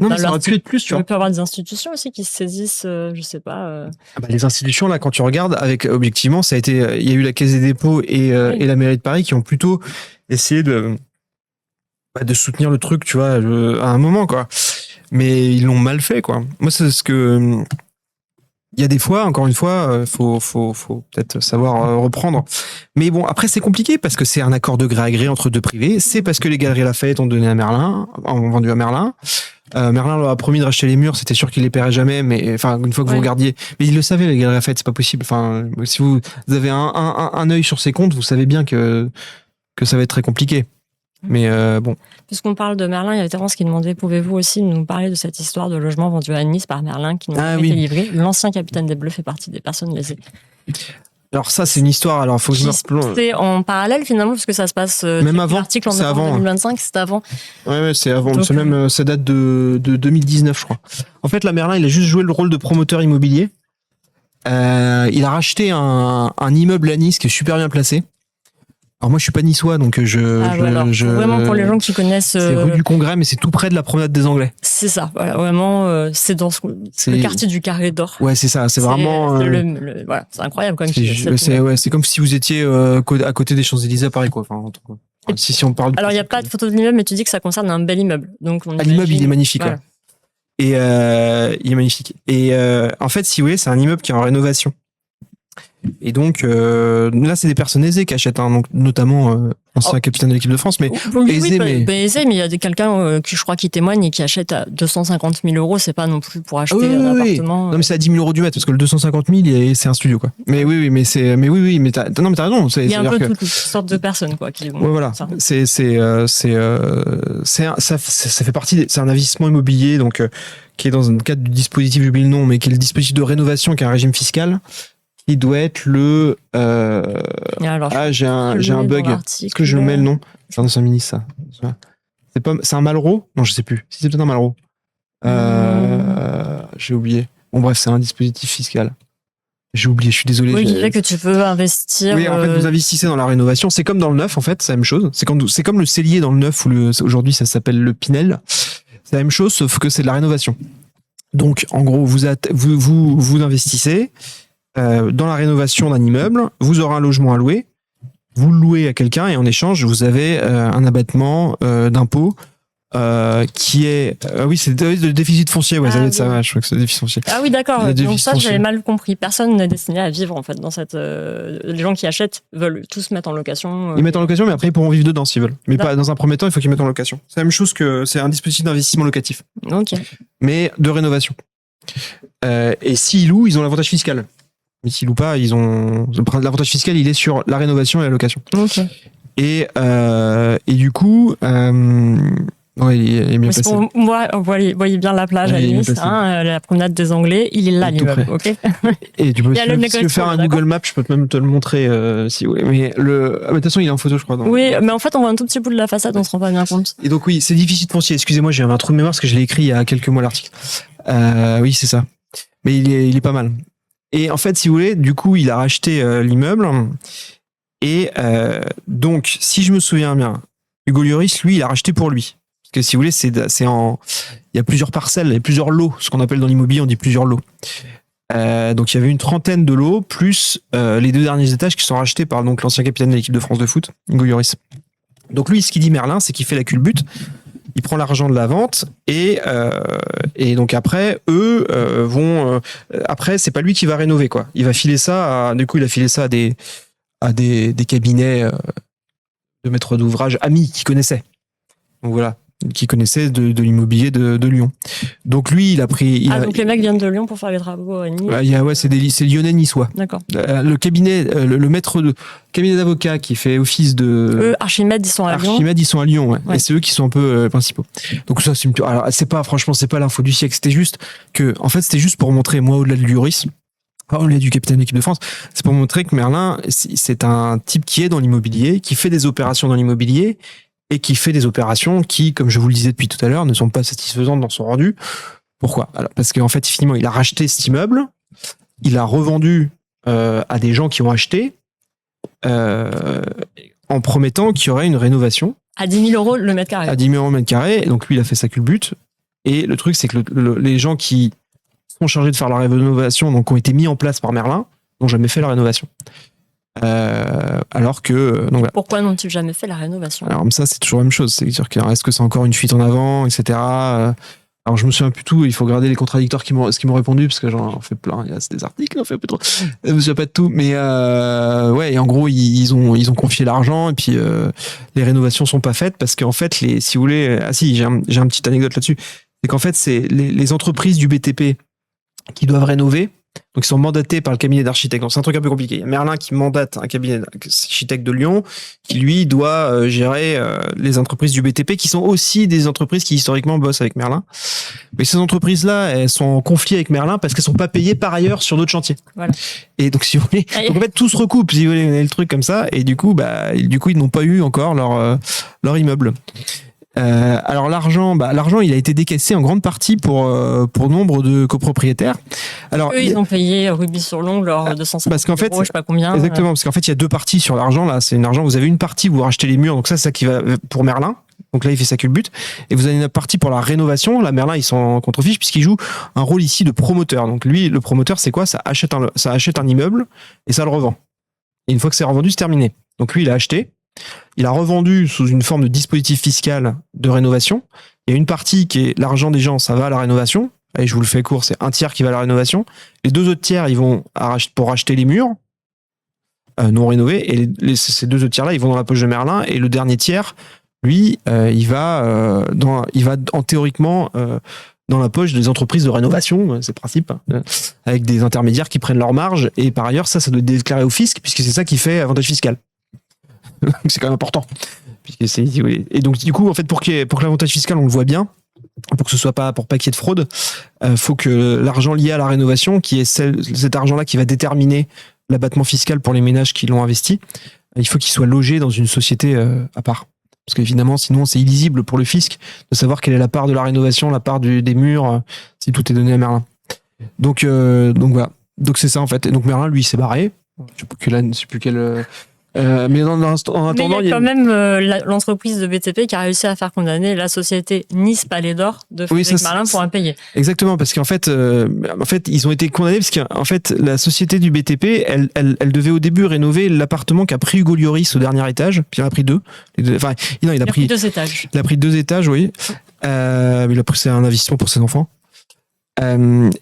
mais ça aurait pu être plus, tu vois. Il peut y avoir des institutions aussi qui se saisissent, je sais pas. Les institutions, là, quand tu regardes, objectivement, il y a eu la Caisse des dépôts et la mairie de Paris qui ont plutôt essayé de soutenir le truc, tu vois, à un moment, quoi. Mais ils l'ont mal fait, quoi. Moi, c'est ce que... Il y a des fois, encore une fois, faut peut-être savoir reprendre. Mais bon, après, c'est compliqué parce que c'est un accord de gré à gré entre deux privés. C'est parce que les Galeries Lafayette ont donné à Merlin, ont vendu à Merlin. Merlin leur a promis de racheter les murs, c'était sûr qu'il les paierait jamais, mais enfin, une fois que vous regardiez. Mais ils le savaient, les Galeries Lafayette, c'est pas possible. Enfin, si vous avez un œil sur ces comptes, vous savez bien que que ça va être très compliqué. Mais bon. Puisqu'on parle de Merlin, il y avait Terence qui demandait, pouvez-vous aussi nous parler de cette histoire de logement vendu à Nice par Merlin qui n'a pas été livré? L'ancien capitaine des Bleus fait partie des personnes lésées. Alors ça, c'est une histoire. Alors faut que je me replonge. C'est en parallèle finalement, parce que ça se passe. Même avant. L'article en novembre 2025, c'est avant. Ouais, c'est avant. Donc, c'est même, ça date de 2019, je crois. En fait, là, Merlin, il a juste joué le rôle de promoteur immobilier. Il a racheté un immeuble à Nice qui est super bien placé. Alors moi, je suis pas niçois, donc vraiment pour les gens qui connaissent. C'est rue du Congrès, mais c'est tout près de la promenade des Anglais. C'est ça, voilà, vraiment, c'est dans le quartier du Carré d'Or. Ouais, c'est ça, c'est vraiment. Voilà, c'est incroyable quand même. C'est comme si vous étiez à côté des Champs-Élysées à Paris, quoi. Enfin, si on parle. Alors il y a pas de photo de l'immeuble, mais tu dis que ça concerne un bel immeuble, donc. L'immeuble, il est magnifique. Voilà. Ouais. Et il est magnifique. Et en fait, si vous voulez, c'est un immeuble qui est en rénovation. Et donc là, c'est des personnes aisées qui achètent, donc notamment ancien capitaine de l'équipe de France, mais aisé, mais il y a quelqu'un qui je crois qui témoigne et qui achète à 250 000 euros. C'est pas non plus pour acheter un appartement. Non, mais c'est à 10 000 euros du mètre parce que le 250 000, c'est un studio, quoi. Mais mais t'as raison. Il y a un peu toutes sortes de personnes, quoi. Qui ouais, voilà. Ça fait partie. C'est un investissement immobilier, donc qui est dans un cadre du dispositif, j'oublie le nom, mais qui est le dispositif de rénovation, qui est un régime fiscal. Il doit être le. J'ai un bug. Est-ce que je le mets le nom? C'est un ancien ministre, ça. C'est un Malraux? Non, je sais plus. Si c'est peut-être un Malraux. J'ai oublié. Bon, bref, c'est un dispositif fiscal. J'ai oublié, je suis désolé. Oui, il fait que tu peux investir. Oui, en fait, vous investissez dans la rénovation. C'est comme dans le neuf, en fait, c'est la même chose. C'est comme le cellier dans le neuf, aujourd'hui, ça s'appelle le Pinel. C'est la même chose, sauf que c'est de la rénovation. Donc, en gros, vous investissez. Dans la rénovation d'un immeuble, vous aurez un logement à louer, vous le louez à quelqu'un et en échange, vous avez un abattement d'impôt qui est... oui, c'est le déficit foncier, ouais, ça doit être ça, je crois que c'est le déficit foncier. Ah oui, d'accord, donc ça, j'avais mal compris. Personne n'est destiné à vivre, en fait, dans cette... les gens qui achètent veulent tous mettre en location. Ils mettent en location, mais après, ils pourront vivre dedans s'ils veulent. Mais pas dans un premier temps, il faut qu'ils mettent en location. C'est la même chose que... C'est un dispositif d'investissement locatif. Ok. Mais de rénovation. Et s'ils louent, ils ont l'avantage fiscal. Mais s'ils louent pas, l'avantage fiscal, il est sur la rénovation et la location. Ok. Et du coup, ouais, il est bien placé. Vous voyez bien la plage à Nice, la promenade des Anglais, il est là, l'immeuble, ok. Et tu peux aussi faire un Google Maps, je peux même te le montrer si vous voulez. Mais de toute façon, il est en photo, je crois. Oui, mais en fait, on voit un tout petit bout de la façade, on se rend pas bien compte. Et donc oui, c'est déficit foncier. Excusez-moi, j'ai un trou de mémoire parce que je l'ai écrit il y a quelques mois l'article. Oui, c'est ça. Mais il est pas mal. Et en fait, si vous voulez, du coup, il a racheté l'immeuble. Et donc, si je me souviens bien, Hugo Lloris, lui, il a racheté pour lui. Parce que si vous voulez, il y a plusieurs parcelles, il y a plusieurs lots. Ce qu'on appelle dans l'immobilier, on dit plusieurs lots. Donc, il y avait une trentaine de lots, plus les 2 derniers étages qui sont rachetés par donc, l'ancien capitaine de l'équipe de France de foot, Hugo Lloris. Donc, lui, ce qu'il dit Merlin, c'est qu'il fait la culbute. Il prend l'argent de la vente et donc après eux vont après c'est pas lui qui va rénover, quoi. Il va filer ça il a filé ça à des cabinets de maîtres d'ouvrage amis qui connaissaient. Donc voilà, qui connaissaient de l'immobilier de Lyon. Donc lui, il a pris... donc les mecs viennent de Lyon pour faire les travaux à Nice. C'est lyonnais niçois. D'accord. Le cabinet, le maître de cabinet d'avocats qui fait office de... Archimède, ils sont à Lyon. Archimède, ils sont à Lyon, ouais. Et c'est eux qui sont un peu principaux. Donc ça, alors c'est pas l'info du siècle, c'était juste pour montrer, moi, au-delà de Lloris, au-delà du capitaine de l'équipe de France, c'est pour montrer que Merlin, c'est un type qui est dans l'immobilier, qui fait des opérations dans l'immobilier, et qui fait des opérations qui, comme je vous le disais depuis tout à l'heure, ne sont pas satisfaisantes dans son rendu. Pourquoi? Alors, parce qu'en fait, finalement, il a racheté cet immeuble, il a revendu à des gens qui ont acheté, en promettant qu'il y aurait une rénovation. À 10 000 euros le mètre carré. À 10 000 euros le mètre carré. Et donc lui, il a fait sa culbute. Et le truc, c'est que les gens qui sont chargés de faire la rénovation, donc ont été mis en place par Merlin, n'ont jamais fait la rénovation. Alors que... donc, voilà. Pourquoi n'ont-ils jamais fait la rénovation? Alors ça, c'est toujours la même chose. C'est-à-dire est-ce que c'est encore une fuite en avant, etc. Alors je me souviens plus tout, il faut regarder les contradicteurs qui m'ont répondu, parce que j'en fais plein, il y a des articles, on fait un peu trop. Je me souviens pas de tout, mais ouais, et en gros, ils ont confié l'argent, et puis les rénovations sont pas faites, parce qu'en fait, si vous voulez... Ah si, j'ai un petite anecdote là-dessus. C'est qu'en fait, c'est les entreprises du BTP qui doivent rénover, Donc ils sont mandatés par le cabinet d'architectes. Donc c'est un truc un peu compliqué. Il y a Merlin qui mandate un cabinet d'architectes de Lyon qui lui doit gérer les entreprises du BTP qui sont aussi des entreprises qui historiquement bossent avec Merlin. Mais ces entreprises-là, elles sont en conflit avec Merlin parce qu'elles sont pas payées par ailleurs sur d'autres chantiers. Voilà. Et donc si vous voulez, donc en fait tout se recoupe si vous voulez le truc comme ça. Et du coup ils n'ont pas eu encore leur immeuble. Alors l'argent, il a été décaissé en grande partie pour nombre de copropriétaires. Alors eux, ils ont payé Rubis-sur-Long leurs 250 parce qu'en fait, euros, je sais pas combien. Exactement, parce qu'en fait il y a deux parties sur l'argent là. C'est une argent. Vous avez une partie où vous rachetez les murs, donc ça c'est ça qui va pour Merlin. Donc là il fait sa culbute. Et vous avez une partie pour la rénovation. Là Merlin ils sont en contre-fiche puisqu'il joue un rôle ici de promoteur. Donc lui le promoteur c'est quoi? Ça achète un immeuble et ça le revend. Et une fois que c'est revendu c'est terminé. Donc lui il a acheté. Il a revendu sous une forme de dispositif fiscal de rénovation. Il y a une partie qui est l'argent des gens, ça va à la rénovation. Et je vous le fais court, c'est un tiers qui va à la rénovation. Les deux autres tiers, ils vont pour racheter les murs non rénovés. Et ces deux autres tiers-là, ils vont dans la poche de Merlin. Et le dernier tiers, lui, il va théoriquement dans la poche des entreprises de rénovation, c'est le principe, avec des intermédiaires qui prennent leur marge. Et par ailleurs, ça doit être déclaré au fisc, puisque c'est ça qui fait avantage fiscal. C'est quand même important. Et donc, du coup, en fait, pour que l'avantage fiscal, on le voit bien, pour que ce soit pas, pour pas qu'il y ait de fraude, faut que l'argent lié à la rénovation, qui est cet argent-là qui va déterminer l'abattement fiscal pour les ménages qui l'ont investi, il faut qu'il soit logé dans une société à part. Parce qu'évidemment, sinon, c'est illisible pour le fisc de savoir quelle est la part de la rénovation, la part des murs, si tout est donné à Merlin. Donc voilà. Donc c'est ça, en fait. Et donc Merlin, lui, il s'est barré. Je sais plus quelle. Mais en attendant, il y a quand même l'entreprise de BTP qui a réussi à faire condamner la société Nice Palais d'Or de Frédéric Merlin pour impayé. Exactement, parce qu'en fait, ils ont été condamnés parce qu'en fait, la société du BTP, elle devait au début rénover l'appartement qu'a pris Hugo Lloris au dernier étage, puis il en a pris deux. Enfin, non, il a pris 2 étages. Il a pris 2 étages, oui. C'est un investissement pour ses enfants.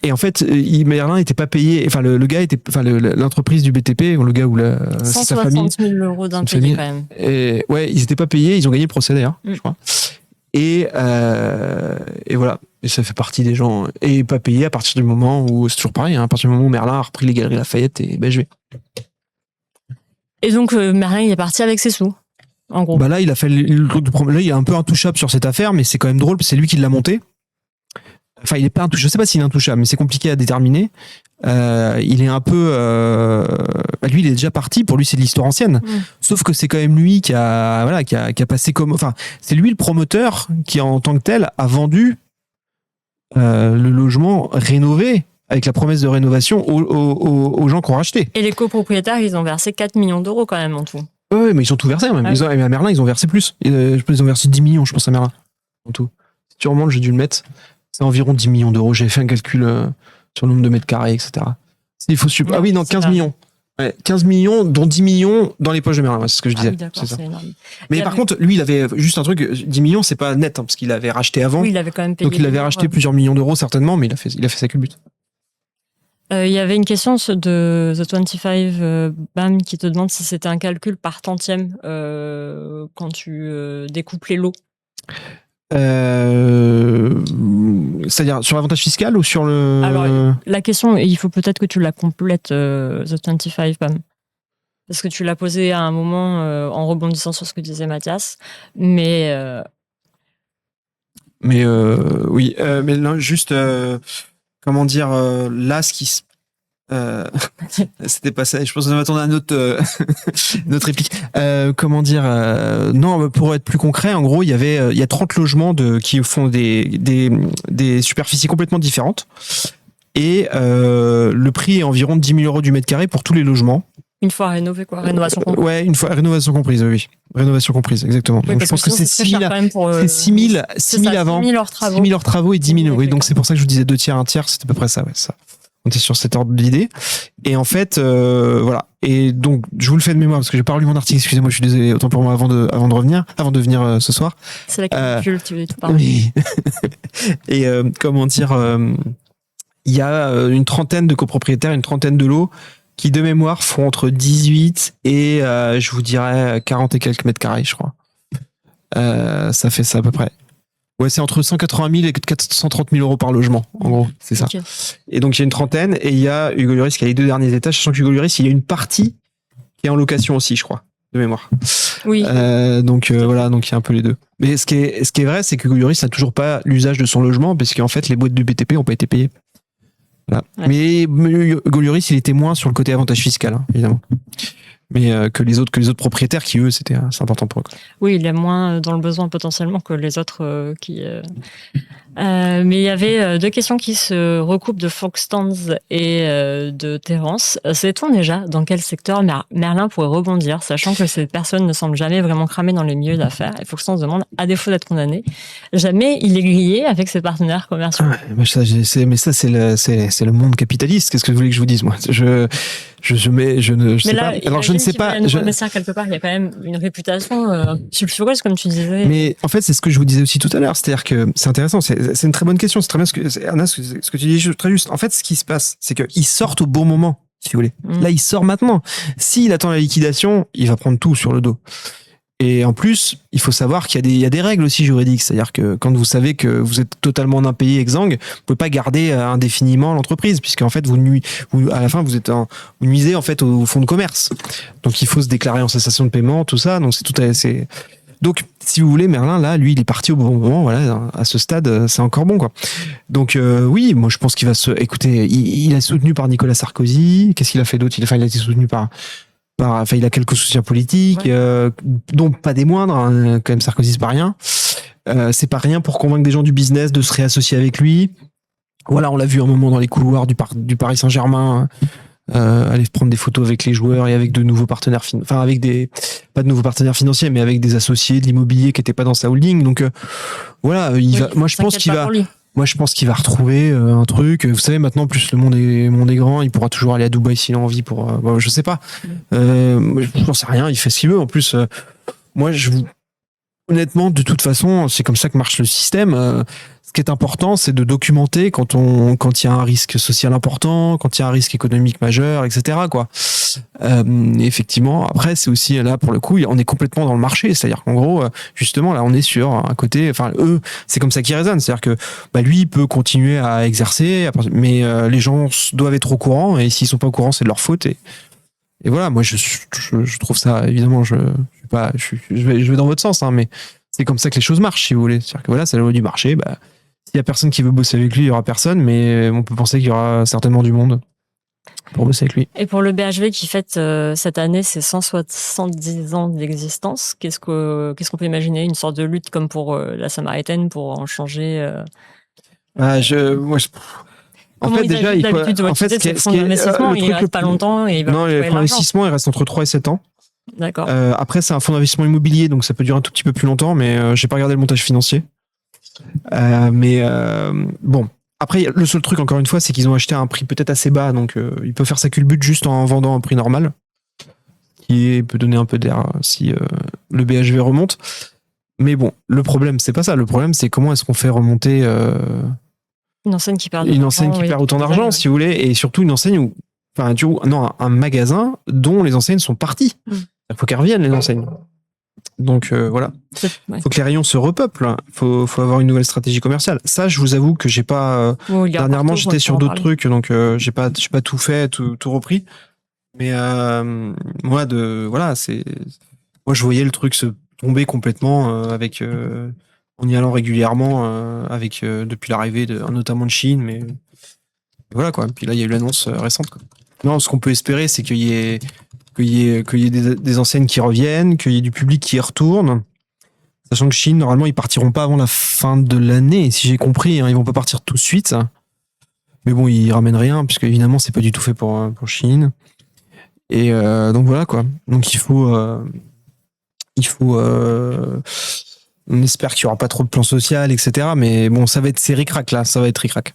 Et en fait, Merlin n'était pas payé. Enfin, le gars était, l'entreprise du BTP, le gars ou sa famille. 160 000 euros d'impayés quand même. Et ouais, ils n'étaient pas payés. Ils ont gagné le procès d'ailleurs, je crois. Et voilà. Et ça fait partie des gens. Et pas payés à partir du moment où c'est toujours pareil. À partir du moment où Merlin a repris les Galeries Lafayette et BHV. Et donc Merlin, il est parti avec ses sous. En gros. Là, il a fait là, il est un peu intouchable sur cette affaire, mais c'est quand même drôle. C'est lui qui l'a monté. Enfin, il est pas intouchable. Je sais pas s'il est intouchable, mais c'est compliqué à déterminer. Il est un peu. Lui, il est déjà parti. Pour lui, c'est de l'histoire ancienne. Sauf que c'est quand même lui qui a passé comme. Enfin, c'est lui le promoteur qui, en tant que tel, a vendu le logement rénové avec la promesse de rénovation aux gens qui ont racheté. Et les copropriétaires, ils ont versé 4 millions d'euros quand même en tout. Oui, mais ils ont tout versé même. À Merlin, ils ont versé plus. Je pense qu'ils ont versé 10 millions, je pense, à Merlin. En tout. Si tu remontes, j'ai dû le mettre. C'est environ 10 millions d'euros. J'avais fait un calcul sur le nombre de mètres carrés, etc. Il faut 15 millions. Ouais, 15 millions, dont 10 millions dans les poches de Merlin. C'est ce que je disais. Oui, c'est énorme. Mais par contre, lui, il avait juste un truc. 10 millions, c'est pas net, parce qu'il avait racheté avant. Oui, il avait quand même payé. Donc il avait racheté plusieurs millions d'euros, certainement, mais il a fait sa culbute. Il y avait une question de The 25 BAM qui te demande si c'était un calcul par tantième quand tu découpes les lots. C'est-à-dire sur l'avantage fiscal ou sur le... Alors, la question, il faut peut-être que tu la complètes, The 25 BAM. Parce que tu l'as posée à un moment en rebondissant sur ce que disait Mathias. Mais oui, mais non, juste... comment dire, là, ce qui se... c'était pas ça, je pense qu'on m'attendait à notre réplique. Comment dire, non, pour être plus concret, en gros, il y a 30 logements qui font des superficies complètement différentes. Et le prix est environ de 10 000 euros du mètre carré pour tous les logements. Une fois rénové, quoi. Rénovation comprise. Ouais, une fois rénovation comprise, oui. Rénovation comprise, exactement. Oui, donc je pense que c'est 6 000 avant, 6 000 hors travaux et 10 000. Oui, donc c'est pour ça que je vous disais 2 tiers, 1 tiers, c'était à peu près ça, ouais, ça. On était sur cet ordre d'idée. Et en fait, voilà. Et donc, je vous le fais de mémoire parce que j'ai pas lu mon article. Excusez-moi, je suis désolé. Autant pour moi avant de venir ce soir. C'est la calcul, tu veux tout parler. Oui. Et comment dire, il y a une trentaine de copropriétaires, une trentaine de lots qui, de mémoire, font entre 18 et, je vous dirais, 40 et quelques mètres carrés, je crois. Ça fait ça à peu près. Ouais, c'est entre 180 000 et 430 000 euros par logement, en gros, c'est ça. Ok. Et donc, il y a une trentaine, et il y a Hugo Lloris qui a les 2 derniers étages, sachant que Hugo Lloris, il y a une partie qui est en location aussi, je crois, de mémoire. Oui. Voilà, donc il y a un peu les deux. Mais ce qui est vrai, c'est que Hugo Lloris n'a toujours pas l'usage de son logement, parce qu'en fait, les boîtes de BTP n'ont pas été payées. Voilà. Ouais. Mais Hugo Lloris, il était moins sur le côté avantage fiscal, hein, évidemment. Mais que les autres propriétaires qui, eux, c'est important pour eux. Quoi. Oui, il est moins dans le besoin potentiellement que les autres mais il y avait 2 questions qui se recoupent de Foxtons et de Terence. Sait-on déjà dans quel secteur Merlin pourrait rebondir, sachant que cette personne ne semble jamais vraiment cramer dans les milieux d'affaires? Et Foxtons demande, à défaut d'être condamné, jamais il est grillé avec ses partenaires commerciaux. Mais ça, c'est le monde capitaliste. Qu'est-ce que vous voulez que je vous dise, moi? Je ne sais pas. Alors, je ne sais pas. Quelque part, il y a quand même une réputation sulfureuse, comme tu disais. Mais en fait, c'est ce que je vous disais aussi tout à l'heure. C'est-à-dire que c'est intéressant. C'est une très bonne question. C'est très bien Anna, ce que tu dis, très juste. En fait, ce qui se passe, c'est qu'ils sortent au bon moment, si vous voulez. Là, il sort maintenant. S'il attend la liquidation, il va prendre tout sur le dos. Et en plus, il faut savoir qu'il y a des règles aussi juridiques. C'est-à-dire que quand vous savez que vous êtes totalement impayé, exsangue, vous pouvez pas garder indéfiniment l'entreprise, puisqu'en fait, à la fin, vous nuisez en fait au fonds de commerce. Donc, il faut se déclarer en cessation de paiement, tout ça. Donc, donc, si vous voulez, Merlin, là, lui, il est parti au bon moment. Voilà, à ce stade, c'est encore bon, quoi. Donc, oui, moi, je pense qu'il va écoutez, il est soutenu par Nicolas Sarkozy. Qu'est-ce qu'il a fait d'autre? Il a été soutenu il a quelques soutiens politiques, dont pas des moindres, hein, quand même Sarkozy c'est pas rien. C'est pas rien pour convaincre des gens du business de se réassocier avec lui. Voilà, on l'a vu un moment dans les couloirs du Paris Saint-Germain, aller prendre des photos avec les joueurs et avec de nouveaux partenaires, pas de nouveaux partenaires financiers, mais avec des associés de l'immobilier qui étaient pas dans sa holding. Donc voilà, moi je pense qu'il va retrouver un truc. Vous savez, maintenant, plus le monde est grand, il pourra toujours aller à Dubaï s'il a envie je sais pas. J'en sais rien, il fait ce qu'il veut. En plus, honnêtement, de toute façon, c'est comme ça que marche le système. Ce qui est important, c'est de documenter quand il y a un risque social important, quand il y a un risque économique majeur, etc., quoi. Effectivement, après, c'est aussi là, pour le coup, on est complètement dans le marché. C'est-à-dire qu'en gros, justement, là, on est sur un côté, enfin, eux, c'est comme ça qu'ils raisonnent. C'est-à-dire que, lui, il peut continuer à exercer, mais les gens doivent être au courant, et s'ils sont pas au courant, c'est de leur faute. Et voilà, moi, je trouve ça, évidemment, je vais dans votre sens, hein, mais c'est comme ça que les choses marchent, si vous voulez. C'est-à-dire que voilà, c'est la loi du marché. S'il y a personne qui veut bosser avec lui, il y aura personne, mais on peut penser qu'il y aura certainement du monde pour bosser avec lui. Et pour le BHV qui fête cette année ses 170 ans d'existence, qu'est-ce qu'on peut imaginer? Une sorte de lutte comme pour la Samaritaine pour en changer En fait, déjà, il faut. En fait, l'investissement, il reste pas longtemps. Non, le fonds d'investissement, il reste entre 3 et 7 ans. D'accord. Après, c'est un fonds d'investissement immobilier, donc ça peut durer un tout petit peu plus longtemps, mais j'ai pas regardé le montage financier. Bon. Après, le seul truc, encore une fois, c'est qu'ils ont acheté à un prix peut-être assez bas, donc il peut faire sa culbute juste en vendant à un prix normal, qui peut donner un peu d'air si le BHV remonte. Mais bon, le problème, c'est pas ça. Le problème, c'est comment est-ce qu'on fait remonter une enseigne qui perd autant d'argent, si vous voulez, et surtout une enseigne où, un magasin dont les enseignes sont parties. Il faut qu'elles reviennent, les enseignes. Donc voilà, faut que les rayons se repeuplent. Faut avoir une nouvelle stratégie commerciale. Ça, je vous avoue que j'ai pas. Dernièrement, j'étais sur d'autres trucs, donc j'ai pas tout fait, tout repris. Mais moi, je voyais le truc se tomber complètement avec en y allant régulièrement avec depuis l'arrivée notamment de Chine, mais voilà quoi. Puis là, il y a eu l'annonce récente, quoi. Non, ce qu'on peut espérer, c'est qu'il y ait des enseignes qui reviennent, qu'il y ait du public qui y retourne. Sachant que Chine, normalement, ils partiront pas avant la fin de l'année, si j'ai compris. Ils vont pas partir tout de suite. Mais bon, ils ramènent rien, puisque évidemment, c'est pas du tout fait pour Chine. Et donc voilà quoi. Donc il faut on espère qu'il y aura pas trop de plans sociaux, etc. Mais bon, c'est ric-rac là, ça va être ric-rac.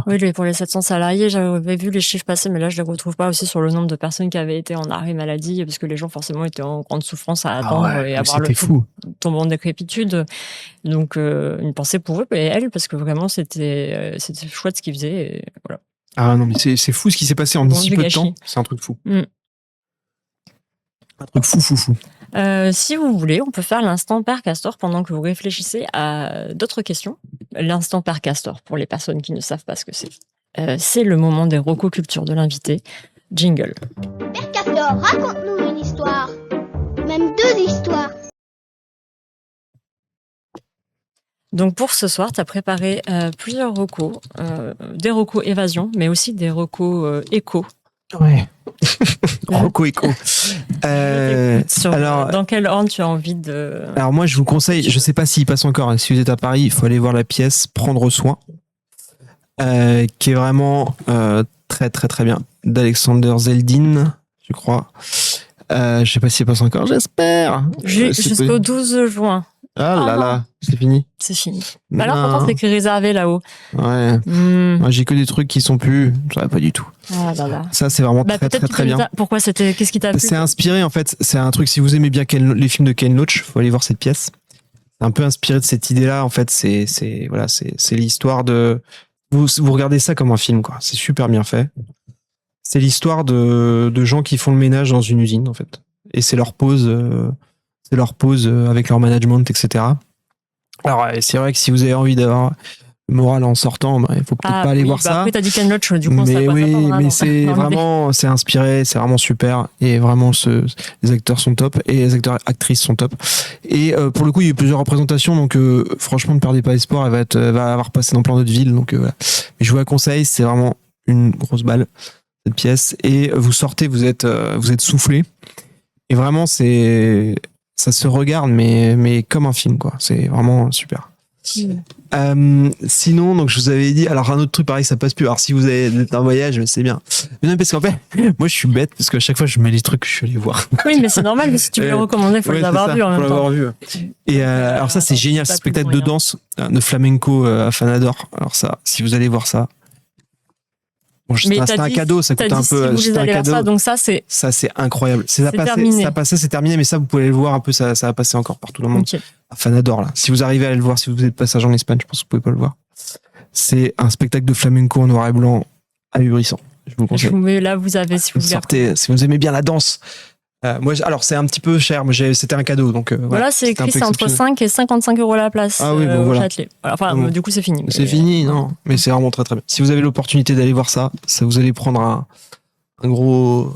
Oui, pour les 700 salariés, j'avais vu les chiffres passer, mais là, je ne les retrouve pas aussi sur le nombre de personnes qui avaient été en arrêt maladie, parce que les gens, forcément, étaient en grande souffrance à attendre et avoir le tombant en décrépitude. Donc, une pensée pour eux et elles, parce que vraiment, c'était chouette ce qu'ils faisaient. Et voilà. Ah non, mais c'est fou ce qui s'est passé en si peu de temps. C'est un truc fou. Un truc fou. Si vous voulez, on peut faire l'instant Père Castor pendant que vous réfléchissez à d'autres questions. L'instant Père Castor, pour les personnes qui ne savent pas ce que c'est le moment des recocultures de l'invité. Jingle. Père Castor, raconte-nous une histoire. Même 2 histoires. Donc pour ce soir, tu as préparé plusieurs recos, des recos évasion, mais aussi des recos éco. Ouais. Rocco Eco. Alors, dans quel ordre tu as envie de... Alors moi, je vous conseille, je sais pas s'il passe encore, hein, si vous êtes à Paris, il faut aller voir la pièce Prendre soin, qui est vraiment très très très bien, d'Alexander Zeldin, je crois. Je sais pas s'il passe encore, j'espère. Jusqu'au 12 juin. Ah là là, c'est fini. C'est fini. Alors pourtant c'est écrit réservé là-haut. Ouais. Moi, j'ai que des trucs qui sont plus, je savais pas du tout. Ah là là. Ça c'est vraiment très bien. Pourquoi qu'est-ce qui t'a plu? C'est inspiré en fait, c'est un truc, si vous aimez bien les films de Ken Loach, faut aller voir cette pièce. C'est un peu inspiré de cette idée-là en fait, c'est l'histoire de vous regardez ça comme un film quoi, c'est super bien fait. C'est l'histoire de gens qui font le ménage dans une usine en fait. Et c'est leur pause avec leur management, etc. Alors, c'est vrai que si vous avez envie d'avoir le moral en sortant, il faut peut-être pas aller voir ça. Après, t'as dit Ken Loach, du coup, mais c'est vraiment, c'est inspiré, c'est vraiment super. Et vraiment, les acteurs sont top et les actrices sont top. Et pour le coup, il y a eu plusieurs représentations, donc franchement, ne perdez pas espoir. Elle va avoir passé dans plein d'autres villes, donc voilà. Mais je vous la conseille, c'est vraiment une grosse balle cette pièce. Et vous sortez, vous êtes soufflé. Et vraiment, ça se regarde, mais comme un film, quoi. C'est vraiment super. Sinon, donc je vous avais dit, alors un autre truc pareil, ça passe plus. Alors si vous avez un voyage, c'est bien. Mais non, parce qu'en fait, moi je suis bête parce qu'à chaque fois je mets les trucs que je suis allé voir. Oui, mais c'est normal. Mais si tu veux les recommander, il faut les avoir vus en même temps. Et alors ça, c'est génial, ce spectacle de danse de flamenco à Fanador. Alors ça, si vous allez voir ça. Bon, c'est un cadeau, ça coûte un peu. Si vous allez voir ça, donc ça c'est incroyable. C'est terminé, mais ça vous pouvez le voir un peu, ça va passer encore partout dans le monde. Okay. À Fanador là. Si vous arrivez à le voir, si vous êtes passage en Espagne, je pense que vous pouvez pas le voir. C'est un spectacle de flamenco en noir et blanc ahurissant. Je vous le conseille. Là vous avez si vous sortez, si vous aimez bien la danse. Moi, alors c'est un petit peu cher, mais c'était un cadeau, donc voilà, c'est écrit, c'est entre 5 et 55 € la place. Ah oui, bon, au voilà. Châtelet. Enfin, du coup, c'est fini. C'est fini, non, mais c'est vraiment très très bien. Si vous avez l'opportunité d'aller voir ça, vous allez prendre un gros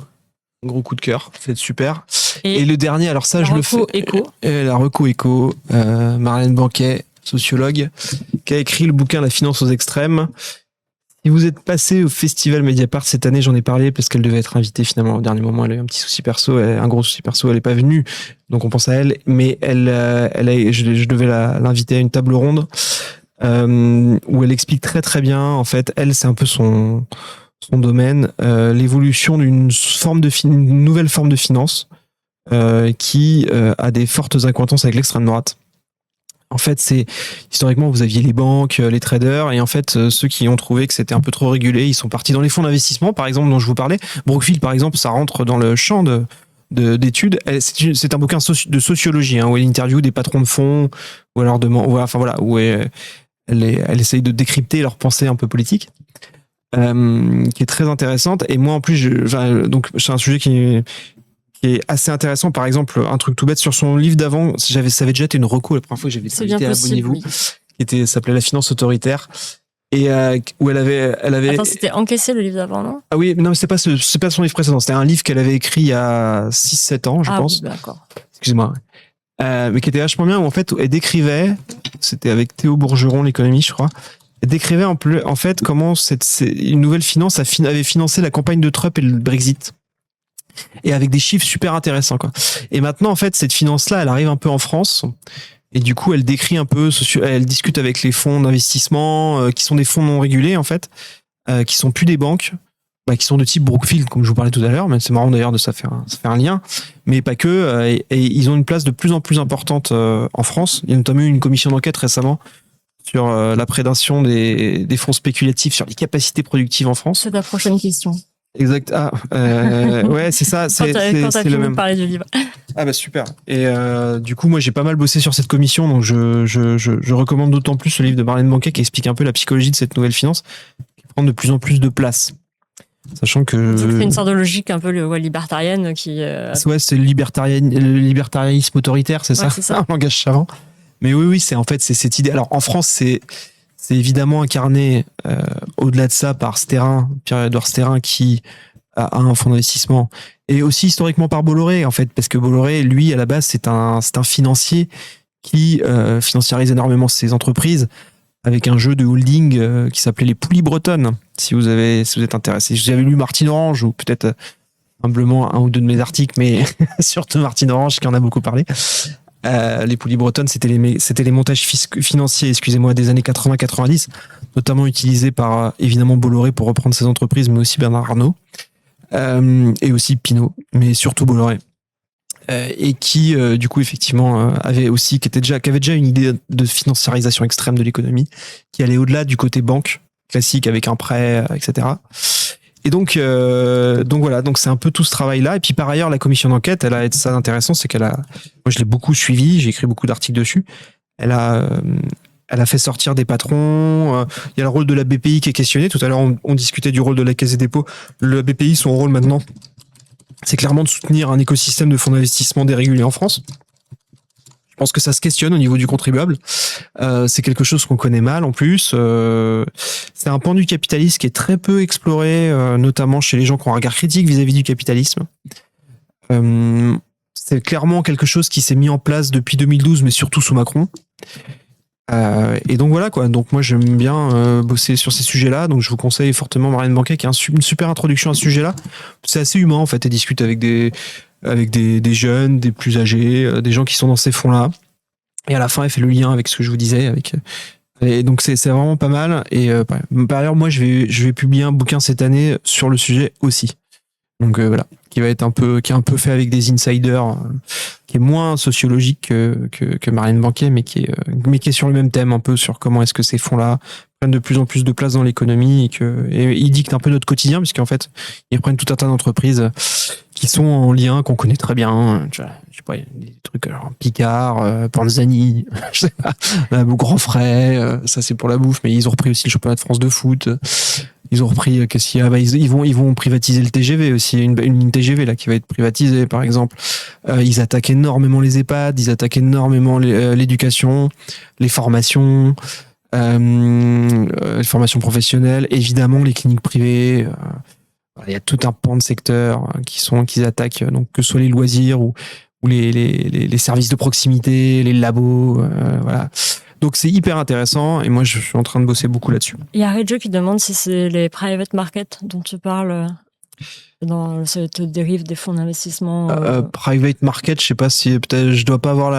coup de cœur. C'est super. Et le dernier, alors ça, je le fais. La Reco Éco, Marlène Banquet, sociologue, qui a écrit le bouquin La finance aux extrêmes. Si vous êtes passé au festival Mediapart cette année, j'en ai parlé parce qu'elle devait être invitée finalement au dernier moment. Elle a eu un petit souci perso, un gros souci perso, elle n'est pas venue, donc on pense à elle. Mais je devais l'inviter à une table ronde où elle explique très très bien. En fait, elle, c'est un peu son domaine, l'évolution d'une nouvelle forme de finance qui a des fortes accointances avec l'extrême droite. En fait, historiquement, vous aviez les banques, les traders, et en fait, ceux qui ont trouvé que c'était un peu trop régulé, ils sont partis dans les fonds d'investissement, par exemple, dont je vous parlais. Brookfield, par exemple, ça rentre dans le champ d'études. C'est un bouquin de sociologie, où elle interviewe des patrons de fonds, ou alors où elle essaye de décrypter leur pensée un peu politique, qui est très intéressante. Et moi, en plus, donc c'est un sujet qui est assez intéressant. Par exemple, un truc tout bête sur son livre d'avant, ça avait déjà été une reco la première fois que j'avais été invité à Abonnez-vous, qui s'appelait La finance autoritaire, et où elle avait. Attends, c'était encaissé le livre d'avant, non? Ah oui, non, mais c'est pas son livre précédent. C'était un livre qu'elle avait écrit il y a 6-7 ans, je pense. Oui, d'accord. Excuse-moi. Mais qui était vachement bien, où en fait, elle décrivait, c'était avec Théo Bourgeron, l'économiste, je crois. Elle décrivait en fait comment une nouvelle finance avait financé la campagne de Trump et le Brexit. Et avec des chiffres super intéressants, quoi. Et maintenant, en fait, cette finance-là, elle arrive un peu en France. Et du coup, elle décrit un peu, elle discute avec les fonds d'investissement, qui sont des fonds non régulés, en fait, qui sont plus des banques, qui sont de type Brookfield, comme je vous parlais tout à l'heure, mais c'est marrant d'ailleurs ça fait un lien, mais pas que, et ils ont une place de plus en plus importante en France. Il y a notamment eu une commission d'enquête récemment sur la prédation des fonds spéculatifs sur les capacités productives en France. C'est ta prochaine question. Exact. Ouais, c'est ça. C'est le même. Parler du livre. Ah bah super. Et du coup, moi, j'ai pas mal bossé sur cette commission, donc je recommande d'autant plus le livre de Marlène Banquet qui explique un peu la psychologie de cette nouvelle finance, qui prend de plus en plus de place. Sachant que... C'est une sorte de logique un peu libertarienne qui... Ouais, c'est le libertarianisme autoritaire, c'est ça, c'est ça. En langage savant. Mais oui, c'est cette idée. Alors en France, c'est évidemment incarné au-delà de ça par Sterrin, Pierre-Édouard Sterrin, qui a un fonds d'investissement, et aussi historiquement par Bolloré, en fait, parce que Bolloré, lui, à la base, c'est un financier qui financiarise énormément ses entreprises avec un jeu de holding qui s'appelait les Poulies Bretonnes. Si vous êtes intéressé, si vous avez lu Martine Orange, ou peut-être humblement un ou deux de mes articles, mais surtout Martine Orange qui en a beaucoup parlé. Les Poulies Bretonnes, c'était les montages financiers, des années 80-90, notamment utilisés par évidemment Bolloré pour reprendre ses entreprises, mais aussi Bernard Arnault et aussi Pinault, mais surtout Bolloré. Et qui du coup effectivement avait déjà une idée de financiarisation extrême de l'économie, qui allait au-delà du côté banque classique avec un prêt, etc. Et donc voilà, donc c'est un peu tout ce travail-là. Et puis par ailleurs, la commission d'enquête, elle a été ça intéressant, c'est moi je l'ai beaucoup suivi, j'ai écrit beaucoup d'articles dessus. Elle a fait sortir des patrons. Il y a le rôle de la BPI qui est questionné. Tout à l'heure, on discutait du rôle de la Caisse des dépôts. Le BPI, son rôle maintenant, c'est clairement de soutenir un écosystème de fonds d'investissement dérégulé en France. Je pense que ça se questionne au niveau du contribuable. C'est quelque chose qu'on connaît mal en plus. C'est un pan du capitalisme qui est très peu exploré, notamment chez les gens qui ont un regard critique vis-à-vis du capitalisme. C'est clairement quelque chose qui s'est mis en place depuis 2012, mais surtout sous Macron. Et donc voilà quoi. Donc moi j'aime bien bosser sur ces sujets-là. Donc je vous conseille fortement Marianne Banquet qui a une super introduction à ce sujet-là. C'est assez humain en fait. Elle discute avec des jeunes, des plus âgés, des gens qui sont dans ces fonds-là. Et à la fin, elle fait le lien avec ce que je vous disais. Et donc c'est vraiment pas mal. Et par ailleurs, moi je vais publier un bouquin cette année sur le sujet aussi. Donc voilà, qui est un peu fait avec des insiders, qui est moins sociologique que Marianne Banquet, mais qui est sur le même thème un peu, sur comment est-ce que ces fonds-là prennent de plus en plus de place dans l'économie et ils dictent un peu notre quotidien, puisqu'en fait ils prennent tout un tas d'entreprises qui sont en lien, qu'on connaît très bien. Je sais pas, des trucs genre Picard, Panzani, je sais pas, Grand Frais, ça c'est pour la bouffe, mais ils ont repris aussi le championnat de France de foot. Ils ont repris, qu'est-ce qu'il y a? Ils vont privatiser le TGV aussi, une ligne TGV là qui va être privatisée par exemple. Ils attaquent énormément les EHPAD, ils attaquent énormément l'éducation, les formations, les formations professionnelles, évidemment les cliniques privées. Il y a tout un pan de secteurs qu'ils attaquent, donc que ce soit les loisirs ou les services de proximité, les labos, voilà. Donc c'est hyper intéressant et moi je suis en train de bosser beaucoup là-dessus. Il y a Redjo qui demande si c'est les private markets dont tu parles dans cette dérive des fonds d'investissement. Private market, je sais pas si peut-être je dois pas avoir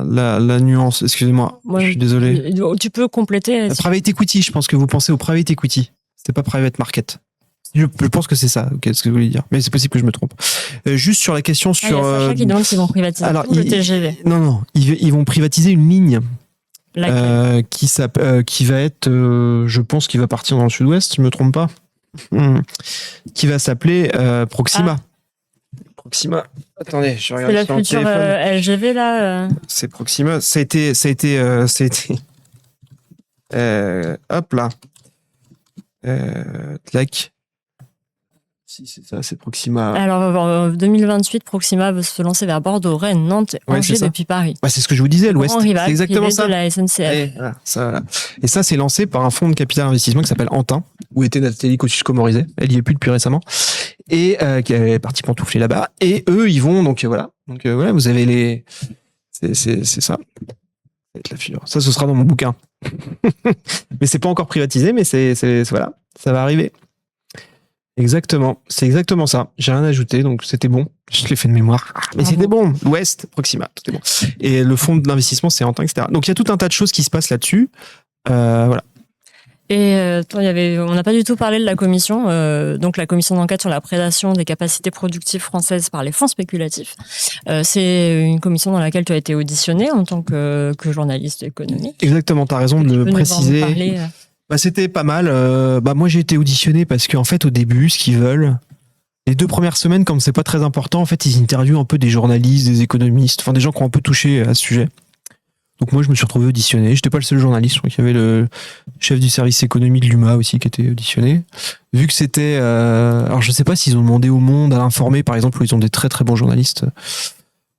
la nuance. Excusez-moi, Moi, je suis désolé. Tu peux compléter. Private equity, je pense que vous pensez au private equity. C'était pas private market. Je pense que c'est ça, ce que vous voulez dire. Mais c'est possible que je me trompe. Juste sur la question sur... Il y a Sacha qui demande s'ils vont privatiser le TGV. Non, ils vont privatiser une ligne qui va être, je pense qu'il va partir dans le sud-ouest, si je me trompe pas, qui va s'appeler Proxima. Proxima. Attendez, je regarde sur le téléphone. C'est la future LGV là. C'est Proxima. Ça a été. Hop là. Tlac. Si c'est ça, c'est Proxima. Alors en 2028, Proxima veut se lancer vers Bordeaux, Rennes, Nantes, Angers depuis Paris. C'est ce que je vous disais, l'Ouest. C'est exactement ça. De la SNCF. Et ça, c'est lancé par un fonds de capital investissement qui s'appelle Antin, où était Nathalie Kosciusko-Morizet. Elle y est plus depuis récemment. Et qui est partie pantoufler là-bas. Et eux, ils vont, donc voilà. Donc voilà, vous avez les... C'est ça. La figure. Ça, ce sera dans mon bouquin. Mais c'est pas encore privatisé, mais c'est voilà, ça va arriver. Exactement, c'est exactement ça. J'ai rien ajouté, donc c'était bon. Je l'ai fait de mémoire, mais c'était bon. L'Ouest, Proxima, tout est bon. Et le fonds d'investissement, c'est Antin, etc. Donc il y a tout un tas de choses qui se passent là-dessus. Voilà. Et on n'a pas du tout parlé de la commission, donc la commission d'enquête sur la prédation des capacités productives françaises par les fonds spéculatifs. C'est une commission dans laquelle tu as été auditionné en tant que journaliste économique. Exactement, tu as raison de le préciser. C'était pas mal. Moi, j'ai été auditionné parce qu'en fait, au début, ce qu'ils veulent, les 2 premières semaines, comme c'est pas très important, en fait, ils interviewent un peu des journalistes, des économistes, enfin des gens qui ont un peu touché à ce sujet, Donc moi, je me suis retrouvé auditionné. J'étais pas le seul journaliste. Je crois qu'il y avait le chef du service économie de l'UMA aussi qui était auditionné. Vu que c'était... alors je sais pas s'ils ont demandé au Monde à l'informer, par exemple, où ils ont des très très bons journalistes.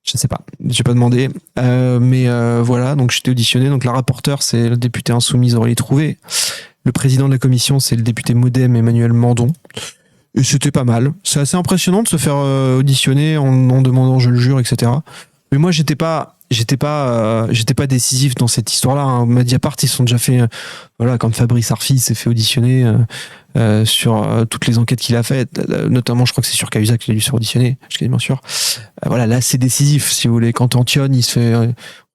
Je sais pas. J'ai pas demandé. Mais voilà, donc j'étais auditionné. Donc la rapporteure, c'est le député insoumise Aurélie Trouvé. Le président de la commission, c'est le député MoDem Emmanuel Mandon. Et c'était pas mal. C'est assez impressionnant de se faire auditionner en demandant je le jure, etc. Mais moi, j'étais pas décisif dans cette histoire-là. Hein. Mediapart, ils se sont déjà fait, voilà, quand Fabrice Arfi s'est fait auditionner sur toutes les enquêtes qu'il a faites, notamment, je crois que c'est sur Cahuzac qu'il a dû se faire auditionner, je suis quasiment sûr. Voilà, là, c'est décisif, si vous voulez. Quand Antione, il se fait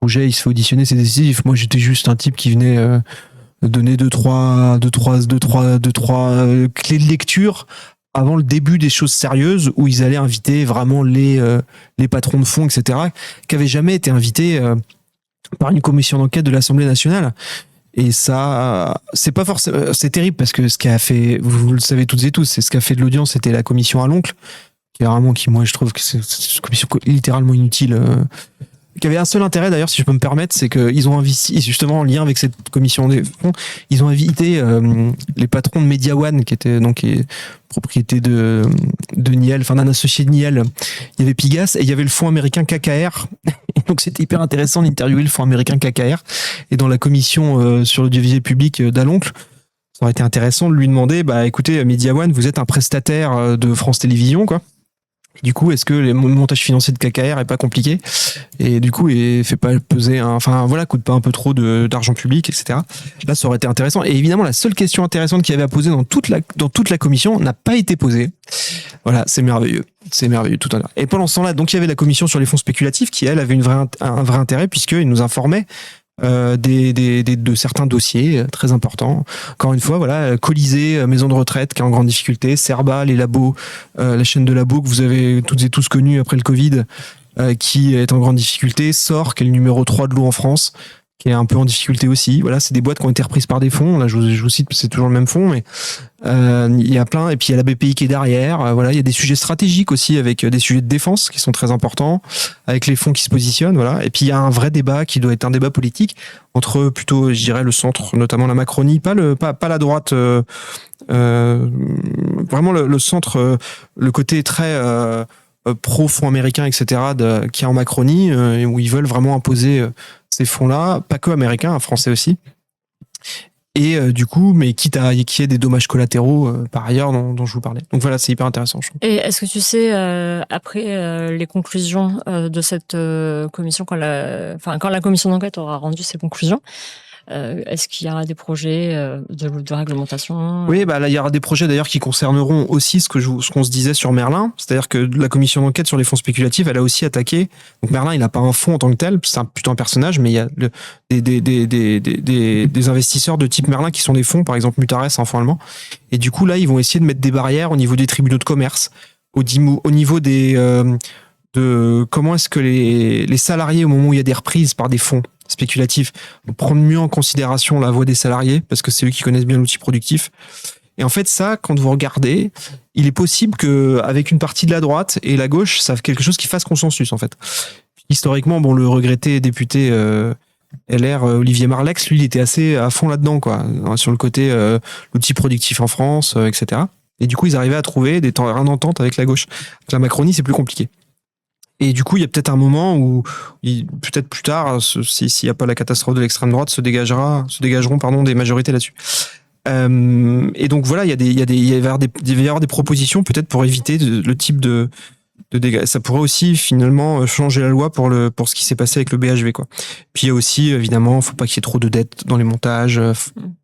Rouget, il se fait auditionner, c'est décisif. Moi, j'étais juste un type qui venait donner deux, trois clés de lecture avant le début des choses sérieuses où ils allaient inviter vraiment les patrons de fonds, etc., qui n'avaient jamais été invités par une commission d'enquête de l'Assemblée nationale. Et ça, c'est pas forcément, c'est terrible parce que ce qui a fait, vous le savez toutes et tous, c'est ce qui a fait de l'audience, c'était la commission à l'oncle, moi, je trouve que c'est une commission littéralement inutile. Qui avait un seul intérêt d'ailleurs, si je peux me permettre, c'est qu'ils ont invité, justement en lien avec cette commission des fonds, ils ont invité les patrons de Media One, qui était donc propriété de Niel, enfin d'un associé de Niel. Il y avait Pigas et il y avait le fonds américain KKR. Et donc c'était hyper intéressant d'interviewer le fonds américain KKR. Et dans la commission sur l'audiovisuel public d'Aloncle, ça aurait été intéressant de lui demander, bah écoutez, Media One, vous êtes un prestataire de France Télévisions, quoi. Du coup, est-ce que le montage financier de KKR est pas compliqué et du coup, il fait pas peser, coûte pas un peu trop d'argent public, etc. Là, ça aurait été intéressant. Et évidemment, la seule question intéressante qu'il y avait à poser dans toute la commission n'a pas été posée. Voilà, c'est merveilleux tout à l'heure. Et pendant ce temps-là, donc il y avait la commission sur les fonds spéculatifs qui, elle, avait un vrai intérêt puisqu'il nous informait de certains dossiers très importants. Encore une fois, voilà, Colisée, maison de retraite qui est en grande difficulté, Cerba, les labos, la chaîne de labos que vous avez toutes et tous connue après le Covid, qui est en grande difficulté, SOR, qui est le numéro 3 de l'eau en France, qui est un peu en difficulté aussi. Voilà, c'est des boîtes qui ont été reprises par des fonds. Là, je vous cite, c'est toujours le même fonds, mais il y a plein. Et puis il y a la BPI qui est derrière. Voilà, il y a des sujets stratégiques aussi avec des sujets de défense qui sont très importants, avec les fonds qui se positionnent. Voilà. Et puis il y a un vrai débat qui doit être un débat politique entre plutôt, je dirais, le centre, notamment la Macronie, pas la droite. Vraiment le centre, le côté très pro-fonds américains, etc., qui est en Macronie, où ils veulent vraiment imposer ces fonds-là, pas que américains, français aussi. Et du coup, mais quitte à qu'il y ait des dommages collatéraux par ailleurs dont je vous parlais. Donc voilà, c'est hyper intéressant, je trouve. Et est-ce que tu sais, après les conclusions de cette commission, quand la commission d'enquête aura rendu ses conclusions, est-ce qu'il y aura des projets de réglementation? Oui, bah là, il y aura des projets d'ailleurs qui concerneront aussi ce qu'on se disait sur Merlin. C'est-à-dire que la commission d'enquête sur les fonds spéculatifs, elle a aussi attaqué. Donc Merlin, il n'a pas un fonds en tant que tel, c'est plutôt un personnage, mais il y a des investisseurs de type Merlin qui sont des fonds, par exemple Mutares, un fonds allemand. Et du coup, là, ils vont essayer de mettre des barrières au niveau des tribunaux de commerce, au niveau de comment est-ce que les salariés, au moment où il y a des reprises par des fonds spéculatifs, vont prendre mieux en considération la voix des salariés, parce que c'est eux qui connaissent bien l'outil productif. Et en fait, ça, quand vous regardez, il est possible qu'avec une partie de la droite et la gauche, ça fait quelque chose qui fasse consensus, en fait. Historiquement, le regretté député LR, Olivier Marleix, lui, il était assez à fond là-dedans, quoi, sur le côté l'outil productif en France, etc. Et du coup, ils arrivaient à trouver des terrains d'entente avec la gauche. Avec la Macronie, c'est plus compliqué. Et du coup, il y a peut-être un moment où, peut-être plus tard, s'il n'y a pas la catastrophe de l'extrême droite, se dégageront des majorités là-dessus. Et donc voilà, il va y avoir des propositions peut-être pour éviter le type de dégâts. Ça pourrait aussi finalement changer la loi pour ce qui s'est passé avec le BHV, quoi. Puis il y a aussi, évidemment, faut pas qu'il y ait trop de dettes dans les montages.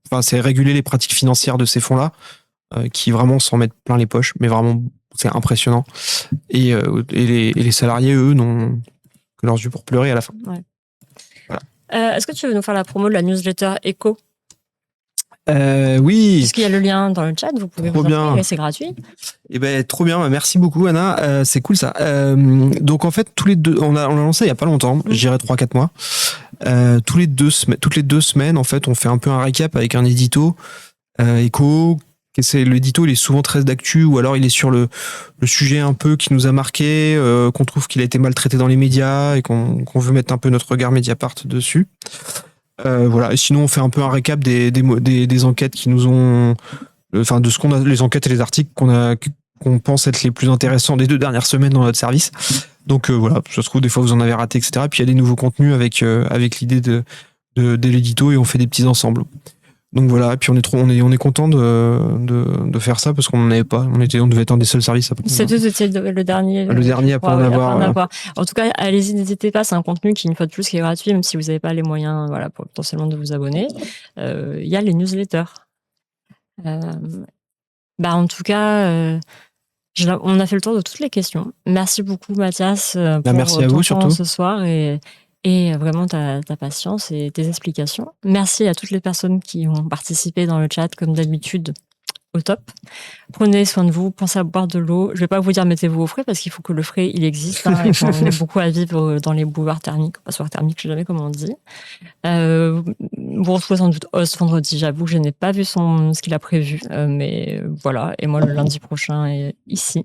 Enfin, c'est réguler les pratiques financières de ces fonds-là, qui vraiment s'en mettent plein les poches, mais vraiment, c'est impressionnant. Et les salariés, eux, n'ont que leurs yeux pour pleurer à la fin. Ouais. Voilà. Est-ce que tu veux nous faire la promo de la newsletter Echo ? Oui. Puisqu'il y a le lien dans le chat, vous pouvez vous inscrire et c'est gratuit. Eh ben, trop bien. Merci beaucoup, Anna. C'est cool, ça. Donc, en fait, tous les deux, on l'a lancé il y a pas longtemps. Je dirais 3-4 mois. Toutes les deux semaines, en fait, on fait un peu un récap avec un édito, Echo, l'édito, il est souvent très d'actu, ou alors il est sur le sujet un peu qui nous a marqué, qu'on trouve qu'il a été maltraité dans les médias et qu'on veut mettre un peu notre regard Mediapart dessus. Voilà. Et sinon, on fait un peu un récap des enquêtes qui nous ont, enfin, de ce qu'on a, les enquêtes et les articles qu'on pense être les plus intéressants des 2 dernières semaines dans notre service. Donc voilà, ça se trouve des fois vous en avez raté, etc. Puis il y a des nouveaux contenus avec l'idée de l'édito, et on fait des petits ensembles. Donc voilà, et puis on est content de faire ça parce qu'on n'en avait pas. On devait être un des seuls services à C'était le dernier. Le dernier à pas en avoir. En tout cas, allez-y, n'hésitez pas. C'est un contenu qui, une fois de plus, qui est gratuit, même si vous n'avez pas les moyens, voilà, pour potentiellement de vous abonner. Il y a les newsletters. En tout cas, on a fait le tour de toutes les questions. Merci beaucoup, Mathias, pour merci à ton vous, temps surtout. ce soir et vraiment ta patience et tes explications. Merci à toutes les personnes qui ont participé dans le chat, comme d'habitude, au top. Prenez soin de vous, pensez à boire de l'eau. Je vais pas vous dire mettez-vous au frais parce qu'il faut que le frais il existe. Hein, et on est beaucoup à vivre dans les boulevards thermiques, passoires thermiques, je sais jamais comment on dit. Vous retrouvez sans doute Os vendredi. J'avoue que je n'ai pas vu ce qu'il a prévu, mais voilà. Et moi le lundi prochain est ici.